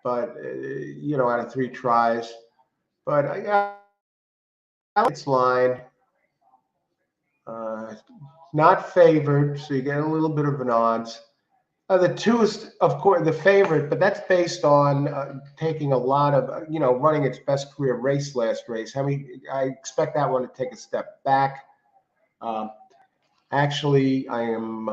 but out of 3 tries. But I like its line. Not favored, so you get a little bit of an odds. The 2 is, of course, the favorite, but that's based on taking a lot of, running its best career race last race. I expect that one to take a step back. Actually, I am,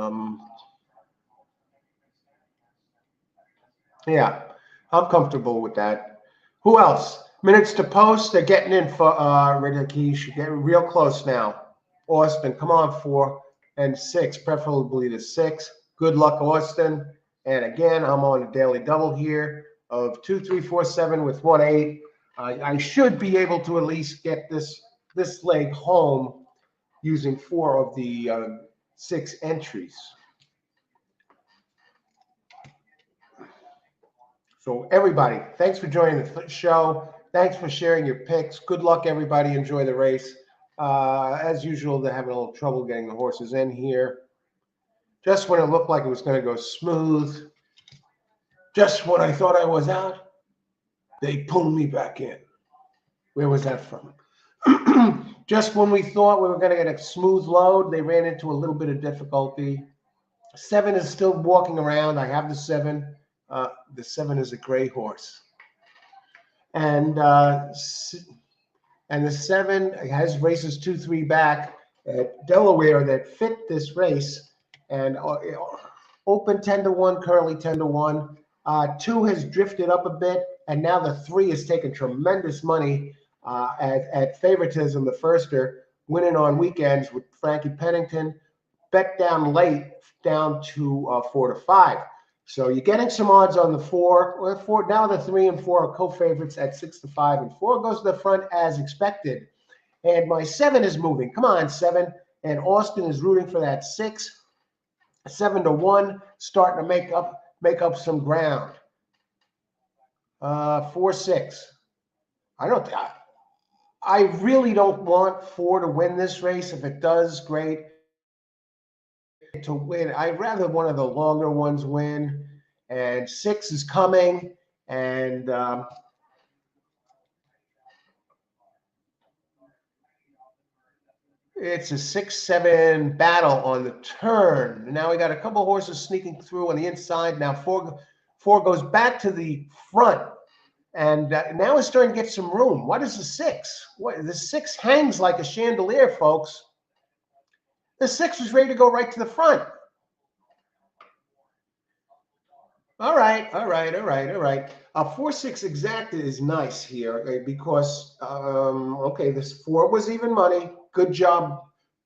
I'm comfortable with that. Who else? Minutes to post. They're getting in for Ridikish. Getting real close now. Austin, come on, 4 and 6, preferably the 6. Good luck, Austin. And again, I'm on a daily double here of 2, 3, 4, 7 with 1, 8. I should be able to at least get this leg home using 4 of the 6 entries. So everybody, thanks for joining the show. Thanks for sharing your picks. Good luck, everybody. Enjoy the race. As usual, they're having a little trouble getting the horses in here. Just when it looked like it was going to go smooth, just when I thought I was out, they pulled me back in. Where was that from? Just when we thought we were going to get a smooth load, they ran into a little bit of difficulty. 7 is still walking around. I have the 7. The 7 is a gray horse. And the 7 has races 2, 3 back at Delaware that fit this race, and open 10-1, currently 10-1. 2 has drifted up a bit, and now the 3 has taken tremendous money at favoritism. The firster winning on weekends with Frankie Pennington, bet down late, down to 4-5. So you're getting some odds on the 4. Now the 3 and 4 are co-favorites at 6-5, and 4 goes to the front as expected. And my 7 is moving. Come on, 7. And Austin is rooting for that 6. 7-1, starting to make up some ground. 4-6. I really don't want 4 to win this race. If it does, great. To win, I'd rather one of the longer ones win. And 6 is coming, and it's a 6-7 battle on the turn. Now we got a couple of horses sneaking through on the inside. Now 4 goes back to the front, and now it's starting to get some room. What is the 6? The 6 hangs like a chandelier, folks. The 6 was ready to go right to the front. All right. 4-6 exacta is nice here because okay, this 4 was even money. Good job,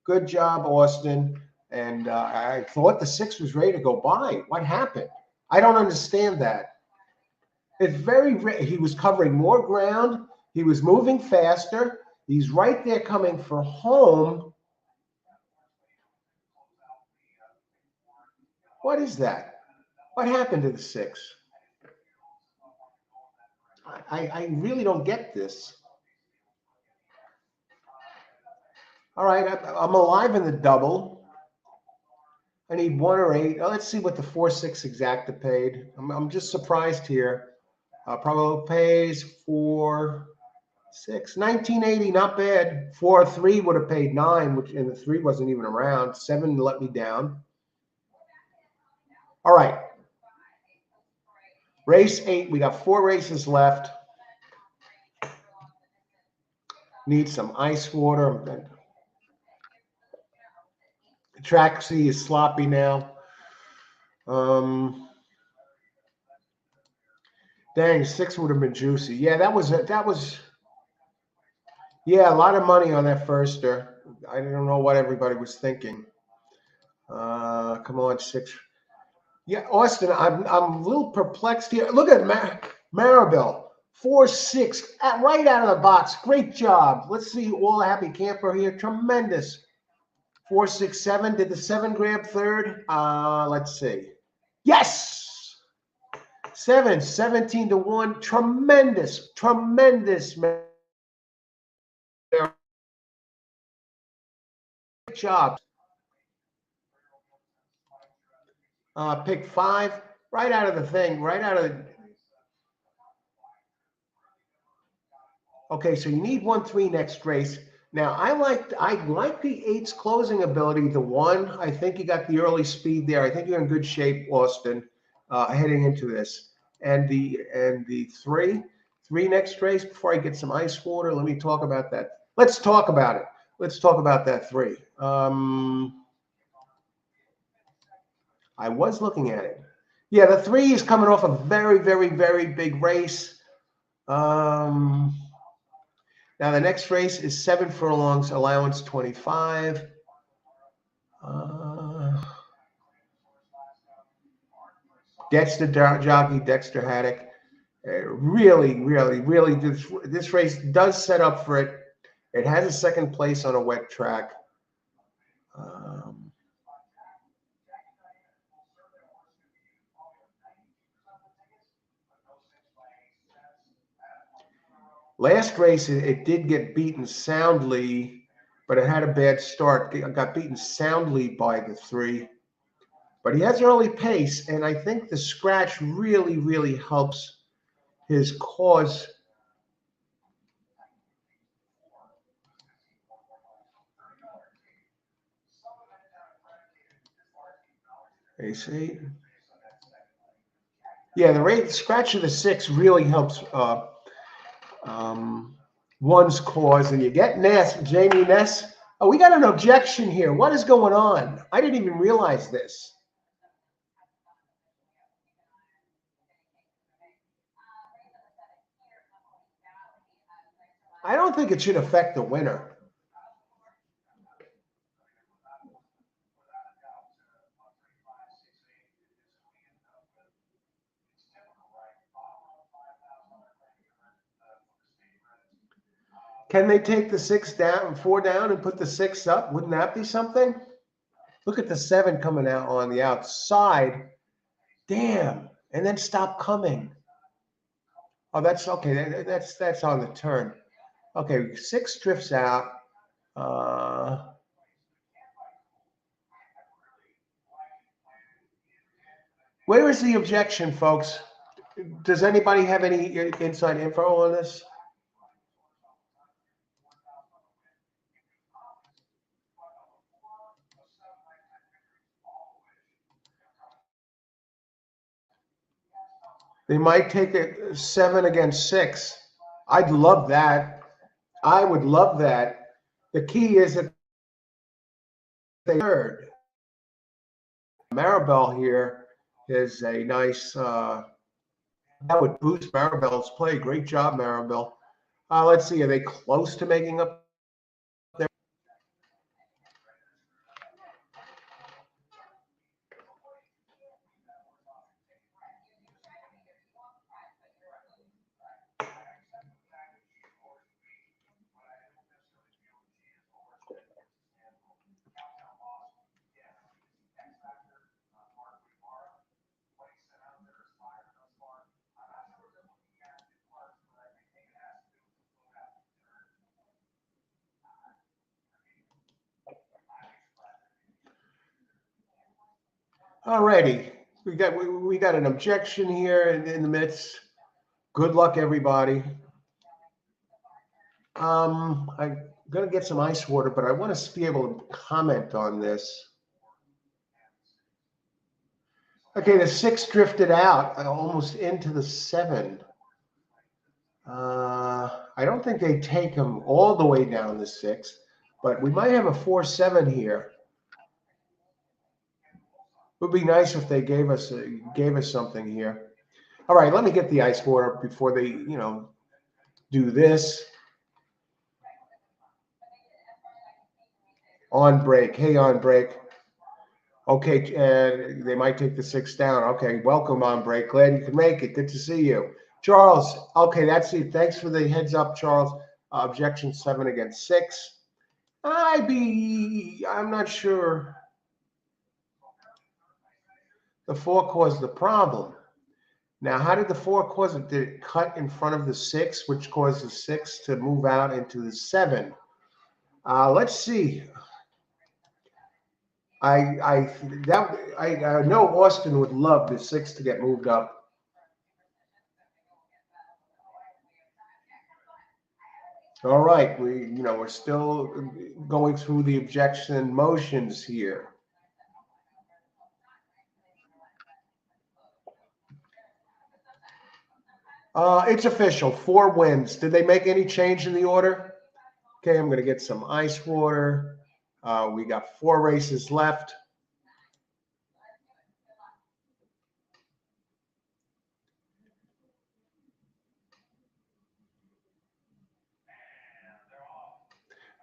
Austin. And I thought the 6 was ready to go by. What happened? I don't understand that. It's he was covering more ground. He was moving faster. He's right there coming for home. What is that? What happened to the 6? I really don't get this. All right, I'm alive in the double. I need 1 or 8. Let's see what the 4-6 exacta paid. I'm just surprised here. Probably pays 4, 6, 1980, not bad. 4-3 would have paid 9, and the 3 wasn't even around. 7 let me down. All right. Race 8. We got 4 races left. Need some ice water. The track C is sloppy now. Dang, 6 would have been juicy. Yeah, that was yeah, a lot of money on that firster. I don't know what everybody was thinking. Come on, 6. Yeah, Austin, I'm a little perplexed here. Look at Maribel, 4-6, right out of the box. Great job. Let's see, all happy camper here. Tremendous. 4-6-7. Did the 7 grab third? Let's see. Yes. 7, 17-1. Tremendous. Great job. Pick 5, right out of the thing, right out of the. Okay, so you need 1-3 next race. Now I like the 8's closing ability. The 1, I think you got the early speed there. I think you're in good shape, Austin, heading into this. And the 3 next race. Before I get some ice water, let me talk about that. Let's talk about it. Let's talk about that 3. I was looking at it. Yeah, the 3 is coming off a very, very, very big race. Now the next race is 7 furlongs, allowance 25. Dexter jockey, Dexter Haddock. Really, this race does set up for it. It has a second place on a wet track. Last race, it did get beaten soundly, but it had a bad start. It got beaten soundly by the 3. But he has early pace, and I think the scratch really, really helps his cause. Ace 8. Yeah, the scratch of the 6 really helps one's cause, and you get Jamie Ness. Oh, we got an objection here. What is going on? I didn't even realize this. I don't think it should affect the winner. Can they take the 6 down, 4 down, and put the 6 up? Wouldn't that be something? Look at the 7 coming out on the outside. Damn. And then stop coming. Oh, that's okay. That's on the turn. Okay, 6 drifts out. Where is the objection, folks? Does anybody have any inside info on this? They might take it 7 against 6. I'd love that. I would love that. The key is that third. Maribel here is a nice, that would boost Maribel's play. Great job, Maribel. Let's see, are they close to making up their? Alrighty, we got an objection here in the midst. Good luck, everybody. I'm gonna get some ice water, but I want to be able to comment on this. Okay, the 6 drifted out almost into the 7. I don't think they take him all the way down the 6, but we might have a 4-7 here. It would be nice if they gave us something here. All right, let me get the ice water before they, do this. On break. Hey, on break. Okay, they might take the 6 down. Okay, welcome on break. Glad you could make it. Good to see you. Charles, okay, that's it. Thanks for the heads up, Charles. Objection 7 against 6. I'm not sure. The 4 caused the problem. Now, how did the 4 cause it? Did it cut in front of the 6, which caused the 6 to move out into the 7? Let's see. I know Austin would love the 6 to get moved up. All right, we're still going through the objection motions here. It's official. 4 wins. Did they make any change in the order? Okay, I'm going to get some ice water. We got 4 races left.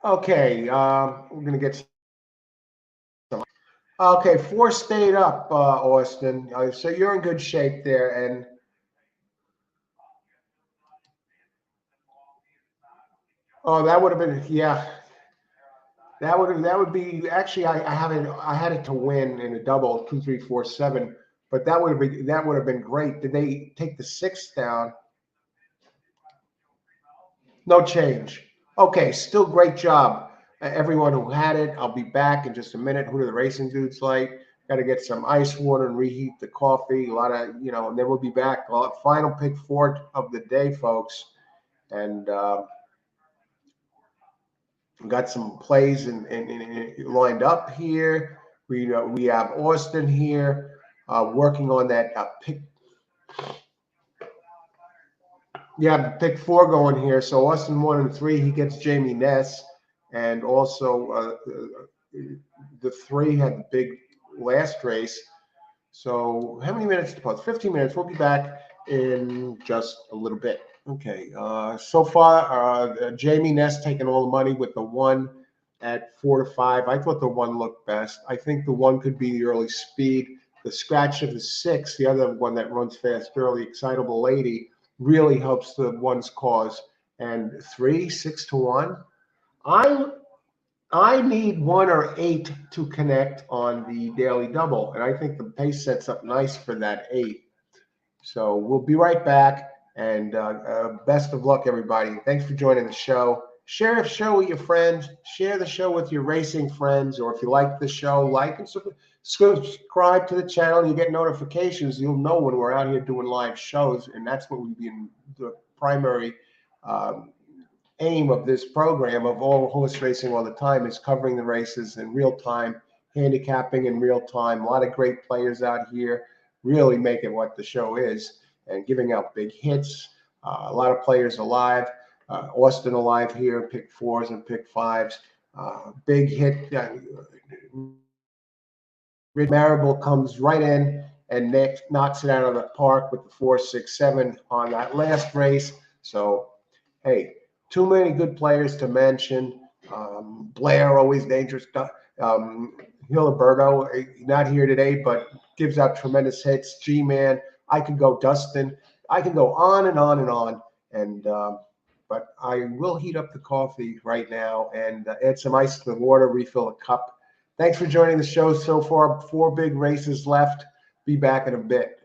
Okay, we're going to get some. Okay, 4 stayed up, Austin. So you're in good shape there. And oh, that would have been, yeah. That would be actually I had it to win in a double 2, 3, 4, 7, but that would have been great. Did they take the 6 down? No change. Okay, still great job, everyone who had it. I'll be back in just a minute. Who do the racing dudes like? Got to get some ice water and reheat the coffee. A lot of and then we'll be back. Final pick 4 of the day, folks, and. We got some plays and lined up here. We have Austin here working on that pick. Yeah, pick 4 going here. So Austin 1 and 3, he gets Jamie Ness, and also the 3 had the big last race. So how many minutes to pause? 15 minutes. We'll be back in just a little bit. Okay, so far, Jamie Ness taking all the money with the 1 at 4 to 5. I thought the 1 looked best. I think the 1 could be the early speed. The scratch of the 6, the other one that runs fast, early excitable lady, really helps the 1's cause. And 3, 6 to 1. I need 1 or 8 to connect on the daily double, and I think the pace sets up nice for that 8. So we'll be right back. And best of luck, everybody. Thanks for joining the show. Share the show with your friends. Share the show with your racing friends. Or if you like the show, like and subscribe to the channel. You get notifications. You'll know when we're out here doing live shows. And that's what we've been the primary aim of this program of All Horse Racing All the Time is covering the races in real time, handicapping in real time. A lot of great players out here really make it what the show is. And giving out big hits. A lot of players alive. Austin alive here, pick 4s and pick 5s. Big hit. Marable comes right in and knocks it out of the park with the 4.67 on that last race. So, hey, too many good players to mention. Blair, always dangerous. Hiliberto, not here today, but gives out tremendous hits. G-Man, I could go Dustin. I can go on and on and on. And but I will heat up the coffee right now and add some ice to the water, refill a cup. Thanks for joining the show so far. 4 big races left. Be back in a bit.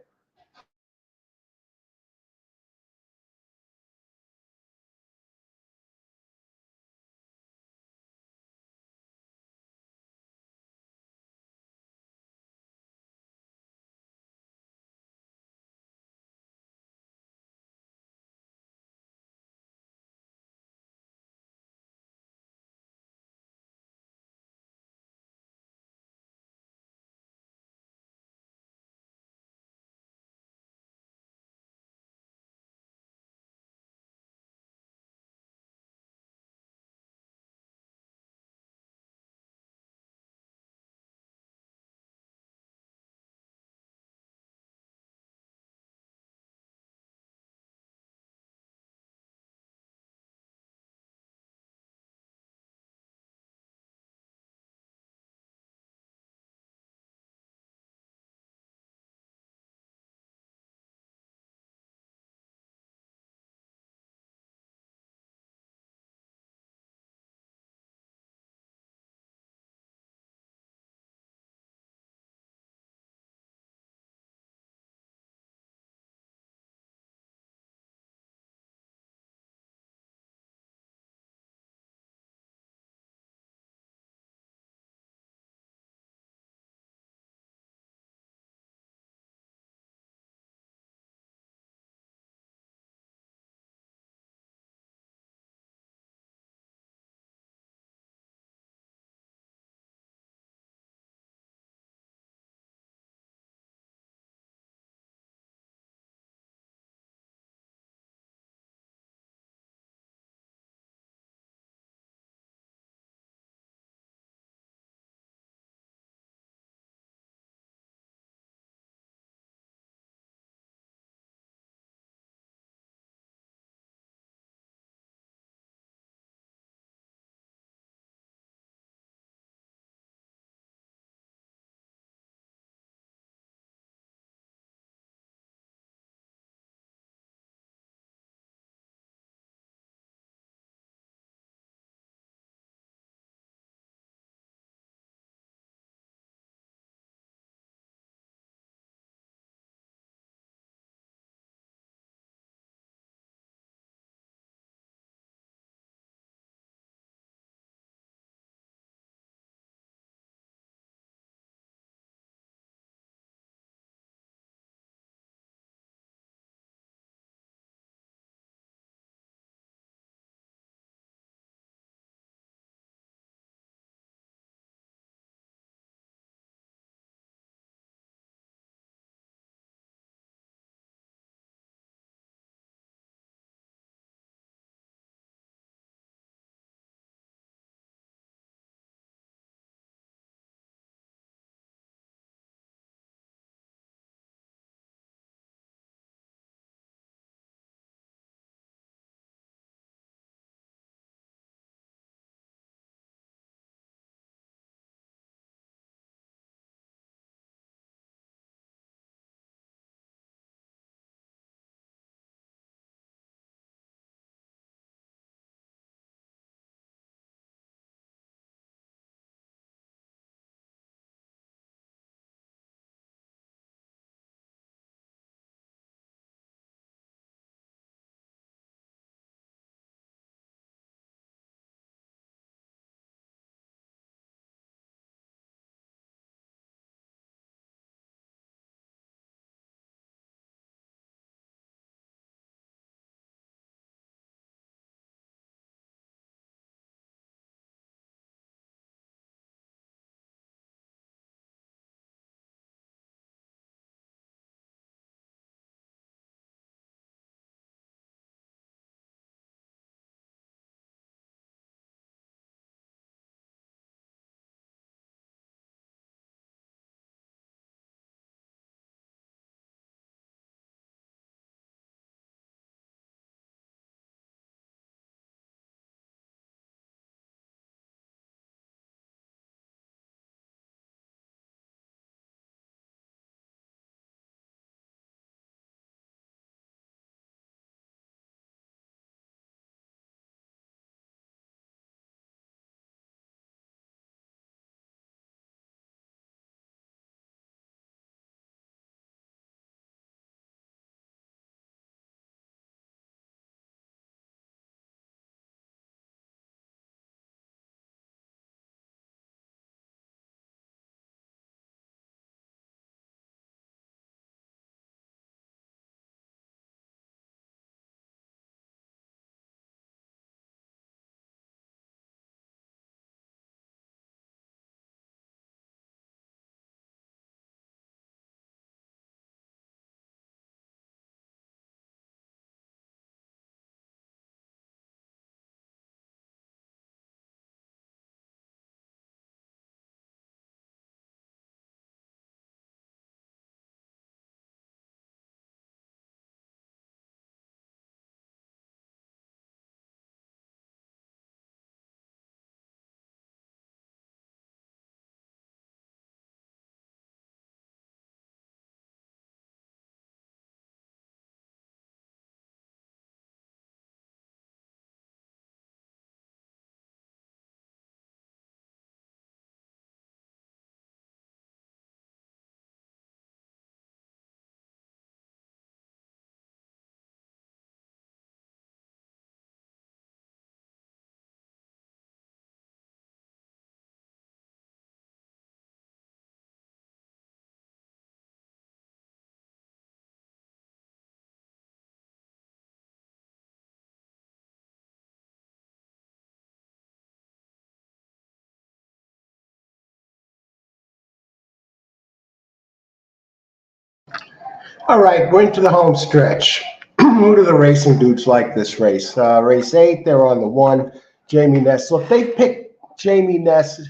All right, we're into the home stretch. Who do the racing dudes like this race? Race 8, they're on the 1. Jamie Ness. Look, they picked Jamie Ness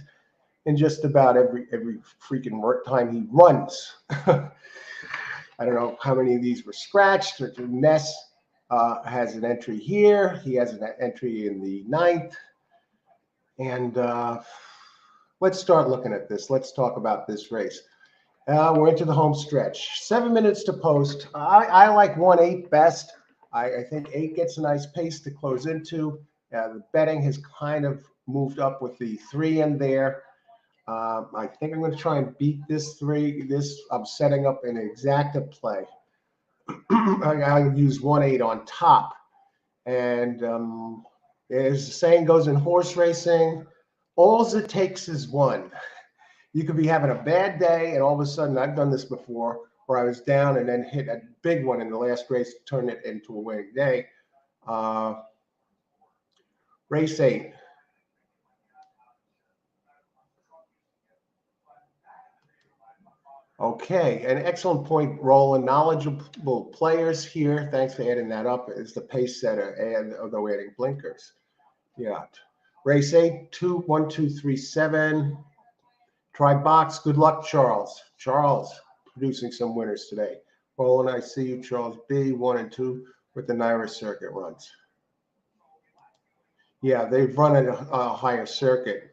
in just about every freaking work time he runs. I don't know how many of these were scratched. Ness has an entry here. He has an entry in the 9th. And let's start looking at this. Let's talk about this race. We're into the home stretch. 7 minutes to post. I like 1-8 best. I think 8 gets a nice pace to close into. The betting has kind of moved up with the 3 in there. I think I'm going to try and beat this 3. I'm setting up an exacta play. I'll use 1-8 on top. And as the saying goes in horse racing, all it takes is 1. You could be having a bad day, and all of a sudden, I've done this before, where I was down and then hit a big one in the last race, turn it into a winning day. Race 8. Okay, an excellent point, Roland. Knowledgeable players here. Thanks for adding that up. Is the pace setter, and although adding blinkers. Yeah. Race 8, 2, 1, 2, 3, 7. Try box. Good luck, Charles. Charles producing some winners today. Roland, I see you, Charles B. 1 and 2 with the Naira circuit runs. Yeah, they've run at a higher circuit.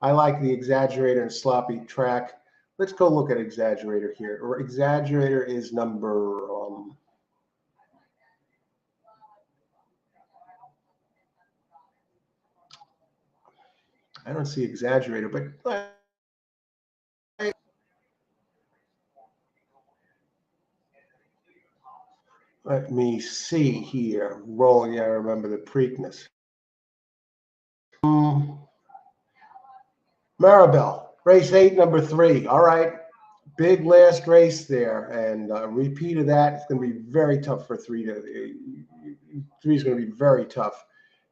I like the exaggerator and sloppy track. Let's go look at exaggerator here. Exaggerator is number I don't see exaggerator, but let me see here. Rolling, I remember the Preakness. Maribel, race 8, number 3. All right. Big last race there, and a repeat of that. It's going to be very tough for 3 to. 3 is going to be very tough.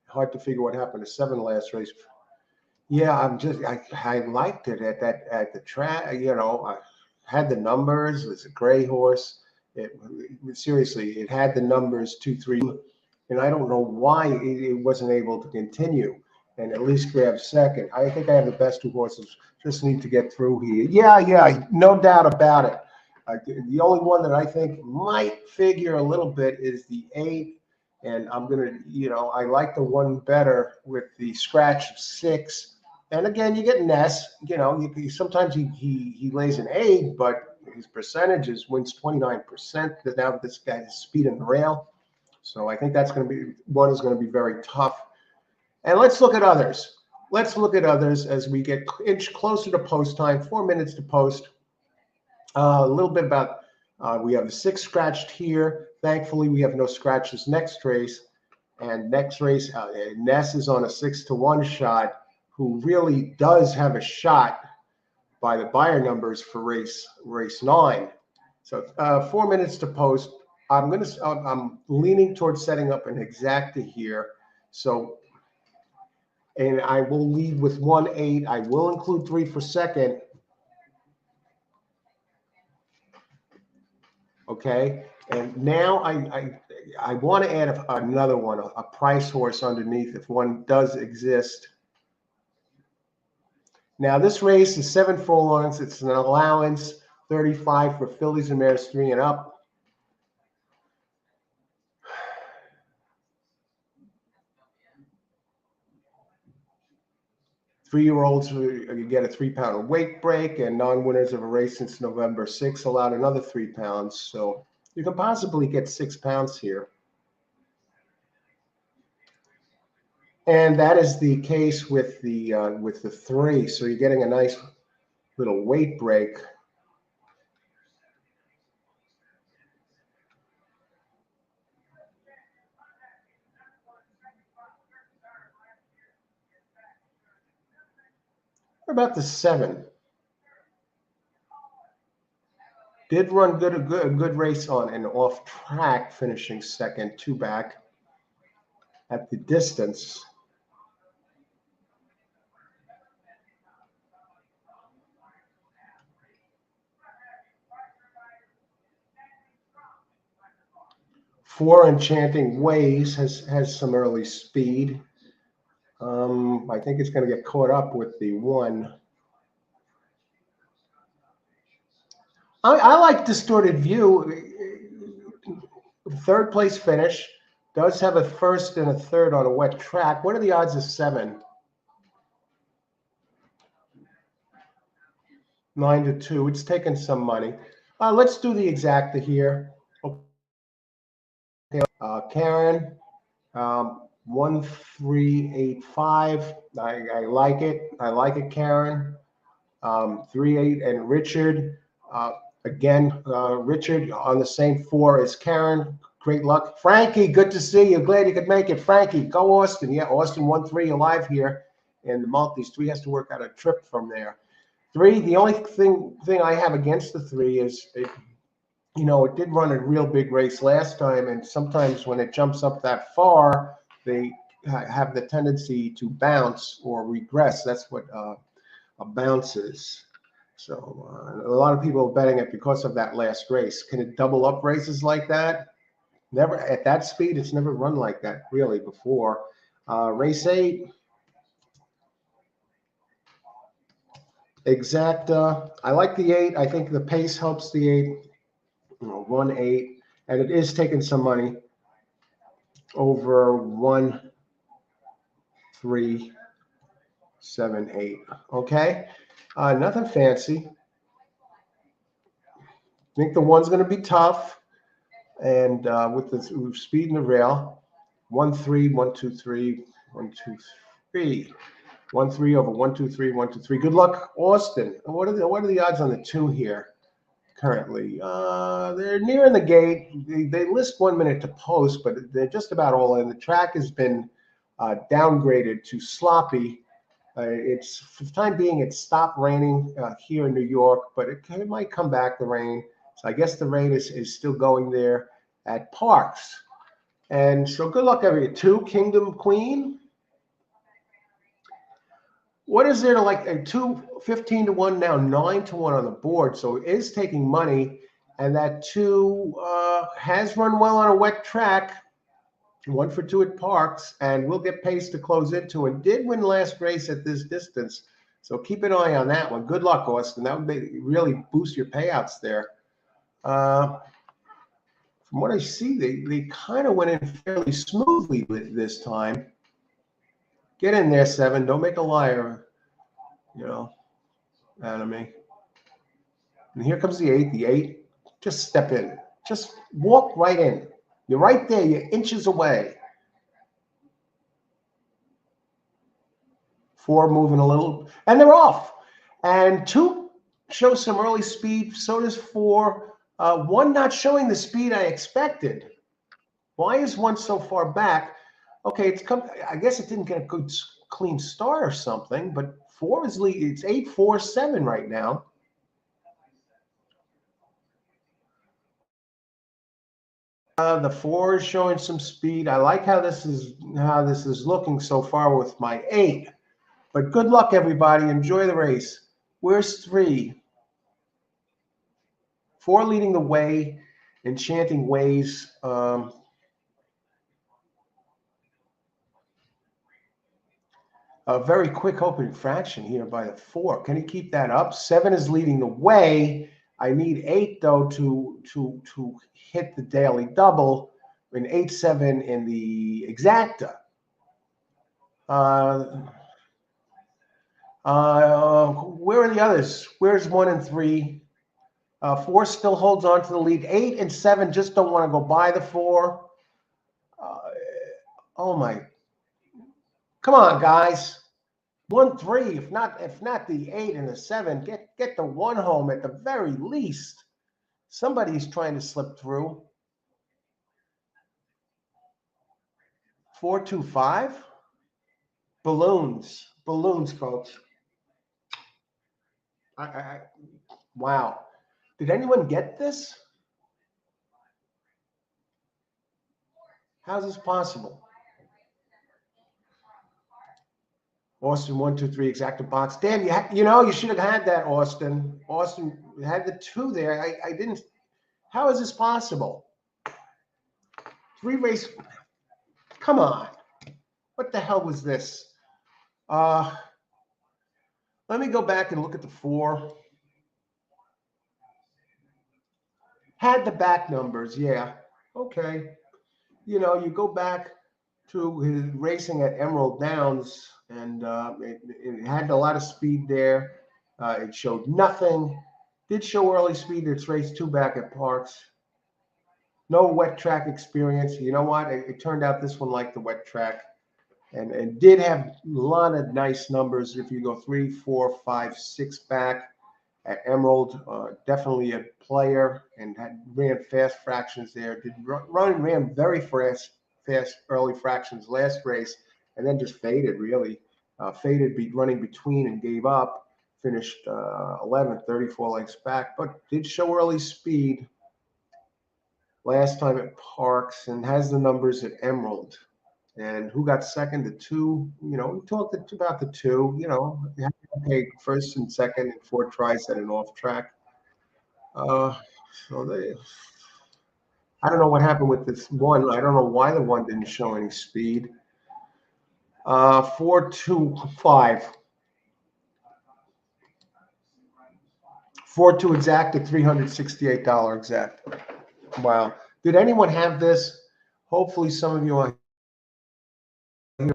Hard to figure what happened to 7 last race. Yeah, I liked it at the track. You know, I had the numbers. It's a gray horse. Seriously, it had the numbers 2, 3, and I don't know why it wasn't able to continue and at least grab second. I think I have the best 2 horses. Just need to get through here. Yeah, no doubt about it. The only one that I think might figure a little bit is the 8, and I'm gonna, I like the one better with the scratch of 6. And again, you get Ness. Sometimes he lays an 8, but his percentages wins 29%. Now this guy's speed in the rail, so I think that's going to be one is going to be very tough. And let's look at others. Let's look at others as we get inch closer to post time. 4 minutes to post. A little bit about we have the 6 scratched here. Thankfully, we have no scratches next race. And next race, Ness is on a 6-1 shot, who really does have a shot by the buyer numbers for race 9. So 4 minutes to post. I'm leaning towards setting up an exacta here. So, and I will lead with 1-8. I will include 3 for second. Okay, and now I want to add another one, a price horse underneath if one does exist. Now this race is 7 furlongs. It's an allowance 35 for fillies and mares 3 and up. Three-year-olds you get a 3-pound weight break, and non-winners of a race since November 6 allowed another 3 pounds. So you can possibly get 6 pounds here. And that is the case with the 3. So you're getting a nice little weight break. What about the 7? Did run a good race on and off track, finishing second, 2 back at the distance. 4 Enchanting Ways has some early speed. I think it's going to get caught up with the 1. I like Distorted View. 3rd place finish. Does have a 1st and a 3rd on a wet track. What are the odds of 7? 9-2. It's taking some money. Let's do the exacta here. Okay. Karen, 1385. I like it. I like it, Karen. 38 and Richard. Again, Richard on the same 4 as Karen. Great luck. Frankie, good to see you. Glad you could make it. Frankie, go Austin. Yeah, Austin 1-3 alive here in the multis. 3 has to work out a trip from there. 3, the only thing I have against the 3 is, it did run a real big race last time, and sometimes when it jumps up that far, they have the tendency to bounce or regress. That's what a bounce is. So a lot of people are betting it because of that last race. Can it double up races like that? Never at that speed. It's never run like that really before. Race 8. Exacta. I like the 8. I think the pace helps the 8. 1-8, and it is taking some money over 1-3-7-8. Okay, nothing fancy. I think the 1's going to be tough, and with the speed in the rail, 1-3, 1-2-3, 1-2-3. 1-3 over 1-2-3, 1-2-3. Good luck, Austin. What are the odds on the 2 here? Currently, they're nearing the gate. They list 1 minute to post, but they're just about all in. The track has been downgraded to sloppy. It's for the time being, it's stopped raining here in New York, but it might come back, the rain. So I guess the rain is still going there at Parx. And so good luck, everybody. 2 Kingdom Queen. What is there to like a 2, 15-1 now, 9-1 on the board? So it is taking money, and that 2 has run well on a wet track. 1 for 2 at Parx, and will get pace to close into, and did win last race at this distance. So keep an eye on that one. Good luck, Austin. That would really boost your payouts there. From what I see, they kind of went in fairly smoothly with this time. Get in there, 7. Don't make a liar, out of me. And here comes the 8. The 8, just step in. Just walk right in. You're right there. You're inches away. 4 moving a little, and they're off. And 2 shows some early speed. So does 4. 1 not showing the speed I expected. Why is 1 so far back? Okay, I guess it didn't get a good clean start or something, but 4 is lead. It's 8-4-7 right now. The 4 is showing some speed. I like how this is looking so far with my 8. But good luck, everybody. Enjoy the race. Where's 3? 4 leading the way. Enchanting Ways. A very quick opening fraction here by the 4. Can he keep that up? 7 is leading the way. I need 8 though to hit the daily double in 8-7 in the exacta. Where are the others? Where's 1 and 3? 4 still holds on to the lead. 8 and 7 just don't want to go by the 4. Oh my! Come on, guys. 1-3, if not the 8 and the 7, get the 1 home at the very least. Somebody's trying to slip through. 4-2-5. Balloons, folks. Wow. Did anyone get this? How's this possible? Austin 1-2-3 exacta box. Damn, you should have had that, Austin. Austin had the 2 there. I didn't. How is this possible? 3 race. Come on. What the hell was this? Let me go back and look at the 4. Had the back numbers, yeah. Okay. You know, you go back to his racing at Emerald Downs, and it had a lot of speed there. It showed nothing. Did show early speed. It's race 2 back at Parx. No wet track experience. You know what? It turned out this one liked the wet track, and did have a lot of nice numbers. If you go 3, 4, 5, 6 back at Emerald, definitely a player, and ran fast fractions there. Ran very fast early fractions last race, and then just faded really. Faded, running between, and gave up. Finished 11th, 34 lengths back, but did show early speed last time at Parx, and has the numbers at Emerald. And who got second? The 2. You know, we talked about the 2. You know, okay, first and second and 4 tries at an off track. So I don't know what happened with this one. I don't know why the one didn't show any speed. 4, 2, 5. 4, 2 exact at $368 exact. Wow. Did anyone have this? Hopefully some of you are here.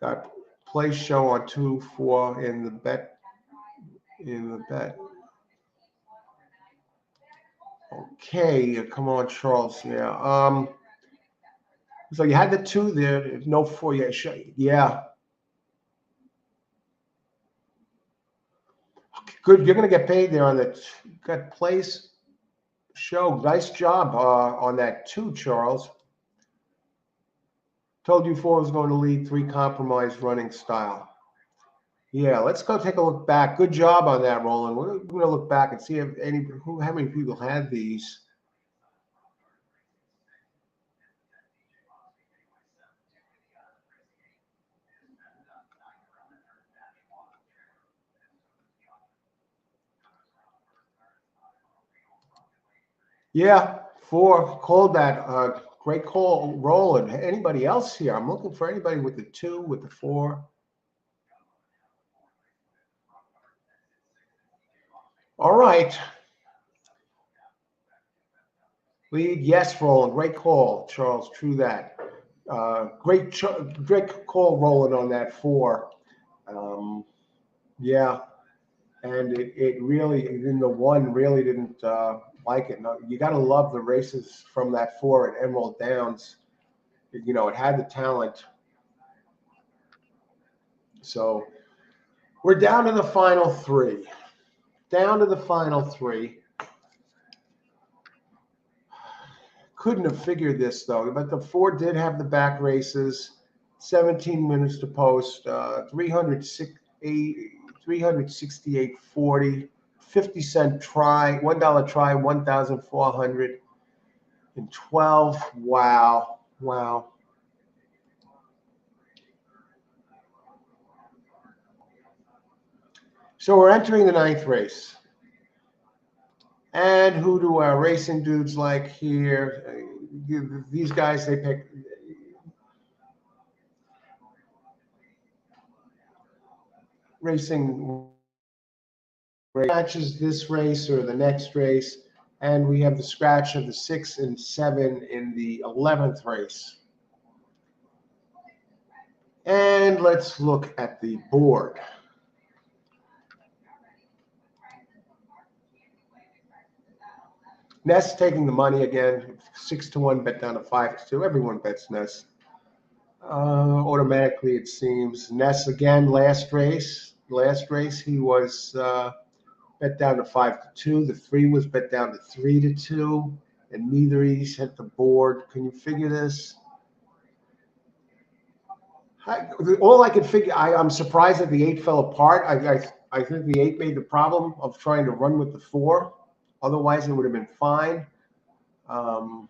Got play show on 2, 4 in the bet. Okay, come on, Charles. Yeah. So you had the 2 there. No 4 yet. Yeah. Good. You're gonna get paid there on the got place show. Nice job on that 2, Charles. Told you 4 was going to lead, 3 compromised running style. Yeah, let's go take a look back. Good job on that, Roland. We're going to look back and see if how many people had these. Yeah, 4 called that. Great call, Roland. Anybody else here? I'm looking for anybody with the 2, with the 4. All right. Lead, yes, Roland. Great call, Charles. True that. Great call, Roland, on that 4. Yeah, and it really, even the 1 really didn't like it. No, you got to love the races from that 4 at Emerald Downs. You know, it had the talent. So we're down to the final 3. Down to the final 3. Couldn't have figured this though, but the 4 did have the back races. 17 minutes to post, 368.40, 50-cent try, $1 try, 1,412. Wow. Wow. So we're entering the 9th race. And who do our racing dudes like here? These guys, they pick. Racing matches this race or the next race. And we have the scratch of the 6 and 7 in the 11th race. And let's look at the board. Ness taking the money again, 6-1, bet down to 5-2. Everyone bets Ness. Automatically, it seems. Ness again, last race. Last race, he was bet down to 5-2. The 3 was bet down to 3-2. And neither of these hit the board. Can you figure this? All I could figure, I'm surprised that the 8 fell apart. I think the 8 made the problem of trying to run with the 4. Otherwise, it would have been fine. I'm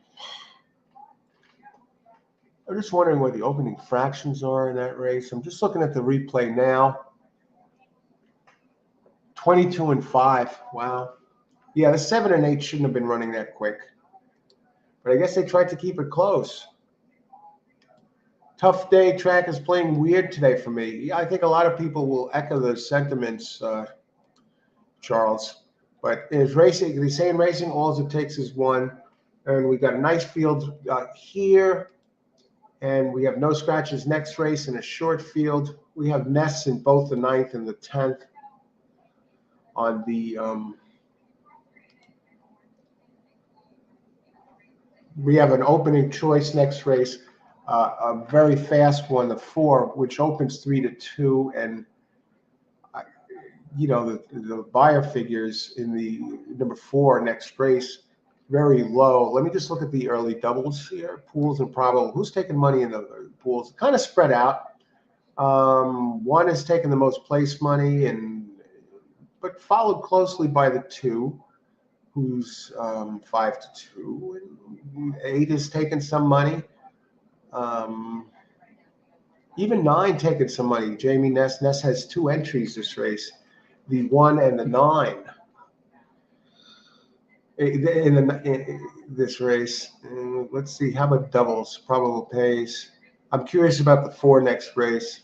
just wondering where the opening fractions are in that race. I'm just looking at the replay now. 22 and 5. Wow. Yeah, the 7 and 8 shouldn't have been running that quick. but I guess they tried to keep it close. Tough day. Track is playing weird today for me. I think a lot of people will echo those sentiments, Charles. But is racing, they say in racing, all it takes is one. And we got a nice field here. And we have no scratches next race in a short field. We have nests in both the 9th and the 10th. On the we have an opening choice next race, a very fast one, the 4, which opens 3-2, and the buyer figures in the number 4 next race very low. Let me just look at the early doubles here, pools and probable. Who's taking money in the pools? Kind of spread out. One is taking the most place money, but followed closely by the 2, who's 5-2, and 8 is taking some money. Even 9 taking some money. Jamie Ness has 2 entries this race, the 1 and the 9 in this race. Let's see, how about doubles? Probable pays. I'm curious about the 4 next race.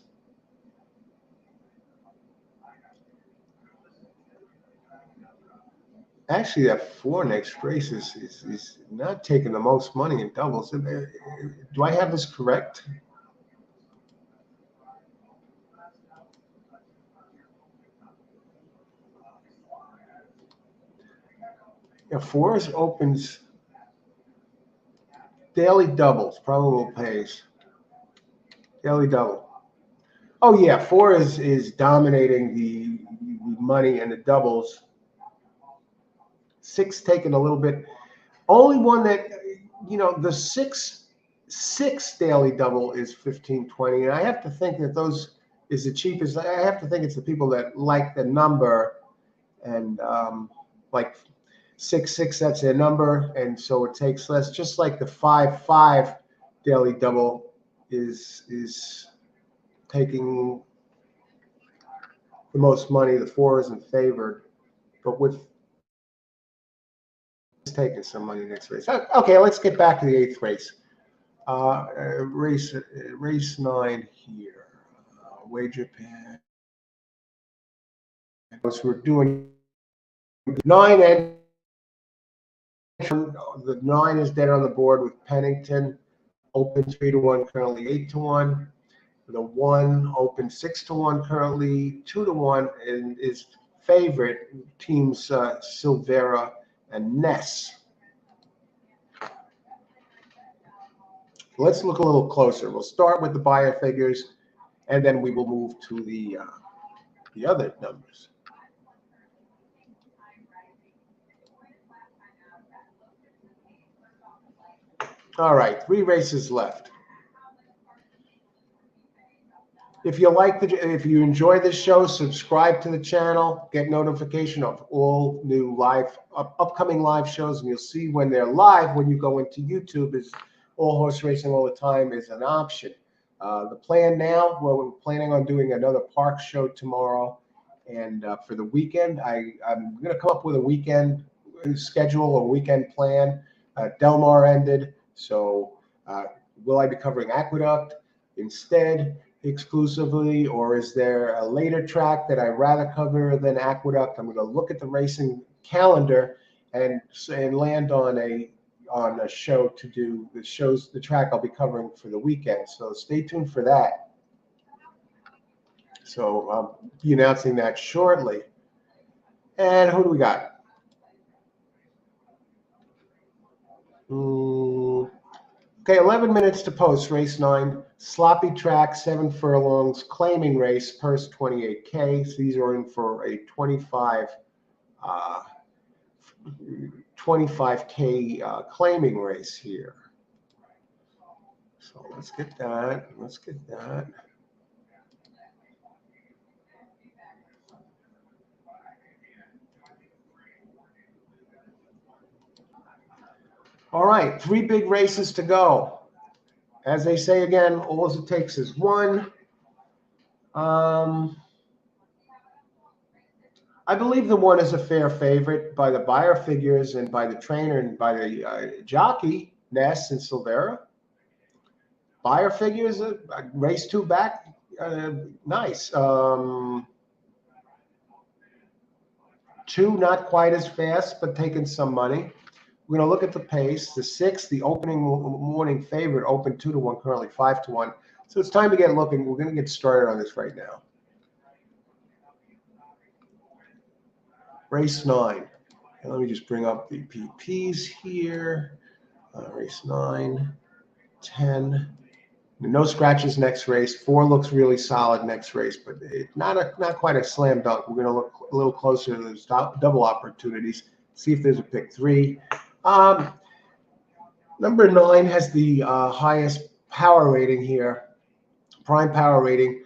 Actually, that 4 next race is not taking the most money in doubles. Do I have this correct? Yeah, 4 opens daily doubles, probable pays. Daily double. Oh yeah, 4 is dominating the money and the doubles. 6 taking a little bit. Only one that, the 6 daily double is 15-20, and I have to think that those is the cheapest. I have to think it's the people that like the number, and like 6-6, that's their number, and so it takes less. Just like the 5-5 daily double is taking the most money. The 4 isn't favored, but with taking some money next race. Okay, let's get back to the 8th race. Race 9 here. Wager pan. So we're doing 9, and the 9 is dead on the board with Pennington. Open 3-1, currently 8-1. The 1 open 6-1, currently 2-1, and is favorite teams Silvera and Ness. Let's look a little closer. We'll start with the buyer figures, and then we will move to the other numbers. All right, 3 races left. If you enjoy this show, subscribe to the channel, get notification of all new upcoming live shows, and you'll see when they're live. When you go into YouTube, is All Horse Racing All the Time is an option. The plan now, well, we're planning on doing another Parx show tomorrow, and for the weekend, I'm going to come up with a weekend schedule, a weekend plan. Del Mar ended, so will I be covering Aqueduct instead? Exclusively, or is there a later track that I'd rather cover than Aqueduct? I'm going to look at the racing calendar and land on a show to do the track I'll be covering for the weekend. So stay tuned for that. So I'll be announcing that shortly. And who do we got? Okay, 11 minutes to post, race 9. Sloppy track, 7 furlongs, claiming race, purse 28K. So these are in for a 25K claiming race here. So let's get that. All right, 3 big races to go. As they say again, all it takes is one. I believe the 1 is a fair favorite by the buyer figures and by the trainer and by the jockey. Ness and Silvera. Buyer figures, race 2 back, nice. 2 not quite as fast, but taking some money. We're going to look at the pace. The 6, the opening morning favorite, open 2-1, currently 5-1. So it's time to get looking. We're going to get started on this right now. Race 9. And let me just bring up the PPs here. Race 9, 10. No scratches next race. 4 looks really solid next race, but not quite a slam dunk. We're going to look a little closer to those double opportunities. See if there's a pick 3. Number 9 has the highest power rating here, prime power rating.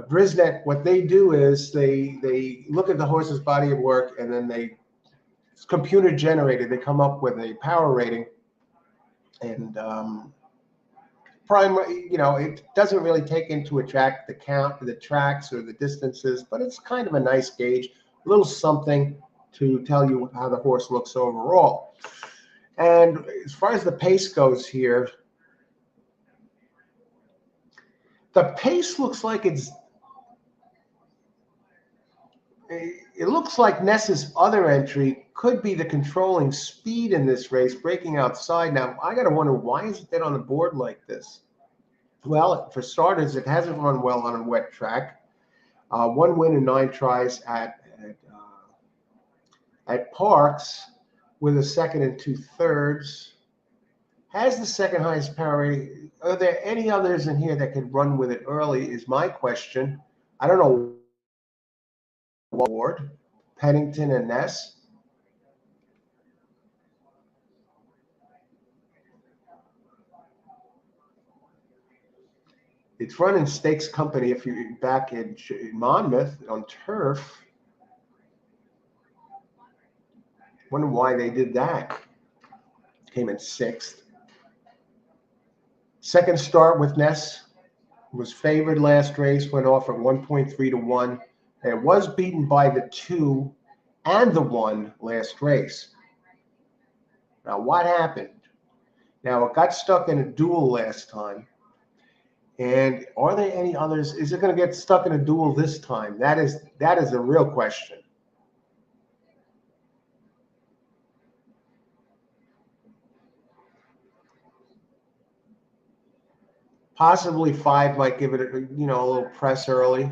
Brisnet, what they do is they look at the horse's body of work, and then it's computer generated. They come up with a power rating, and prime, it doesn't really take into account the count of the tracks or the distances, but it's kind of a nice gauge, a little something to tell you how the horse looks overall. And as far as the pace goes here, the pace looks like it looks like Ness's other entry could be the controlling speed in this race, breaking outside. Now, I got to wonder, why is it on the board like this? Well, for starters, it hasn't run well on a wet track. 1 win in 9 tries at Parx, with a 2nd 2/3. Has the 2nd highest power rating. Are there any others in here that could run with it early is my question. I don't know. Ward, Pennington, and Ness. It's run in Stakes Company if you're back in Monmouth on turf. Wonder why they did that. Came in 6th. 2nd start with Ness. Was favored last race, went off at 1.3-1. And was beaten by the 2 and the 1 last race. Now, what happened? Now, it got stuck in a duel last time. And are there any others? Is it going to get stuck in a duel this time? That is a real question. Possibly 5 might give it a little press early.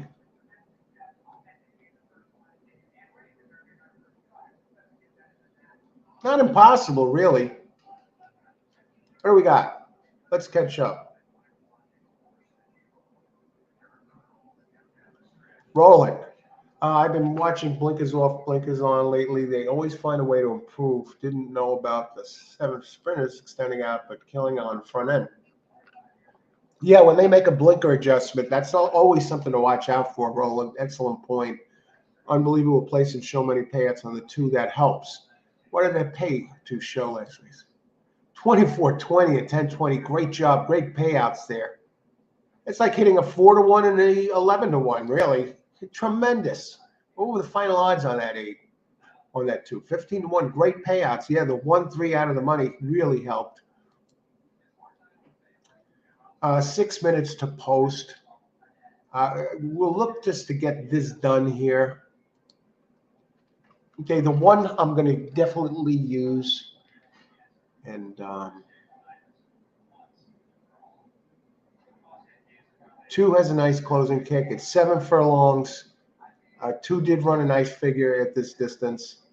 Not impossible, really. What do we got? Let's catch up. Rolling. I've been watching blinkers off, blinkers on lately. They always find a way to improve. Didn't know about the 7 sprinters extending out, but killing on front end. Yeah, when they make a blinker adjustment, that's always something to watch out for, Roland. Excellent point. Unbelievable place and show many payouts on the 2. That helps. What did they pay to show last race? 24-20 and 10-20. Great job. Great payouts there. It's like hitting a 4-1 and a 11-1, really. Tremendous. What were the final odds on that 8? On that 2? 15-1. Great payouts. Yeah, the 1-3 out of the money really helped. 6 minutes to post. We'll look just to get this done here. Okay, the 1 I'm going to definitely use. And 2 has a nice closing kick. It's 7 furlongs. 2 did run a nice figure at this distance.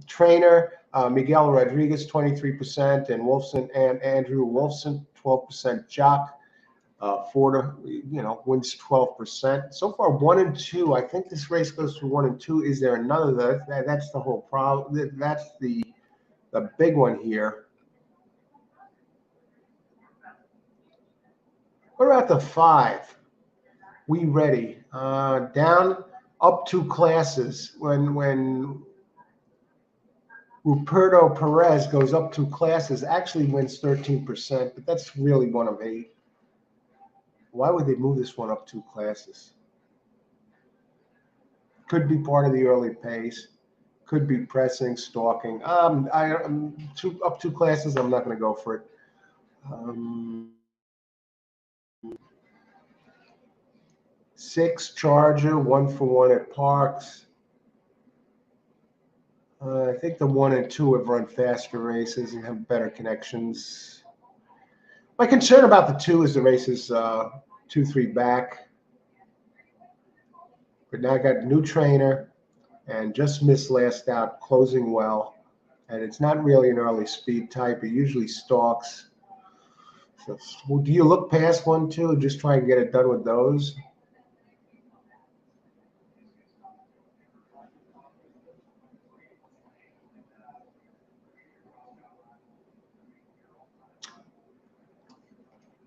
Trainer, Miguel Rodriguez, 23%, and Wolfson and Andrew Wolfson, 12% jock. Forda, wins 12%. So far, 1 and 2. I think this race goes to 1 and 2. Is there another? That's the whole problem. That's the big one here. What about the 5? We ready? Down up 2 classes. When Ruperto Perez goes up 2 classes, actually wins 13%, but that's really 1 of 8. Why would they move this one up 2 classes? Could be part of the early pace. Could be pressing, stalking. I'm up two classes. I'm not going to go for it. 6 Charger, 1-for-1 at Parx. I think the 1 and 2 have run faster races and have better connections. My concern about the 2 is the races 2-3 back. But now I got a new trainer and just missed last out, closing well. And it's not really an early speed type. It usually stalks. So, well, do you look past 1, 2 and just try and get it done with those?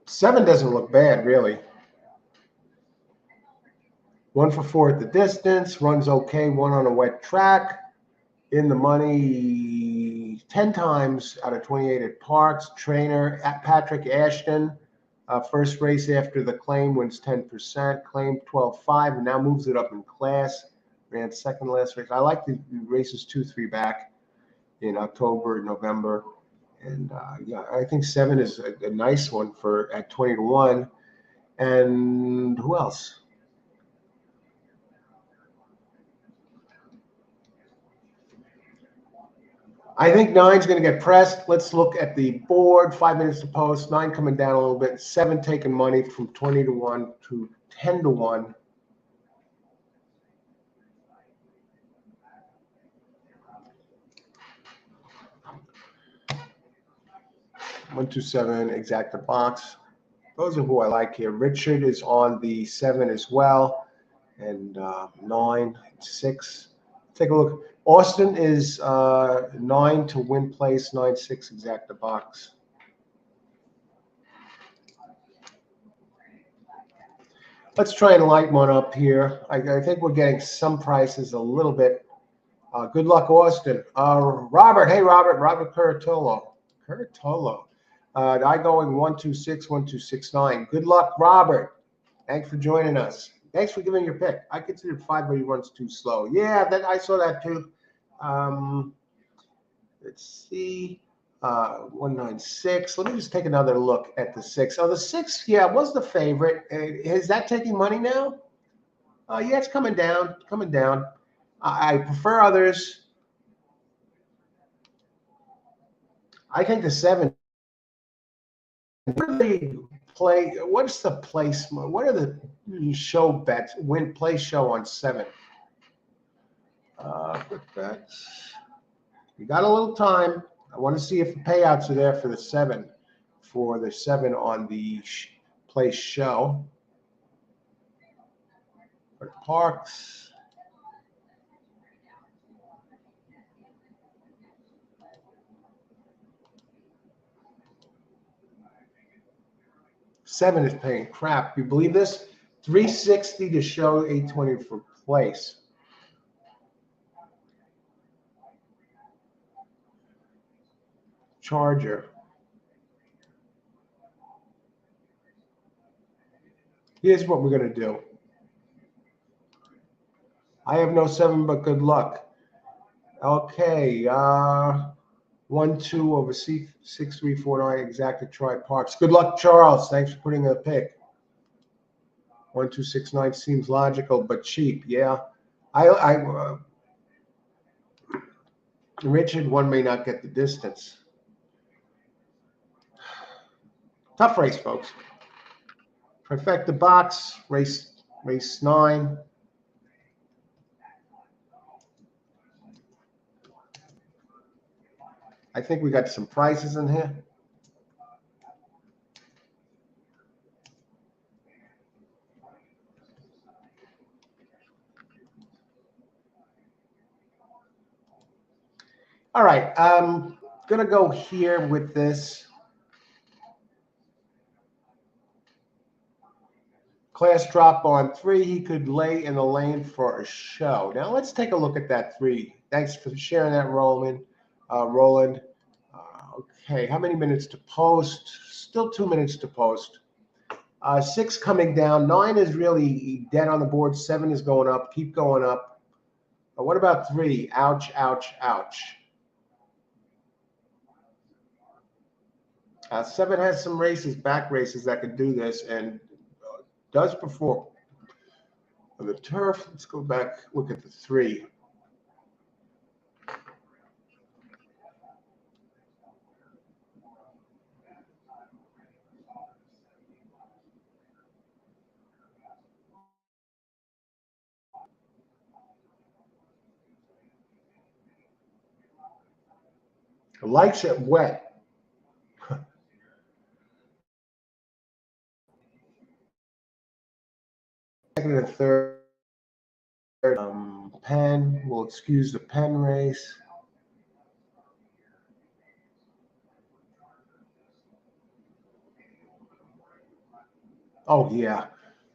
Seven doesn't look bad, really. 1-for-4 at the distance, runs okay, 1 on a wet track. In the money 10 times out of 28 at Parx. Trainer at Patrick Ashton. First race after the claim wins 10%. Claim 12.5 and now moves it up in class. Ran second last race. I like the races 2-3 back in October, November. And yeah, I think 7 is a nice one for at 20-1. And who else? I think 9's going to get pressed. Let's look at the board. 5 minutes to post. 9 coming down a little bit. 7 taking money from 20-1 to 10-1. One, 2, 7, exacta box. Those are who I like here. Richard is on the 7 as well, and 9, 6. Take a look. Austin is 9 to win place, 9-6 exacta box. Let's try and lighten one up here. I think we're getting some prices a little bit. Good luck, Austin. Robert, hey, Robert Curatolo. I going 126, 1269. Good luck, Robert. Thanks for joining us. Thanks for giving your pick. I considered 5, but he runs too slow. Yeah, I saw that too. Let's see. 196. Let me just take another look at the 6. Oh, the 6, yeah, was the favorite. Is that taking money now? Yeah, it's coming down. I prefer others. I think the 7. What's the place? What are the show bets? Win play show on 7. Quick bets. We got a little time. I want to see if the payouts are there for the 7. For the 7 on the play show. For Parx. Seven is paying crap. You believe this? 360 to show, 820 for place. Charger. Here's what we're going to do. I have no 7, but good luck. Okay. 1, 2 over C 6, 3, 4, 9 exacta try Parx. Good luck, Charles. Thanks for putting a pick. 1, 2, 6, 9 seems logical but cheap. Yeah. Richard, 1 may not get the distance. Tough race, folks. Trifecta box, race 9. I think we got some prices in here. All right, I'm going to go here with this. Class drop on 3. He could lay in the lane for a show. Now let's take a look at that 3. Thanks for sharing that, Roland. Okay, how many minutes to post? Still 2 minutes to post. 6 coming down. 9 is really dead on the board. 7 is going up. Keep going up. What about 3? Ouch, ouch, ouch. 7 has some races, back races that could do this, and does perform. On the turf, let's go back, look at the 3. Likes it wet. Second and third. Pen, we'll excuse the pen race. Oh, yeah.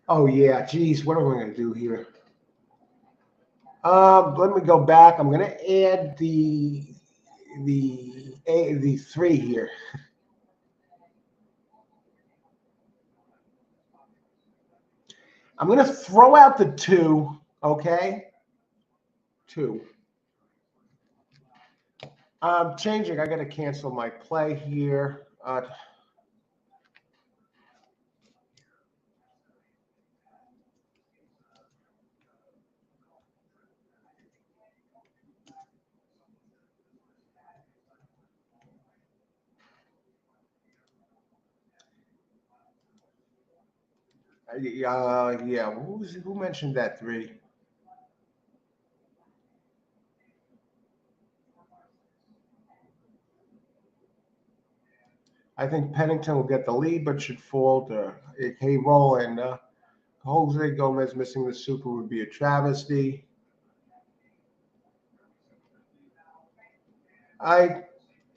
Oh, yeah. Geez, what am I going to do here? Let me go back. I'm going to add the 3 here. I'm going to throw out the 2, okay? 2. Changing. I got to cancel my play here. Yeah. Who mentioned that 3? I think Pennington will get the lead, but should fall to K-Roll, and Jose Gomez missing the super would be a travesty.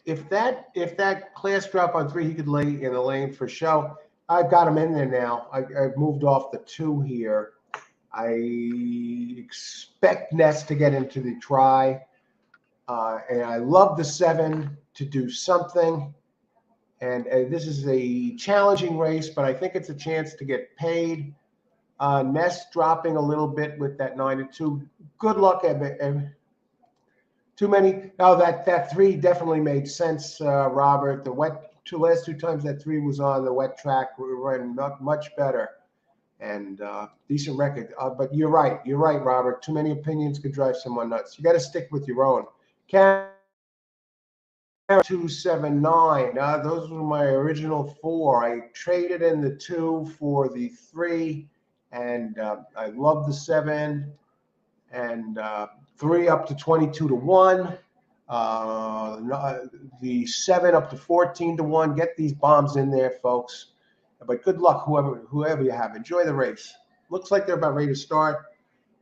If that class drop on 3, he could lay in the lane for show. I've got him in there now. I've moved off the 2 here. I expect Ness to get into the try, and I love the 7 to do something. And this is a challenging race, but I think it's a chance to get paid. Ness dropping a little bit with that 9-2. Good luck, Evan. Too many. No, that 3 definitely made sense, Robert. The last 2 times that 3 was on the wet track, we ran much better, and decent record. But you're right, Robert. Too many opinions could drive someone nuts. You got to stick with your own. 279. Those were my original 4. I traded in the 2 for the 3, and I love the 7, and 3 up to 22-1. The 7 up to 14-1. Get these bombs in there, folks. But good luck, whoever you have. Enjoy the race. Looks like they're about ready to start.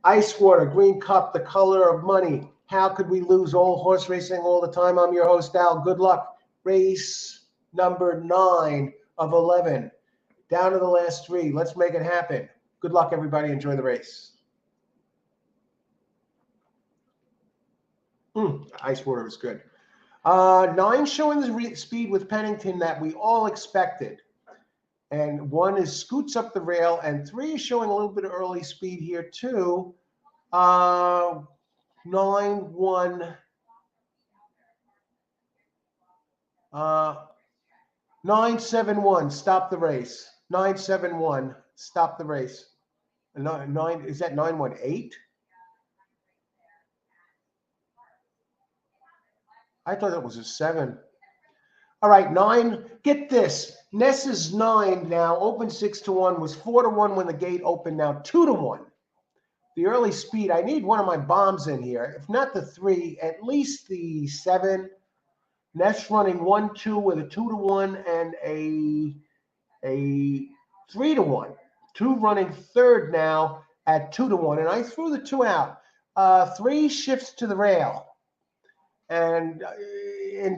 Ice water, green cup, the color of money. How could we lose all horse racing all the time? I'm your host, Al. Good luck. Race number 9 of 11. Down to the last 3. Let's make it happen. Good luck, everybody. Enjoy the race. Ice water was good. 9 showing the speed with Pennington that we all expected. And 1 is scoots up the rail, and 3 is showing a little bit of early speed here too. 9-1. 9-7-1. Stop the race. 9-7-1. Stop the race. 9 is that 9-1-8? I thought it was a 7. All right, 9. Get this. Ness is 9 now. Open 6-1. Was 4-1 when the gate opened. Now 2-1. The early speed. I need one of my bombs in here. If not the 3, at least the 7. Ness running 1-2 with a 2-1 and a 3-1. 2 running third now at 2-1. And I threw the 2 out. 3 shifts to the rail. And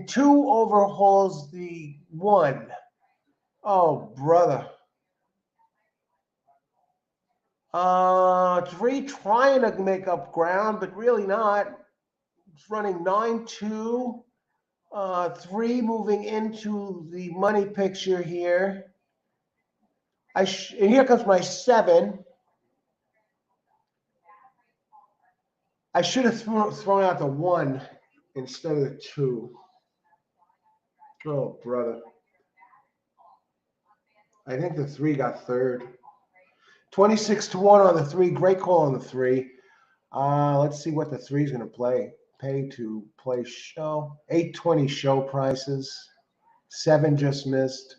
2 overhauls the 1. Oh, brother. 3 trying to make up ground, but really not. It's running 9-2. 3 moving into the money picture here. And here comes my 7. I should have thrown out the 1 instead of the 2. Oh, brother. I think the 3 got third. 26-1 on the 3. Great call on the 3. Let's see what the 3 is going to play. Pay to play show. 820 show prices. 7 just missed.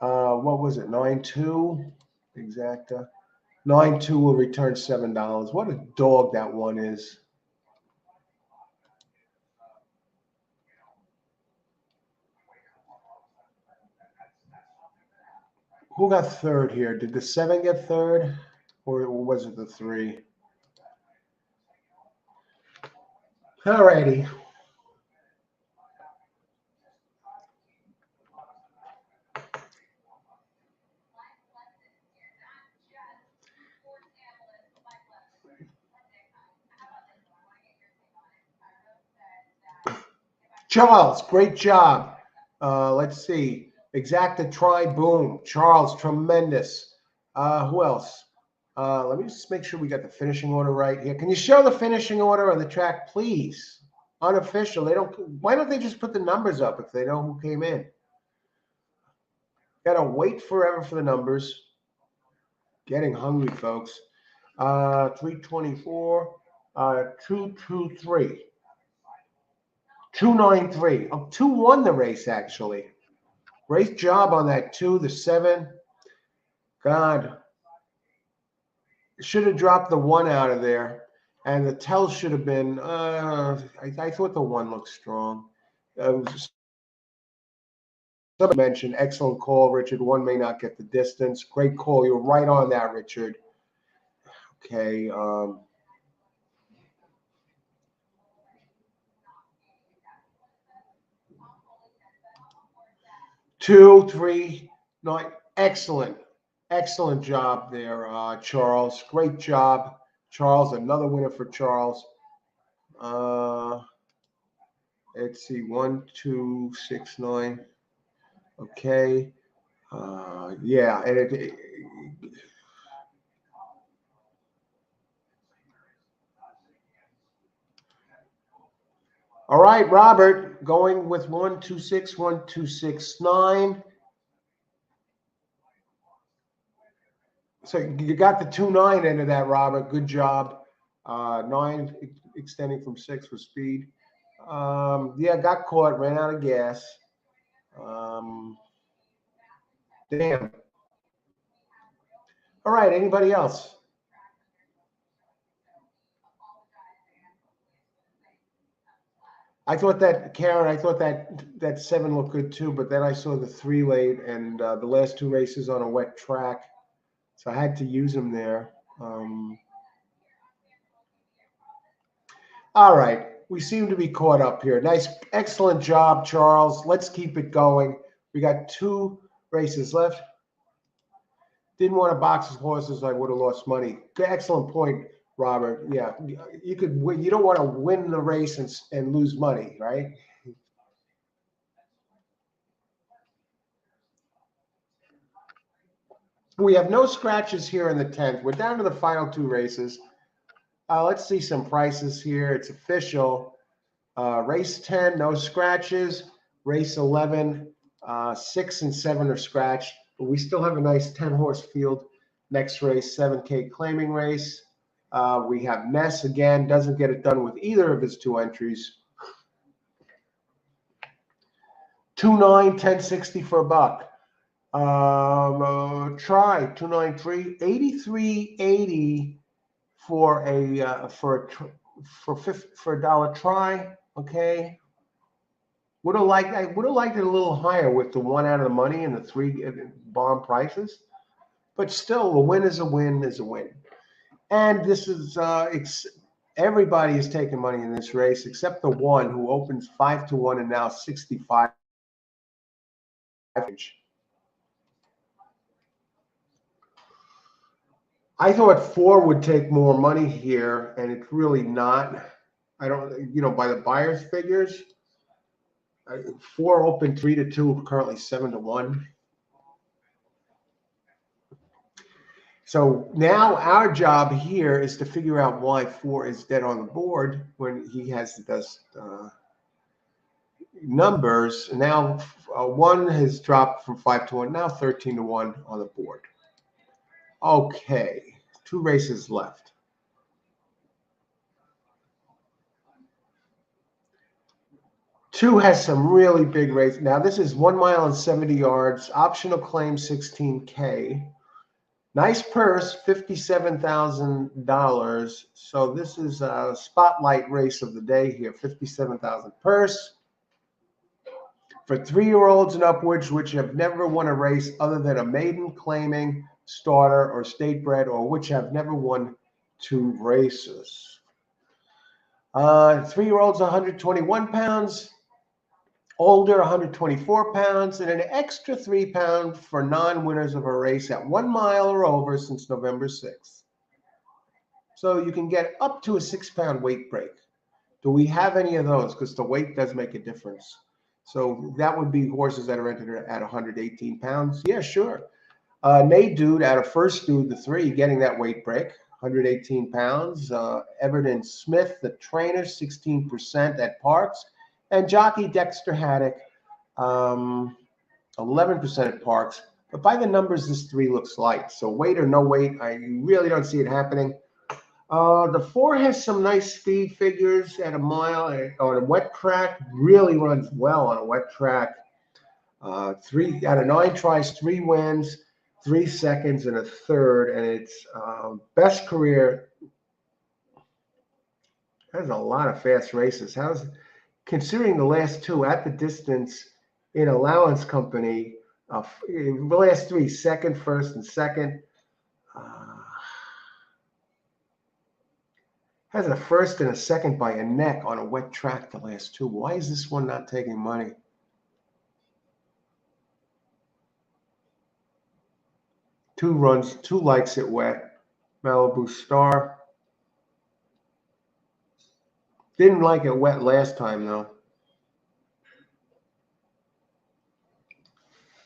What was it? 9-2 exacta. 9-2 will return $7. What a dog that one is. Who got third here? Did the 7 get third, or was it the 3? All righty. Charles, great job. Let's see. Exacta try, boom. Charles, tremendous. Who else? Let me just make sure we got the finishing order right here. Can you show the finishing order on the track, please? Unofficial. They don't. Why don't they just put the numbers up if they know who came in? Gotta wait forever for the numbers. Getting hungry, folks. 324, 223. 293. Oh, 2 won the race, actually. Great job on that 2, the 7. God. Should have dropped the 1 out of there. And the tell should have been, I thought the 1 looked strong. Somebody mentioned, excellent call, Richard. 1 may not get the distance. Great call. You're right on that, Richard. Okay. 2, 3, 9. Excellent. Excellent job there, Charles. Great job, Charles. Another winner for Charles. Let's see. 1, 2, 6, 9. Okay. Yeah. And all right, Robert, going with 1, 2, 6, 1, 2, 6, 9. So you got the 2-9 into that, Robert. Good job. 9 extending from 6 for speed. Yeah, got caught, ran out of gas. Damn. All right, anybody else? I thought that, Karen, I thought that 7 looked good too, but then I saw the 3 late and the last 2 races on a wet track. So I had to use them there. All right. We seem to be caught up here. Nice, excellent job, Charles. Let's keep it going. We got 2 races left. Didn't want to box his horses. I would have lost money. Excellent point, Robert. Yeah, you could. You don't want to win the race and lose money, right? We have no scratches here in the 10th. We're down to the final 2 races. Let's see some prices here. It's official. Race 10, no scratches. Race 11, 6 and 7 are scratched. But we still have a nice 10-horse field. Next race, 7K claiming race. We have Ness again. Doesn't get it done with either of his 2 entries. 2-9, 1060 for a buck. Try 293, 83.80 for a dollar try. Okay. I would have liked it a little higher with the 1 out of the money and the 3 bomb prices, but still, a win is a win is a win. And this is everybody is taking money in this race except the 1 who opens 5-1 and now 65. I thought 4 would take more money here, and it's really not. I don't, by the buyer's figures, 4 open 3-2, currently 7-1. So now our job here is to figure out why 4 is dead on the board when he has the best numbers. Now 1 has dropped from 5 to 1, now 13 to 1 on the board. Okay, 2 races left. Two has some really big races. Now this is 1 mile and 70 yards, optional claim 16K. Nice purse, $57,000. So this is a spotlight race of the day here, 57,000 purse. For 3-year-olds and upwards, which have never won a race other than a maiden claiming, starter, or state bred, or which have never won 2 races. 3-year-olds, 121 pounds. Older, 124 pounds, and an extra 3 pounds for non-winners of a race at 1 mile or over since November 6th. So you can get up to a 6-pound weight break. Do we have any of those? Because the weight does make a difference. So that would be horses that are entered at 118 pounds. Yeah, sure. Nate Dude out of First Dude, the 3, getting that weight break, 118 pounds. Everton Smith, the trainer, 16% at Parx. And jockey Dexter Haddock, 11% at Parx. But by the numbers, this 3 looks light. So weight or no weight, I really don't see it happening. The 4 has some nice speed figures at a mile on a wet track. Really runs well on a wet track. 3 out of 9 tries, 3 wins, 3 seconds, and a third. And its best career has a lot of fast races. Considering the last 2 at the distance in allowance company, the last 3, second, first, and second, has a first and a second by a neck on a wet track the last 2. Why is this one not taking money? Two runs, 2 likes it wet. Malibu Star. Didn't like it wet last time, though.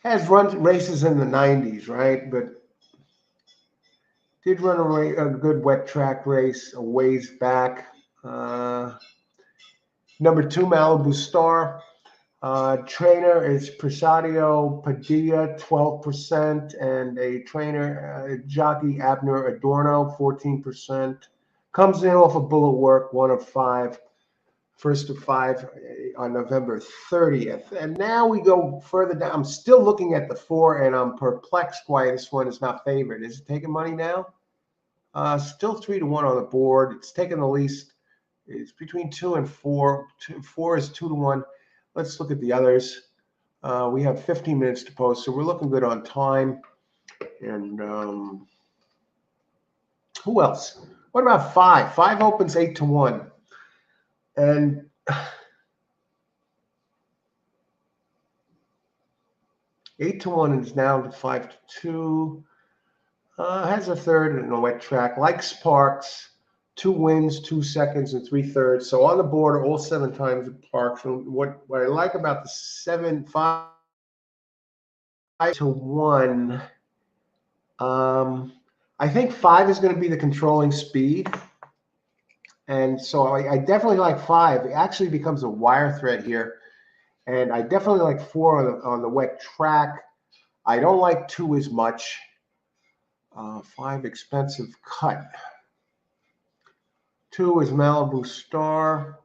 Has run races in the 90s, right? But did run a good wet track race a ways back. Number 2, Malibu Star. Trainer is Presadio Padilla, 12%, and a trainer, jockey Abner Adorno, 14%. Comes in off of Bullet Work, 1 of 5. First of 5 on November 30th. And now we go further down. I'm still looking at the 4, and I'm perplexed why this one is not favored. Is it taking money now? Still 3 to 1 on the board. It's taking the least. It's between 2 and 4. 4 is 2 to 1. Let's look at the others. We have 15 minutes to post, so we're looking good on time. And who else? What about 5? 5 opens 8 to 1. And 8 to 1 is now to 5 to 2. Has a third and a wet track. Likes Parx. 2 wins, 2 seconds, and 3 thirds. So on the board, all 7 times at Parx. And what I like about the 5 to 1, I think 5 is going to be the controlling speed. And so I definitely like 5. It actually becomes a wire thread here. And I definitely like 4 on the wet track. I don't like 2 as much. 5 expensive cut. 2 is Malibu Star.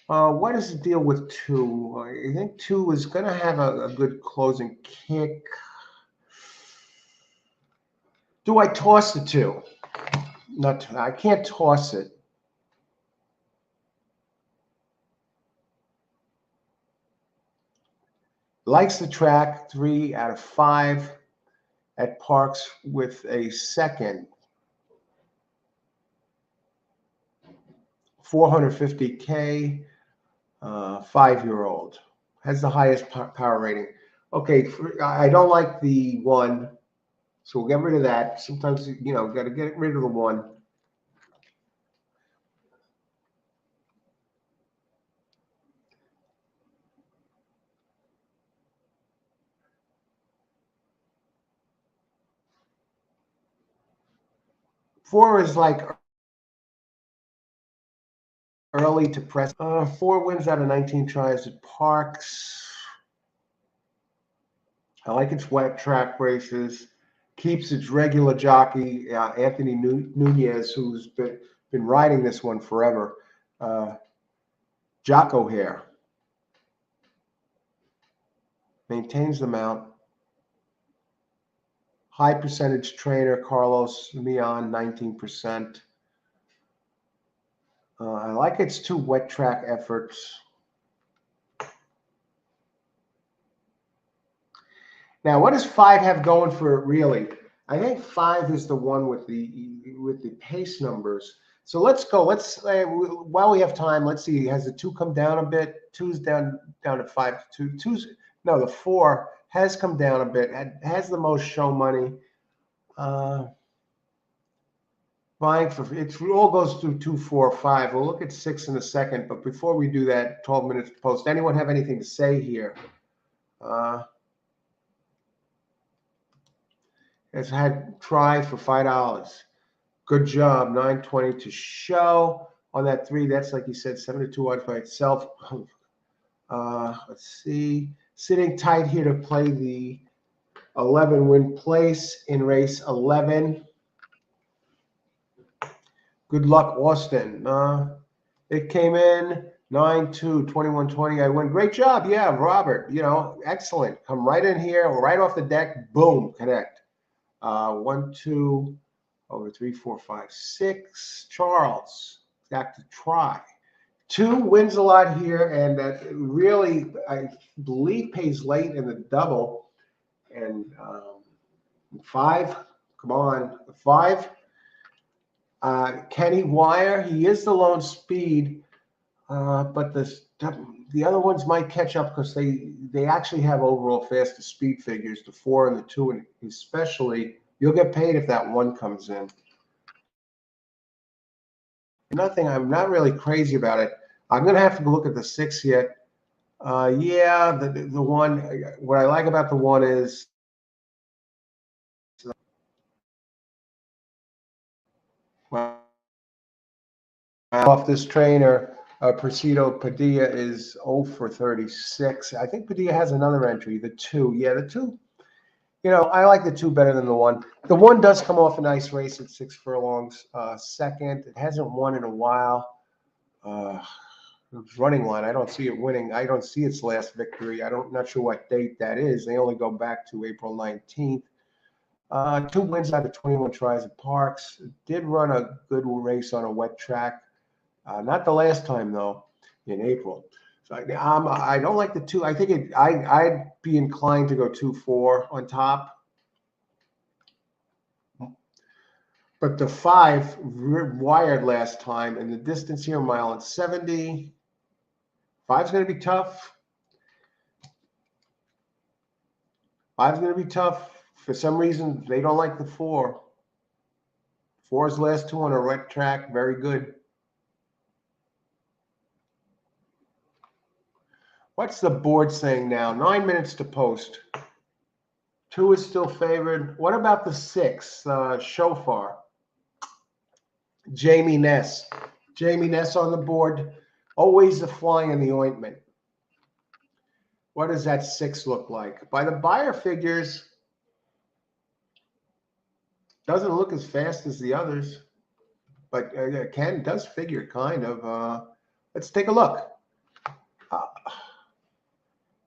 What is the deal with 2? I think 2 is going to have a good closing kick. Do I toss the 2? I can't toss it. Likes the track, 3 out of 5 at Parx with a second. 450K, 5-year-old. Has the highest power rating. Okay, I don't like the 1, so we'll get rid of that. Sometimes, got to get rid of the 1. 4 is like early to press. 4 wins out of 19 tries at Parx. I like its wet track races. Keeps its regular jockey, Anthony Nunez, who's been riding this one forever. Jocko Hair. Maintains the mount. High percentage trainer, Carlos Leon, 19%. I like its 2 wet track efforts. Now, what does 5 have going for it, really? I think 5 is the one with the pace numbers. So let's go. Let's while we have time, let's see. Has the 2 come down a bit? 2's down to 5 to 2. 2's no, the 4 has come down a bit. Has the most show money. Buying for it all goes through 2, 4, 5. We'll look at 6 in a second, but before we do that, 12 minutes to post. Anyone have anything to say here? Has had try for $5. Good job. 920 to show on that 3. That's like you said, 7-2 odds by itself. Let's see. Sitting tight here to play the 11 win place in race 11. Good luck, Austin. It came in 9-2, 21-20. I win. Great job. Yeah, Robert. Excellent. Come right in here, right off the deck. Boom, connect. 1, 2, over 3, 4, 5, 6. Charles got to try. 2 wins a lot here, and that really, I believe, pays late in the double. And 5, come on, 5. Kenny Wire, he is the lone speed, but the other ones might catch up because they actually have overall faster speed figures, the 4 and the 2, and especially you'll get paid if that 1 comes in. Nothing, I'm not really crazy about it. I'm going to have to look at the 6 yet. Yeah, the 1, what I like about the 1 is off this trainer, Presidio Padilla is 0 for 36. I think Padilla has another entry, the 2. Yeah, the 2. I like the 2 better than the 1. The 1 does come off a nice race at 6 furlongs. Second, it hasn't won in a while. Running line, I don't see it winning. I don't see its last victory. Not sure what date that is. They only go back to April 19th. 2 wins out of 21 tries at Parx. It did run a good race on a wet track. Not the last time, though, in April. So I don't like the 2. I think I'd be inclined to go 2-4 on top. But the 5 wired last time, and the distance here, 1.70 miles. 5's going to be tough. 5's going to be tough. For some reason, they don't like the 4. 4's last 2 on a wet track, very good. What's the board saying now? 9 minutes to post. 2 is still favored. What about the 6, Shofar? Jamie Ness. Jamie Ness on the board. Always the fly in the ointment. What does that 6 look like? By the buyer figures, doesn't look as fast as the others, but Ken does figure kind of. Let's take a look.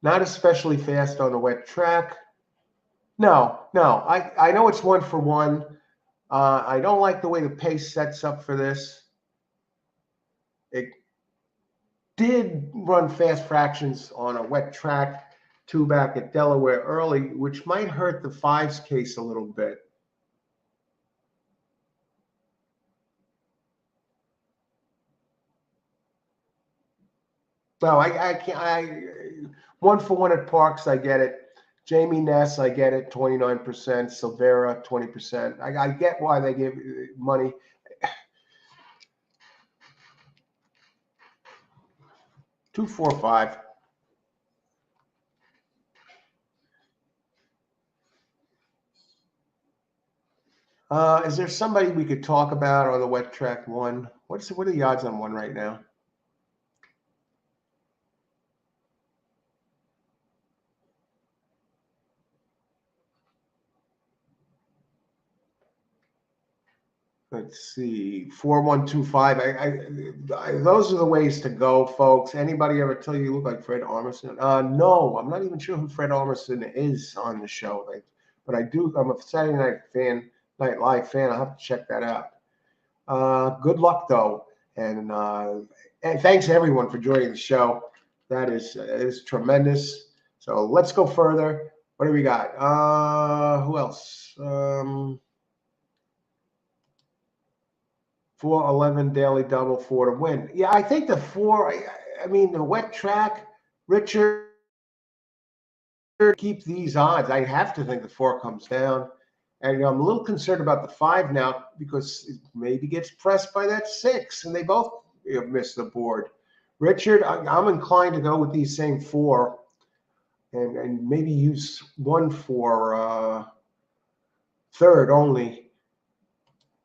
Not especially fast on a wet track. No. I know it's 1 for 1. I don't like the way the pace sets up for this. It did run fast fractions on a wet track, 2 back at Delaware early, which might hurt the 5's case a little bit. No, I can't. 1 for 1 at Parx, I get it. Jamie Ness, I get it, 29%. Silvera, 20%. I get why they give money. Two, 4, 5. Is there somebody we could talk about on the wet track one? What are the odds on one right now? Let's see, 4125. Those are the ways to go, folks. Anybody ever tell you look like Fred Armisen? No, I'm not even sure who Fred Armisen is on the show. But I do. I'm a Saturday Night Live fan. I'll have to check that out. Good luck though, and thanks everyone for joining the show. That is tremendous. So let's go further. What do we got? Who else? 411 daily double, 4 to win. Yeah, I think the 4. I mean, the wet track, Richard, keep these odds. I have to think the 4 comes down. And I'm a little concerned about the 5 now because it maybe gets pressed by that 6, and they both missed the board. Richard, I'm inclined to go with these same 4 and maybe use 1 for third only.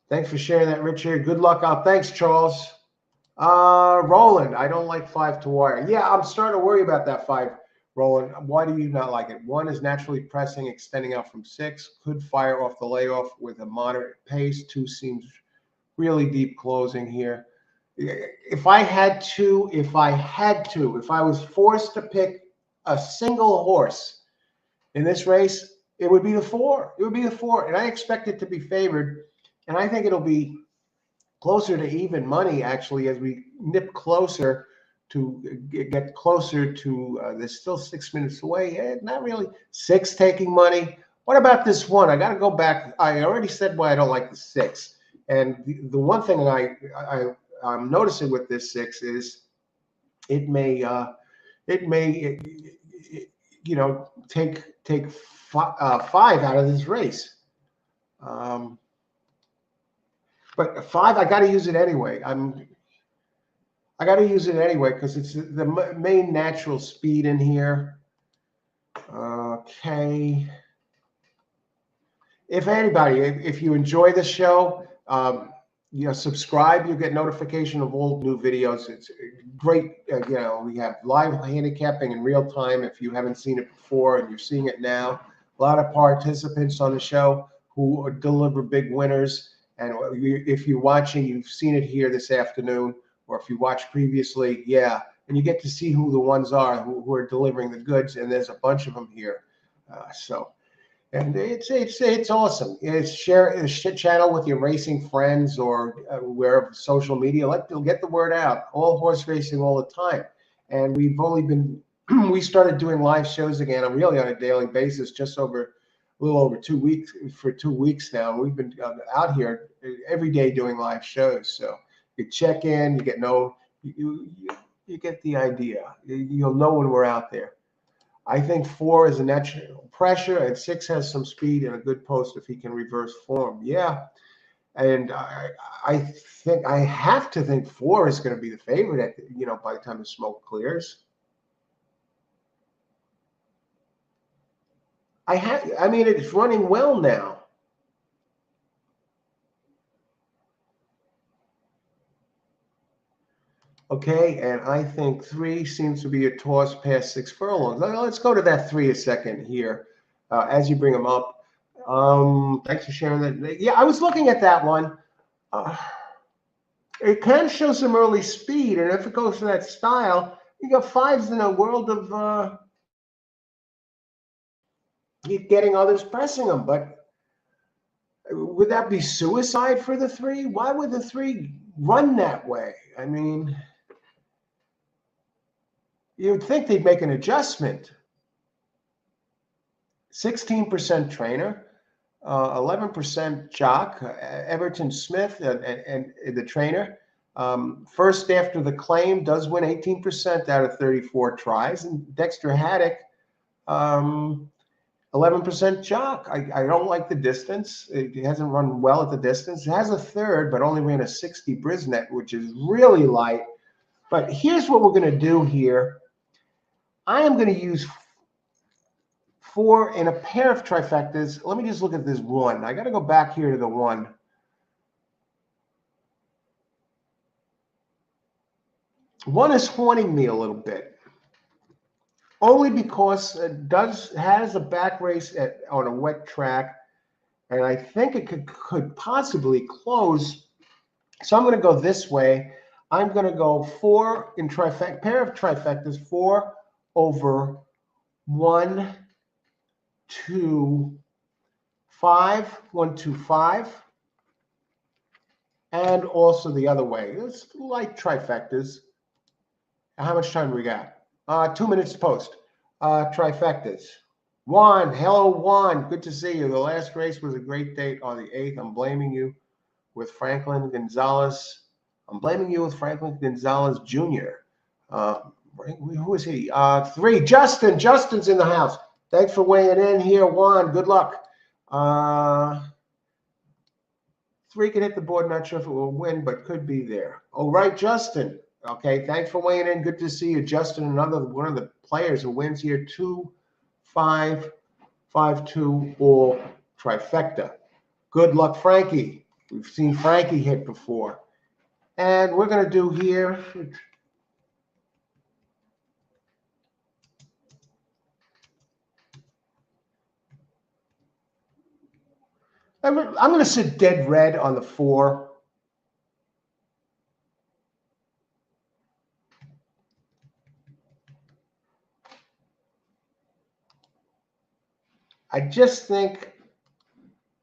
Thanks for sharing that, Richard. Good luck out. Thanks, Charles. Roland, I don't like 5 to wire. Yeah, I'm starting to worry about that 5, Roland. Why do you not like it? 1 is naturally pressing, extending out from 6. Could fire off the layoff with a moderate pace. 2 seems really deep closing here. If I was forced to pick a single horse in this race, it would be the 4. It would be the 4, and I expect it to be favored. And I think it'll be closer to even money, actually, as we nip closer to get closer to there's still 6 minutes away. Not really. 6 taking money. What about this 1? I got to go back. I already said why I don't like the 6. And the one thing I'm noticing with this 6 is it may take 5 out of this race. But 5, I got to use it anyway. I got to use it anyway because it's the main natural speed in here. Okay. If you enjoy the show, subscribe. You'll get notification of all new videos. It's great. We have live handicapping in real time. If you haven't seen it before and you're seeing it now, a lot of participants on the show who deliver big winners. And if you're watching, you've seen it here this afternoon, or if you watched previously, yeah. And you get to see who the ones are who are delivering the goods, and there's a bunch of them here. And it's awesome. Share the channel with your racing friends or wherever social media. Get the word out. All horse racing all the time. And we've only been we started doing live shows again. I'm really on a daily basis, a little over 2 weeks for 2 weeks now. We've been out here every day doing live shows. So you check in, you get the idea. You'll know when we're out there. I think 4 is a natural pressure, and 6 has some speed and a good post if he can reverse form. Yeah, and I think I have to think 4 is going to be the favorite by the time the smoke clears. It's running well now. Okay, and I think 3 seems to be a toss past 6 furlongs. Let's go to that 3 a second here as you bring them up. Thanks for sharing that. Yeah, I was looking at that one. It can show some early speed, and if it goes to that style, you got 5s in a world of getting others pressing them. But would that be suicide for the 3? Why would the 3 run that way? I mean, you would think they'd make an adjustment. 16% trainer, 11% jock, Everton Smith, and the trainer. First after the claim does win 18% out of 34 tries. And Dexter Haddock, 11% jock. I don't like the distance. It hasn't run well at the distance. It has a third, but only ran a 60 Brisnet, which is really light. But here's what we're going to do here. I am going to use 4 in a pair of trifectas. Let me just look at this 1. I got to go back here to the 1. 1 is haunting me a little bit, only because it has a back race on a wet track, and I think it could possibly close. So I'm going to go this way. I'm going to go 4 in pair of trifectas, 4 over 1, 2, 5, 1, 2, 5, and also the other way. It's light trifectas. How much time do we got? 2 minutes to post. Trifectas. Juan, hello, Juan. Good to see you. The last race was a great date on the 8th. I'm blaming you with Franklin Gonzalez. Jr. Who is he? 3. Justin. Justin's in the house. Thanks for weighing in here, Juan. Good luck. 3 can hit the board. Not sure if it will win, but could be there. All right, Justin. Okay, thanks for weighing in. Good to see you, Justin. One of the players who wins here. 2, 5, 5, 2, all trifecta. Good luck, Frankie. We've seen Frankie hit before. And we're going to do here. I'm going to sit dead red on the 4. I just think,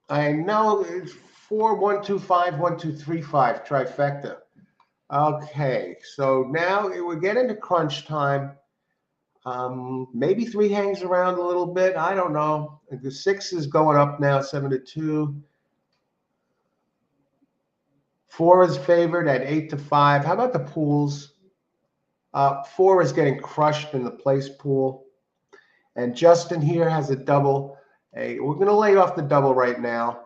I know it's 4, 1, 2, 5, 1, 2, 3, 5 trifecta. Okay, so now we're getting to crunch time. Maybe 3 hangs around a little bit. I don't know. The 6 is going up now, 7-2. 4 is favored at 8-5. How about the pools? 4 is getting crushed in the place pool. And Justin here has a double. Hey, we're going to lay off the double right now.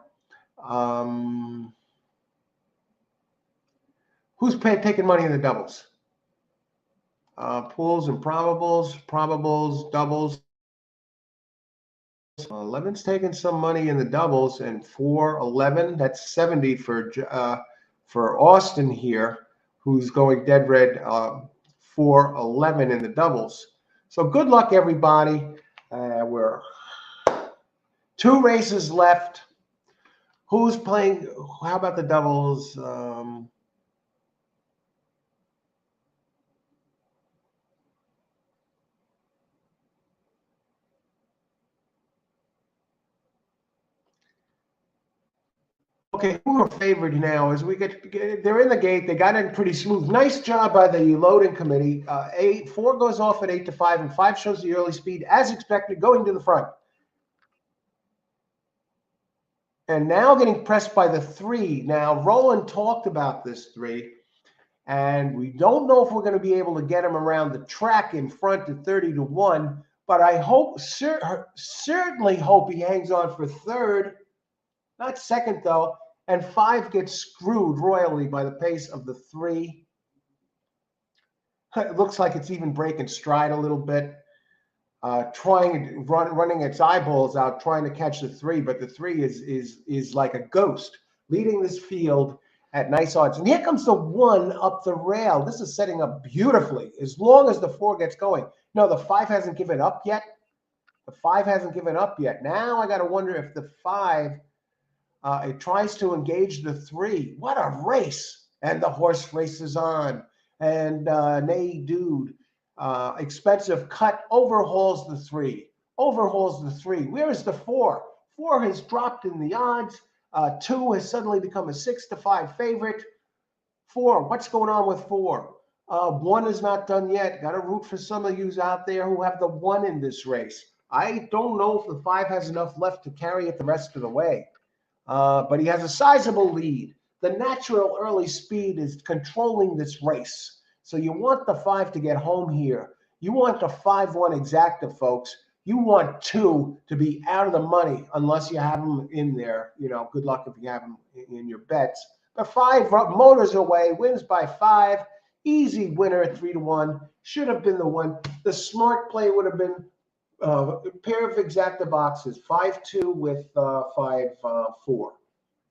Who's taking money in the doubles? Pools and probables, doubles. 11's taking some money in the doubles, and 4, 11. That's 70 for Austin here, who's going dead red. 4, 11 in the doubles. So good luck, everybody. We're 2 races left. Who's playing? How about the doubles? Okay, who are favored now? As we they're in the gate. They got in pretty smooth. Nice job by the loading committee. 4 goes off at 8-5, and 5 shows the early speed as expected, going to the front. And now getting pressed by the 3. Now Roland talked about this 3, and we don't know if we're going to be able to get him around the track in front to 30-1. But I hope, certainly hope he hangs on for 3rd. Not 2nd, though, and 5 gets screwed royally by the pace of the 3. It looks like it's even breaking stride a little bit, running its eyeballs out, trying to catch the 3, but the 3 is like a ghost, leading this field at nice odds. And here comes the 1 up the rail. This is setting up beautifully, as long as the 4 gets going. No, the 5 hasn't given up yet. The 5 hasn't given up yet. Now I got to wonder if the 5... it tries to engage the 3. What a race. And the horse races on. And Nay Dude, expensive cut, overhauls the 3. Where is the 4? 4 has dropped in the odds. 2 has suddenly become a 6-5 favorite. 4, what's going on with 4? 1 is not done yet. Got to root for some of you out there who have the 1 in this race. I don't know if the 5 has enough left to carry it the rest of the way. But he has a sizable lead. The natural early speed is controlling this race. So you want the 5 to get home here. You want the 5-1 exacta, folks. You want 2 to be out of the money unless you have them in there. You know, good luck if you have them in your bets. But 5 motors away, wins by 5. Easy winner at 3-1. Should have been the 1. The smart play would have been a pair of exacta boxes, 5-2 with 5-4.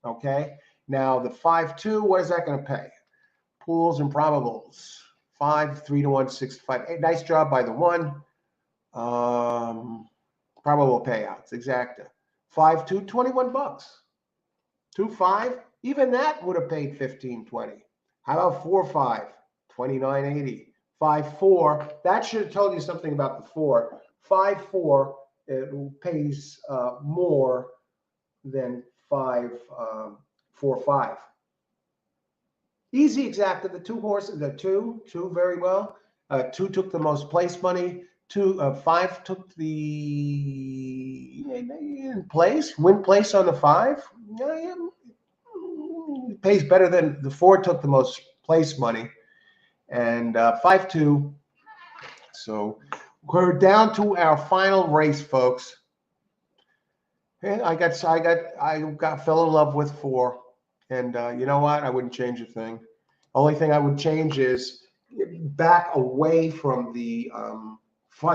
Okay. Now the 5-2, what is that going to pay? Pools and probables. 5, 3-1, 6-5. Hey, nice job by the one. Probable payouts, exacta. 5-2, 21 bucks. 2-5, even that would have paid 15-20. How about 4-5, 29.80. 5-4, that should have told you something about the 4. 5-4, it pays more than 5-4-5. Easy exacta. The two horses, the two very well. 2 took the most place money. 5 took the win place on the 5. Yeah, it pays better than the 4 took the most place money, and 5-2. So we're down to our final race, folks. And I fell in love with 4, and you know what? I wouldn't change a thing. Only thing I would change is back away from the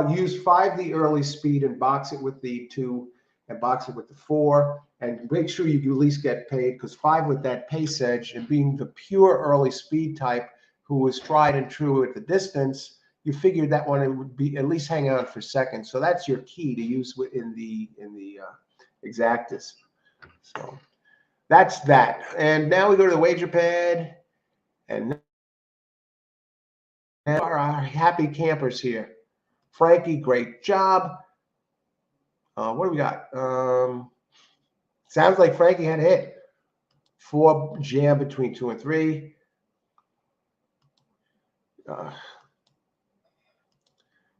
use 5 the early speed and box it with the 2 and box it with the 4, and make sure you at least get paid, because 5 with that pace edge and being the pure early speed type who was tried and true at the distance, you figured that one it would be at least hang on for seconds. So that's your key to use in the exactas. So that's that. And now we go to the wager pad, and now our happy campers here. Frankie, great job. What do we got? Sounds like Frankie had a hit. 4 jam between 2 and 3.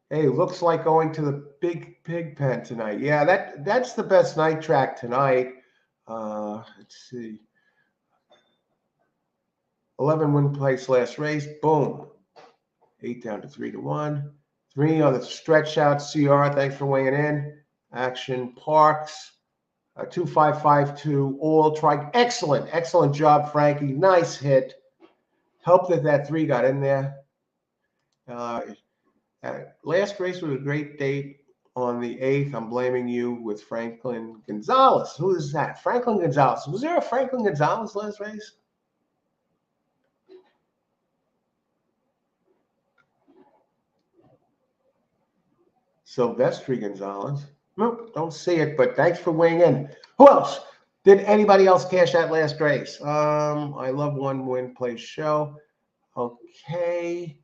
Hey, looks like going to the big pig pen tonight. Yeah, that's the best night track tonight. Let's see. 11 win place last race. Boom. 8 down to 3-1. 3 on the stretch out. CR, thanks for weighing in. Action Parx. 2-5-5-2. All tried. Excellent job, Frankie. Nice hit. Hope that 3 got in there. Last race was a great date. On the 8th, I'm blaming you with Franklin Gonzalez. Who is that? Franklin Gonzalez. Was there a Franklin Gonzalez last race? Silvestri Gonzalez. Nope, don't see it, but thanks for weighing in. Who else? Did anybody else cash that last race? I love one win place show. Okay.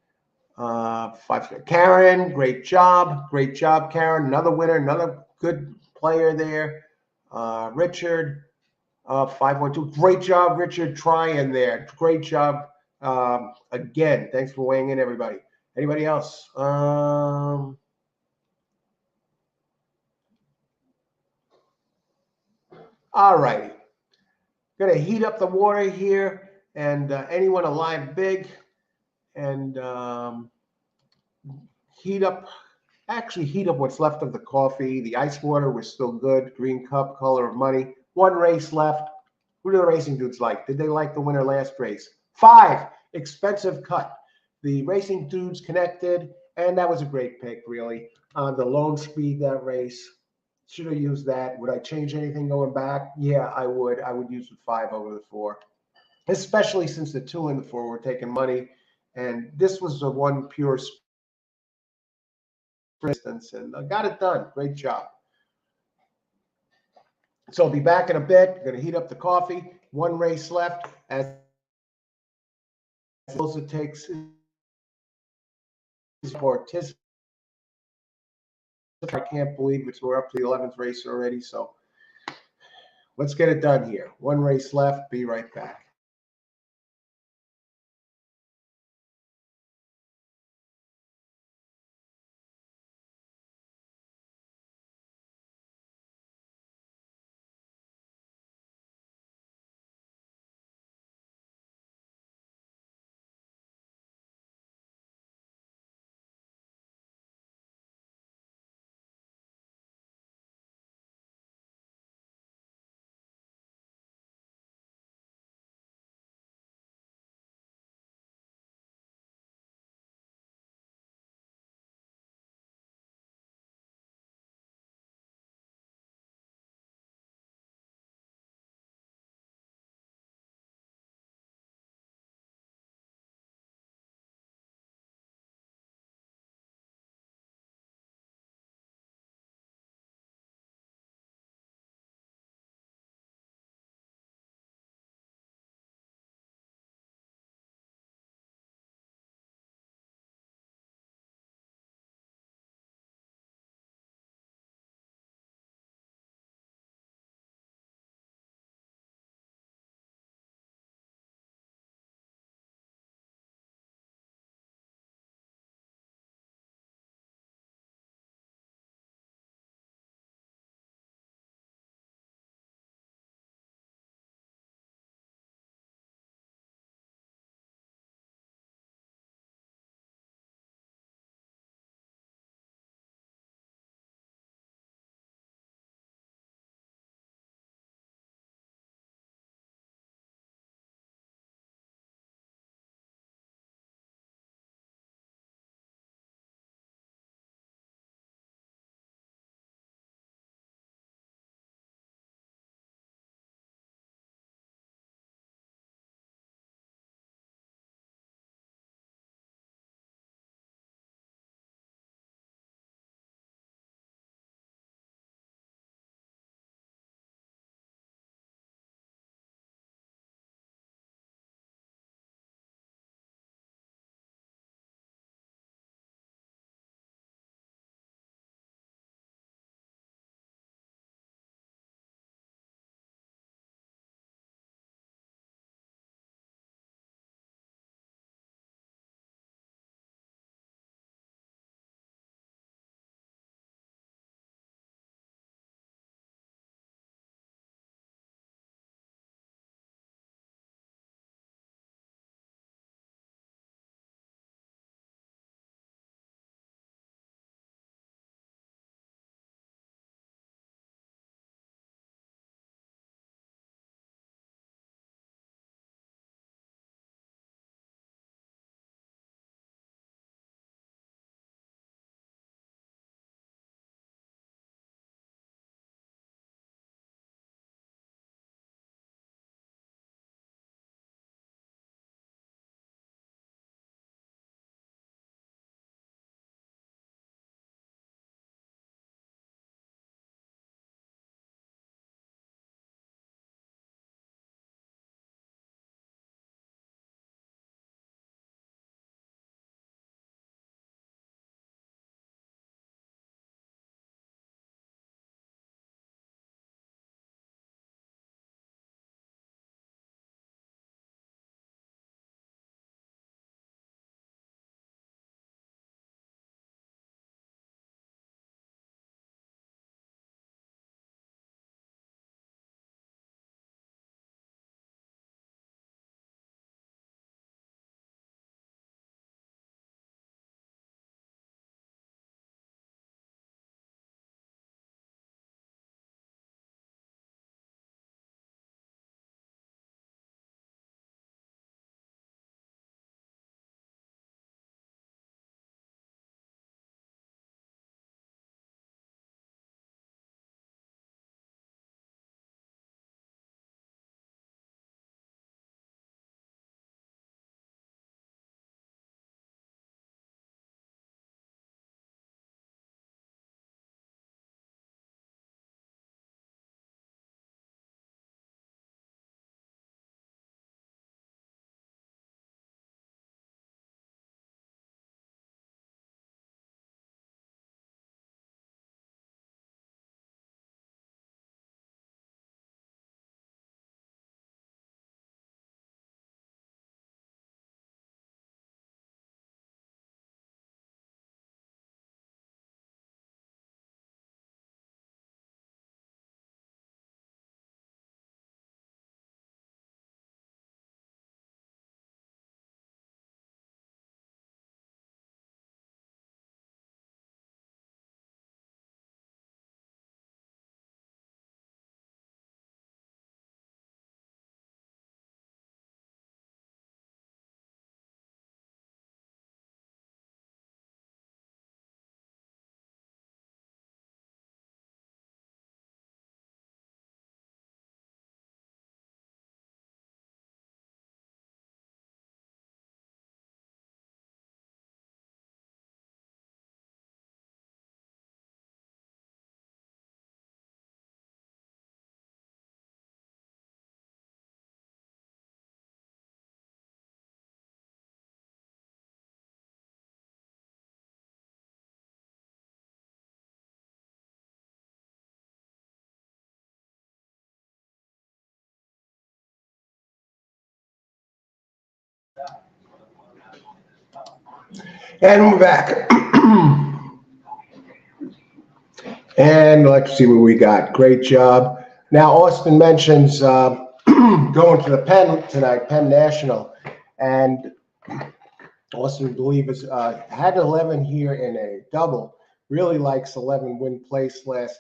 5. Karen, great job, Karen. Another winner, another good player there. Richard, 512. Great job, Richard. Trying there. Great job. Again, thanks for weighing in, everybody. Anybody else? All righty. Gonna heat up the water here, and anyone alive big, and heat up what's left of the coffee. The ice water was still good. Green cup, color of money. 1 race left. Who do the racing dudes like? Did they like the winner last race? 5, expensive cut. The racing dudes connected, and that was a great pick, really. The lone speed that race. Should have used that. Would I change anything going back? Yeah, I would. I would use the 5 over the 4, especially since the 2 and the 4 were taking money, and this was the one pure distance, and I got it done. Great job. So I'll be back in a bit. Going to heat up the coffee. 1 race left. As it takes participants. I can't believe we're up to the 11th race already. So let's get it done here. 1 race left. Be right back. And we're back. And let's see what we got. Great job. Now, Austin mentions going to the Penn tonight, Penn National. And Austin, I believe, is had 11 here in a double. Really likes 11 win place last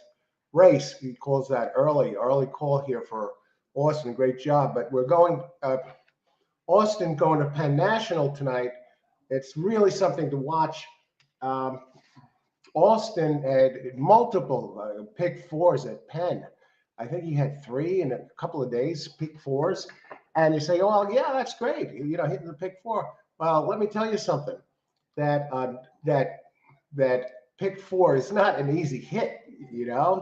race. He calls that early call here for Austin. Great job. But we're going, Austin going to Penn National tonight. It's really something to watch. Austin had multiple pick fours at Penn. I think he had 3 in a couple of days, pick fours. And you say, oh, yeah, that's great. Hitting the pick 4. Well, let me tell you something. That pick 4 is not an easy hit.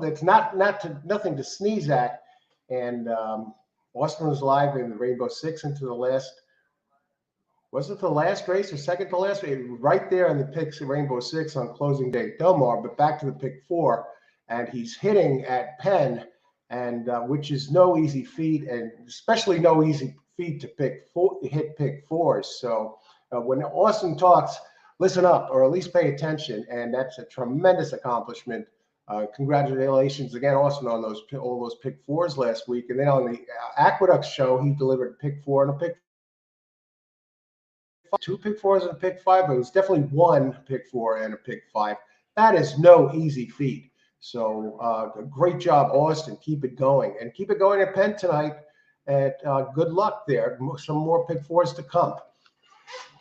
That's nothing to sneeze at. And Austin was live in the Rainbow Six into the last. Was it the last race or second to last race? Right there in the picks Rainbow Six on closing day Del Mar, but back to the pick 4, and he's hitting at Penn, and which is no easy feat, and especially no easy feat to hit pick 4s. So when Austin talks, listen up or at least pay attention, and that's a tremendous accomplishment. Congratulations again, Austin, on all those pick 4s last week, and then on the Aqueduct show, he delivered pick 4 and a pick 2 pick 4s and a pick 5, but it was definitely 1 pick 4 and a pick 5. That is no easy feat. So great job, Austin. Keep it going. And keep it going at Penn tonight. And good luck there. Some more pick 4s to come.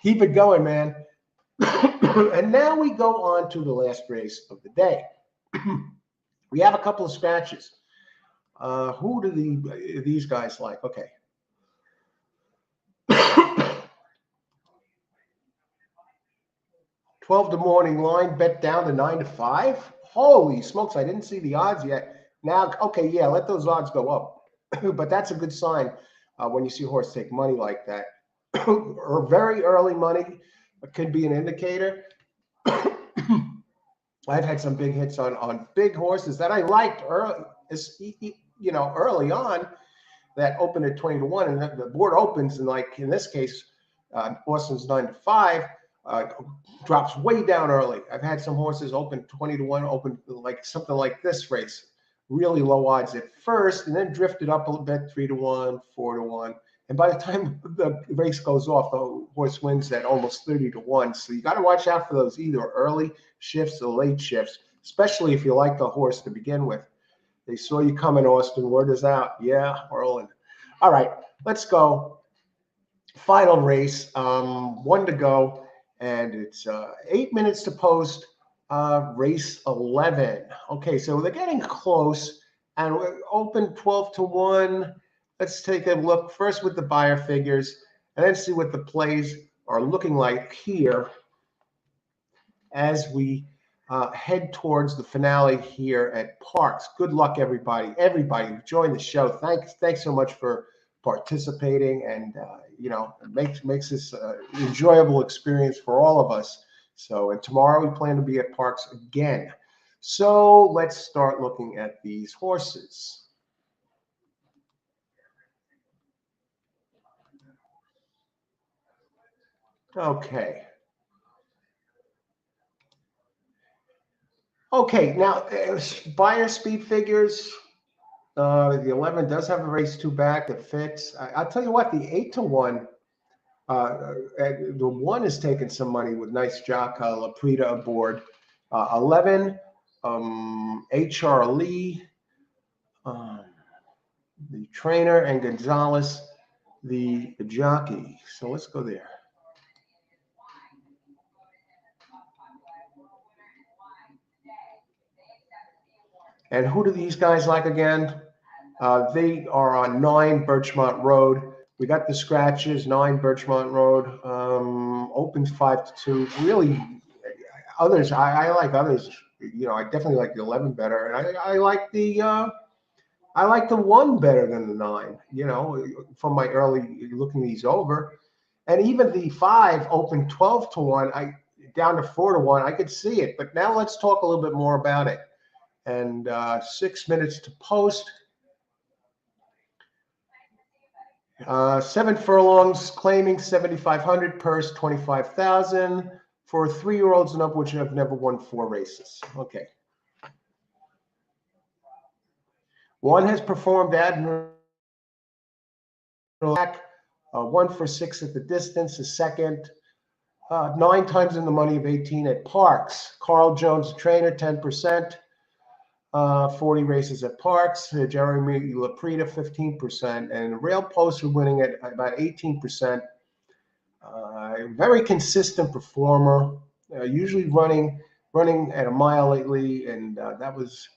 Keep it going, man. And now we go on to the last race of the day. We have a couple of scratches. Who do these guys like? Okay. 12 to morning line, bet down to 9 to 5. Holy smokes, I didn't see the odds yet. Now, okay, yeah, let those odds go up. But that's a good sign when you see a horse take money like that. Or very early money could be an indicator. I've had some big hits on big horses that I liked early, early on, that opened at 20 to 1, and the board opens, and like in this case, Austin's 9 to 5. Drops way down early. I've had some horses open 20 to 1, open like something like this race, really low odds at first, and then drifted up a little bit, 3 to 1, 4 to 1. And by the time the race goes off, the horse wins at almost 30 to 1. So you got to watch out for those either early shifts or late shifts, especially if you like the horse to begin with. They saw you coming, Austin. Word is out. Yeah, Orland. All right, let's go. Final race, 1 to go. And it's 8 minutes to post, race 11. Okay, so they're getting close, and we're open 12 to 1. Let's take a look first with the buyer figures, and then see what the plays are looking like here as we head towards the finale here at Parx. Good luck, everybody. Everybody who joined the show. Thanks so much for participating, and it makes this enjoyable experience for all of us. So, and tomorrow we plan to be at Parx again. So let's start looking at these horses. Okay. Okay, now buyer speed figures. The 11 does have a race 2 back that fits. I'll tell you what, the 8 to 1, the 1 is taking some money with nice jock Laprida aboard. 11, H.R. Lee, the trainer, and Gonzalez, the jockey. So let's go there. And who do these guys like again? They are on 9 Birchmont Road. We got the scratches, 9 Birchmont Road, opens 5 to 2. Really, others, I like others. I definitely like the 11 better, and I like the 1 better than the 9. From my early looking these over, and even the 5 opened 12 to 1. Down to 4 to 1. I could see it, but now let's talk a little bit more about it. And 6 minutes to post. 7 furlongs, claiming 7,500, purse 25,000 for 3-year-olds and up, which have never won 4 races. Okay. One has performed admirably. 1 for 6 at the distance. A second, 9 times in the money of 18 at Parx. Carl Jones, trainer, 10%. 40 races at Parx. Jeremy Laprida, 15%. And Rail Post are winning at about 18%. Very consistent performer. Usually running at a mile lately. And that was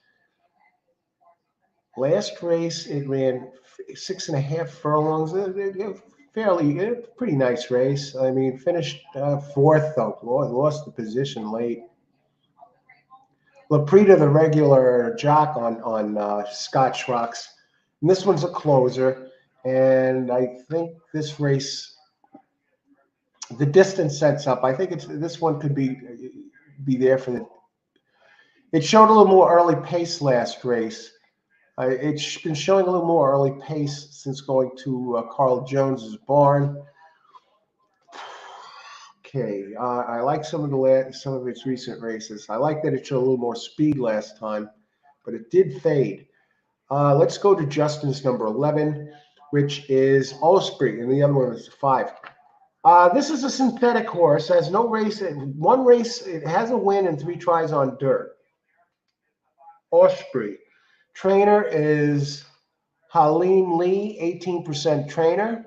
last race. It ran 6.5 furlongs. Fairly, pretty nice race. I mean, finished 4th though. Lost the position late. Laprida, the regular jock on Scotch Rocks. And this one's a closer. And I think this race, the distance sets up. I think this one could be there for the. It showed a little more early pace last race. It's been showing a little more early pace since going to Carl Jones's barn. Okay, I like some of its recent races. I like that it showed a little more speed last time, but it did fade. Let's go to Justin's number 11, which is Osprey, and the other one is 5. This is a synthetic horse. Has no race. One race. It has a win and 3 tries on dirt. Osprey. Trainer is Halim Lee, 18% trainer.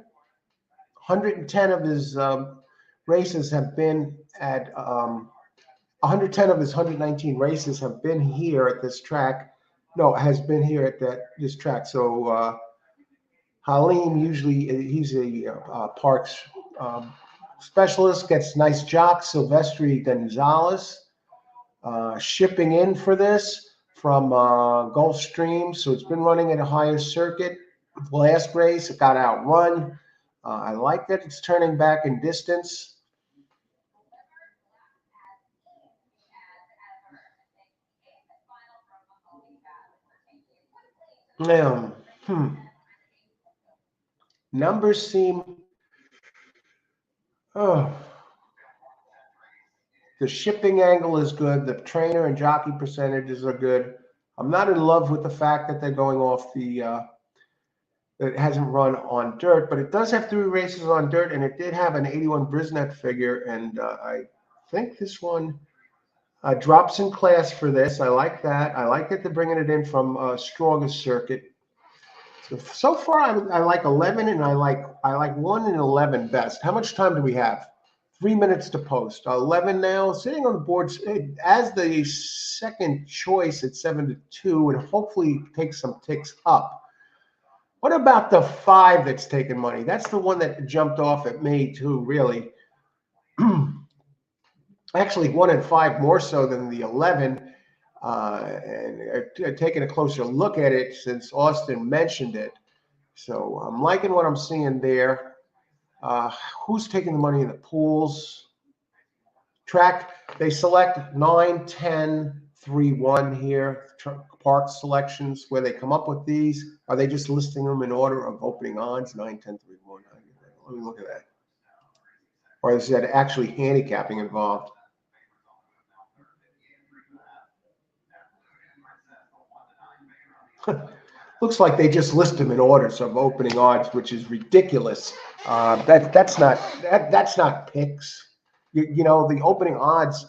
110 of his races have been at 110 of his 119 races have been here at this track. No, has been here at this track. So Halim usually he's a Parx specialist. Gets nice jocks. Silvestri Gonzalez shipping in for this from Gulfstream. So it's been running at a higher circuit. Last race it got outrun. I like that it's turning back in distance. Now, numbers seem. Oh, the shipping angle is good. The trainer and jockey percentages are good. I'm not in love with the fact that they're going off the. It hasn't run on dirt, but it does have 3 races on dirt, and it did have an 81 Brisnet figure, and I think this one drops in class for this. I like that. I like that they're bringing it in from strongest circuit. So far, I like 11, and I like 1 and 11 best. How much time do we have? 3 minutes to post. 11 now, sitting on the boards as the second choice at 7-2, and hopefully take some ticks up. What about the 5 that's taking money? That's the one that jumped off at me too, really. Actually, 1 and 5 more so than the 11. And taking a closer look at it since Austin mentioned it. So I'm liking what I'm seeing there. Who's taking the money in the pools? Track, they select 9, 10, 3, 1 here. Park selections where they come up with these. Are they just listing them in order of opening odds? 9, 10, 3, 1. Let me look at that. Or is that actually handicapping involved? Looks like they just list them in orders of opening odds, which is ridiculous. That's not picks. You know, the opening odds.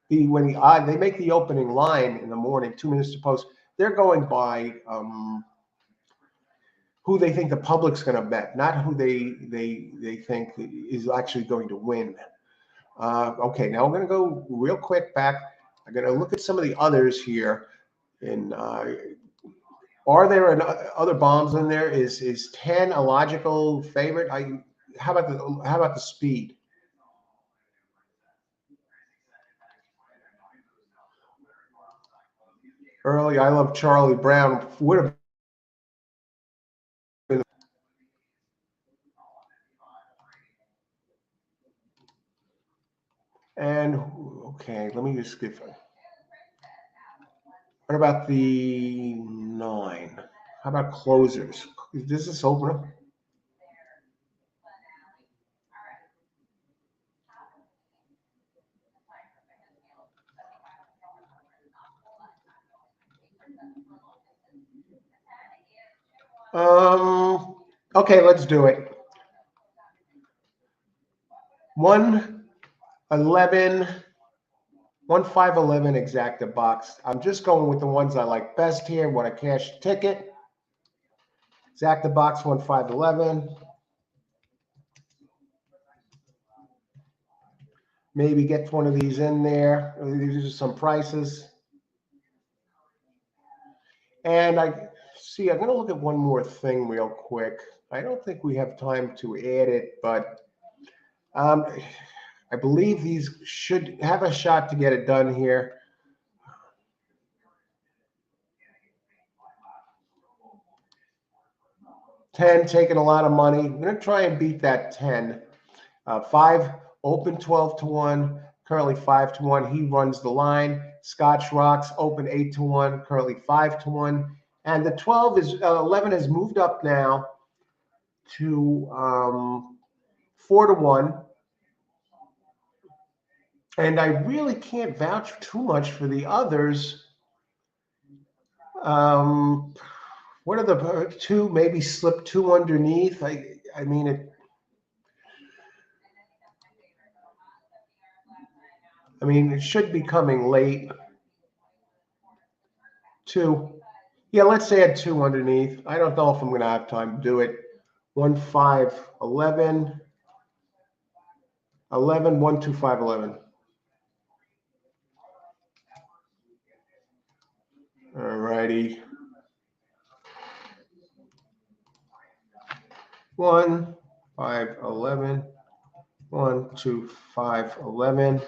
When they make the opening line in the morning, 2 minutes to post, they're going by who they think the public's going to bet, not who they think is actually going to win. Okay, now I'm going to go real quick back. I'm going to look at some of the others here. And are there other bombs in there? Is 10 a logical favorite? How about the speed? Early, I love Charlie Brown. Would have been. And okay, let me just give. What about the 9? How about closers? Does this open up? Okay, let's do it. 111, 1511 exacta box. I'm just going with the ones I like best here. Want to cash a ticket? Exacta box 1511. Maybe get one of these in there. These are some prices. And I'm going to look at one more thing real quick. I don't think we have time to add it, but I believe these should have a shot to get it done here. $10 taking a lot of money. I'm going to try and beat that 10. 5 open 12 to 1, currently 5 to 1. He runs the line. Scotch Rocks open 8 to 1, currently 5 to 1. And the 12 is 11 has moved up now to 4 to 1. And I really can't vouch too much for the others. What are the two? Maybe slip 2 underneath. I mean it. I mean it should be coming late. 2. Yeah, let's add 2 underneath. I don't know if I'm going to have time to do it. 1, 5, 11, 11, 1, 2, 5, 11. All righty. 1, 5, 11. 1, 2, 5, 11.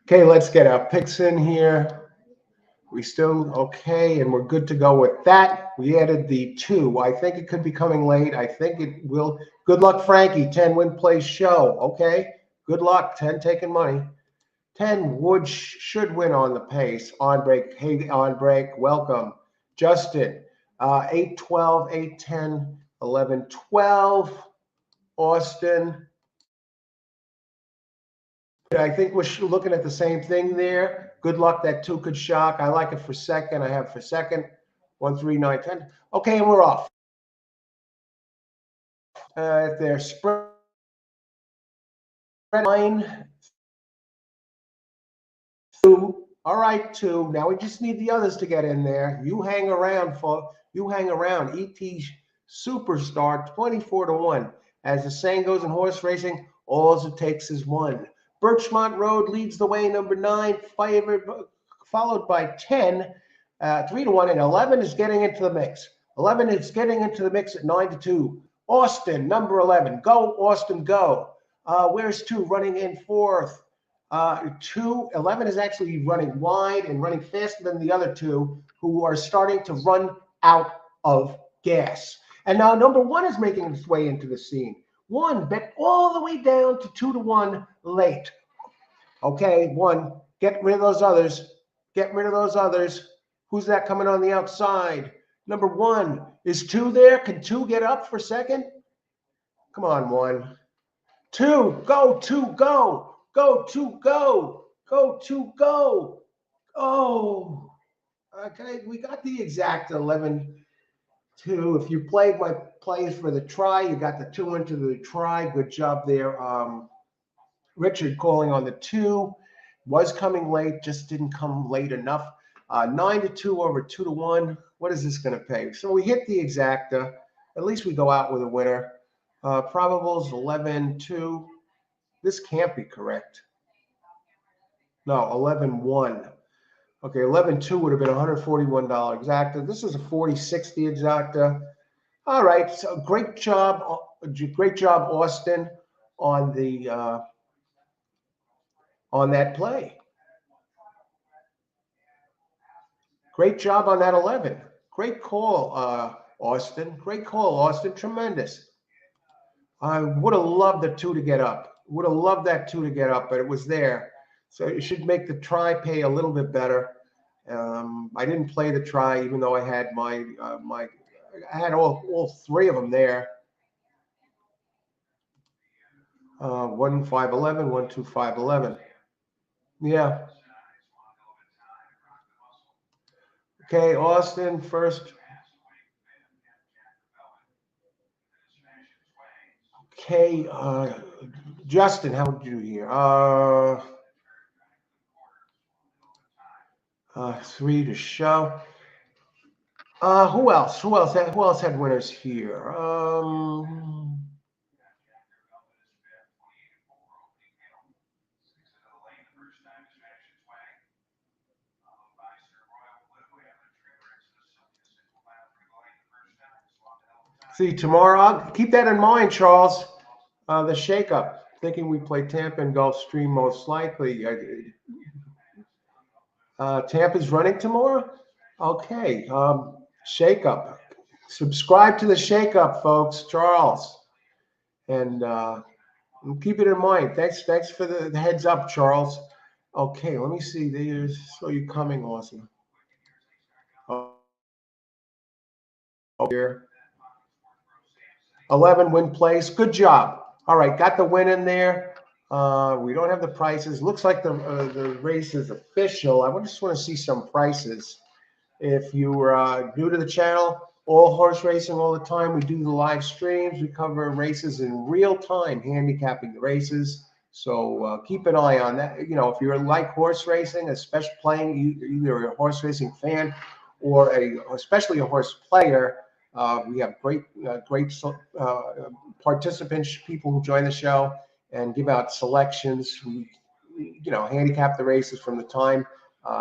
Okay, let's get our picks in here. We still okay, and we're good to go with that. We added the 2. I think it could be coming late. I think it will. Good luck, Frankie. 10 win play show. Okay. Good luck. 10 taking money. 10 Wood should win on the pace. On break. Hey, on break. Welcome. Justin. 8, 12, 8, 10, 11, 12. Austin. I think we're looking at the same thing there. Good luck. That 2 could shock. I like it for second. I have for second. 1, 3, 9, 10. Okay, and we're off. If they're spread 9, 2. All right, 2. Now we just need the others to get in there. You hang around, folks. You hang around. ET Superstar 24 to 1. As the saying goes in horse racing, all it takes is 1. Birchmont Road leads the way, number 9, followed by 10, 3 to 1, and 11 is getting into the mix. 11 is getting into the mix at 9 to 2. Austin, number 11. Go, Austin, go. Where's 2 running in fourth? 11 is actually running wide and running faster than the other 2 who are starting to run out of gas. And now number 1 is making its way into the scene. 1 bet all the way down to 2 to 1 late. Okay, 1. Get rid of those others. Get rid of those others. Who's that coming on the outside? Number 1. Is 2 there? Can 2 get up for second? Come on, 1. 2. Go, 2, go. Go, 2, go. Go, 2, go. Oh. Okay, we got the exact 11. 2. If you played my plays for the try, you got the 2 into the try. Good job there. Richard calling on the 2. Was coming late, just didn't come late enough. 9 to 2 over 2 to 1. What is this going to pay? So we hit the exacta. At least we go out with a winner. Probables 11 2. This can't be correct. No, 11-1. Okay, 11-2 would have been $141 exacta. This is a 40-60 exacta. All right, so great job, Austin, on the on that play. Great job on that 11. Great call, Austin. Great call, Austin. Tremendous. I would have loved the 2 to get up. Would have loved that 2 to get up, but it was there. So it should make the try pay a little bit better. I didn't play the try, even though I had I had all 3 of them there. 1, 5, 11, 1, 2, 5, 11. Yeah. Okay, Austin first. Okay, Justin, how would you do here? 3 to show. Who else? Who else? Who else had winners here? See, tomorrow, I'll keep that in mind, Charles. The shakeup. Thinking we play Tampa and Gulfstream most likely. Tampa's running tomorrow? Okay. Shakeup. Subscribe to the shakeup, folks. Charles. And keep it in mind. Thanks for the heads up, Charles. Okay, let me see. There's so you coming, Austin. Oh, here. 11 win place. Good job. All right, got the win in there. We don't have the prices. Looks like the race is official. I just want to see some prices. If you are new to the channel, all horse racing all the time. We do the live streams. We cover races in real time, handicapping the races. So keep an eye on that. You know, if you're like horse racing, especially playing, either a horse racing fan or especially a horse player, we have great participants, people who join the show and give out selections. We, handicap the races from the time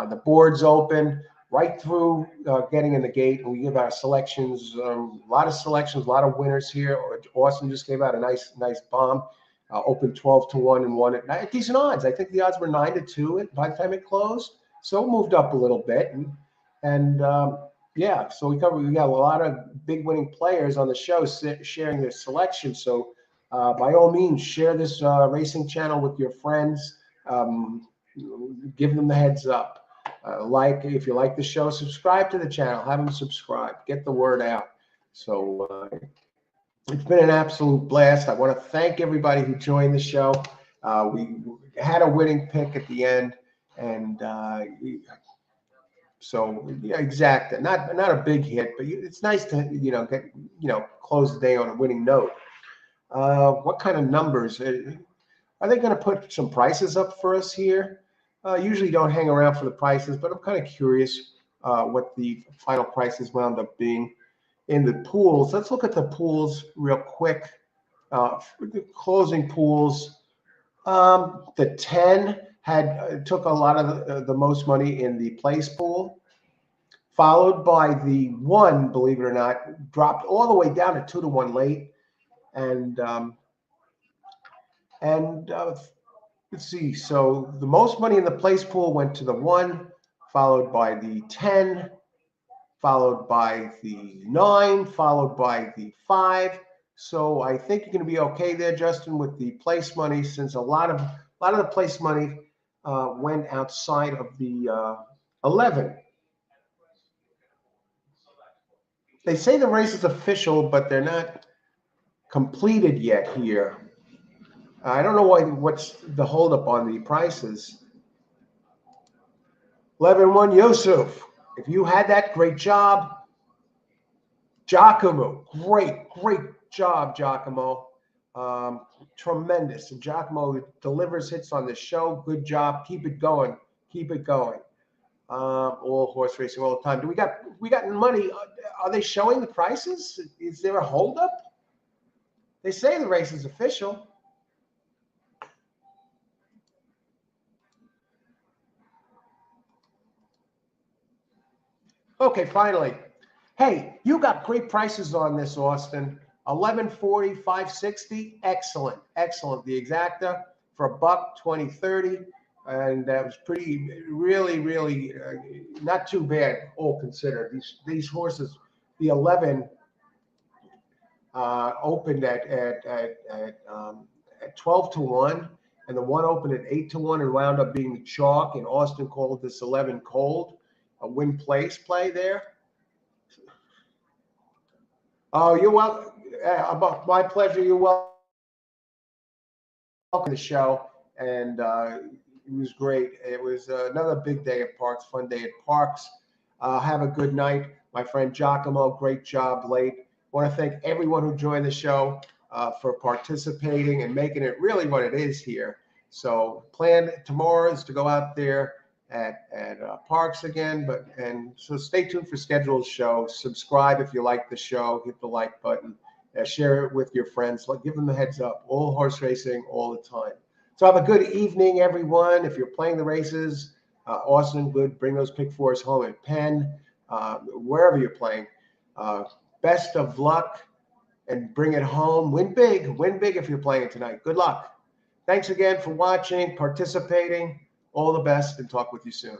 the board's open right through getting in the gate, and we give our selections. A lot of selections, a lot of winners here. Austin just gave out a nice bomb. Opened 12 to 1 and won at decent odds. I think the odds were 9 to 2 by the time it closed, so it moved up a little bit. And yeah, so we got a lot of big winning players on the show sharing their selections. So by all means, share this racing channel with your friends. Give them the heads up. If you like the show, subscribe to the channel. Have them subscribe. Get the word out. So it's been an absolute blast. I want to thank everybody who joined the show. We had a winning pick at the end, and so yeah, exactly. Not a big hit, but it's nice to close the day on a winning note. What kind of numbers are they going to put some prices up for us here? Usually don't hang around for the prices, but I'm kind of curious what the final prices wound up being in the pools. Let's look at the pools real quick. The closing pools. The 10 took a lot of the most money in the place pool, followed by the 1, believe it or not, dropped all the way down to 2 to 1 late, and let's see. So the most money in the place pool went to the 1, followed by the 10, followed by the 9, followed by the 5. So I think you're going to be okay there, Justin, with the place money, since a lot of the place money went outside of the 11. They say the race is official, but they're not completed yet here. I don't know what's the holdup on the prices. 11-1 Yusuf. If you had that, great job. Giacomo, great job, Giacomo. Tremendous. And Giacomo delivers hits on the show. Good job. Keep it going. All horse racing all the time. We got money? Are they showing the prices? Is there a holdup? They say the race is official. Okay, finally. Hey, you got great prices on this, Austin. 1140, 560. Excellent. The exacta for $1, 2030. And that was really not too bad, all considered. These horses, the 11 opened at 12 to 1, and the 1 opened at 8 to 1 and wound up being the chalk. And Austin called this 11 cold, a win place play there. Oh, you're welcome. My pleasure. You're welcome to the show, and it was great. It was another big day at Parx, fun day at Parx. Have a good night. My friend Giacomo, great job late. I want to thank everyone who joined the show for participating and making it really what it is here. So plan tomorrow is to go out there at Parx again, so stay tuned for scheduled shows. Subscribe if you like the show, hit the like button, share it with your friends, give them a heads up. All horse racing all the time. So have a good evening, everyone. If you're playing the races, awesome, good. Bring those pick fours home at Penn, wherever you're playing. Best of luck and bring it home. Win big if you're playing tonight. Good luck. Thanks again for watching, participating. All the best, and talk with you soon.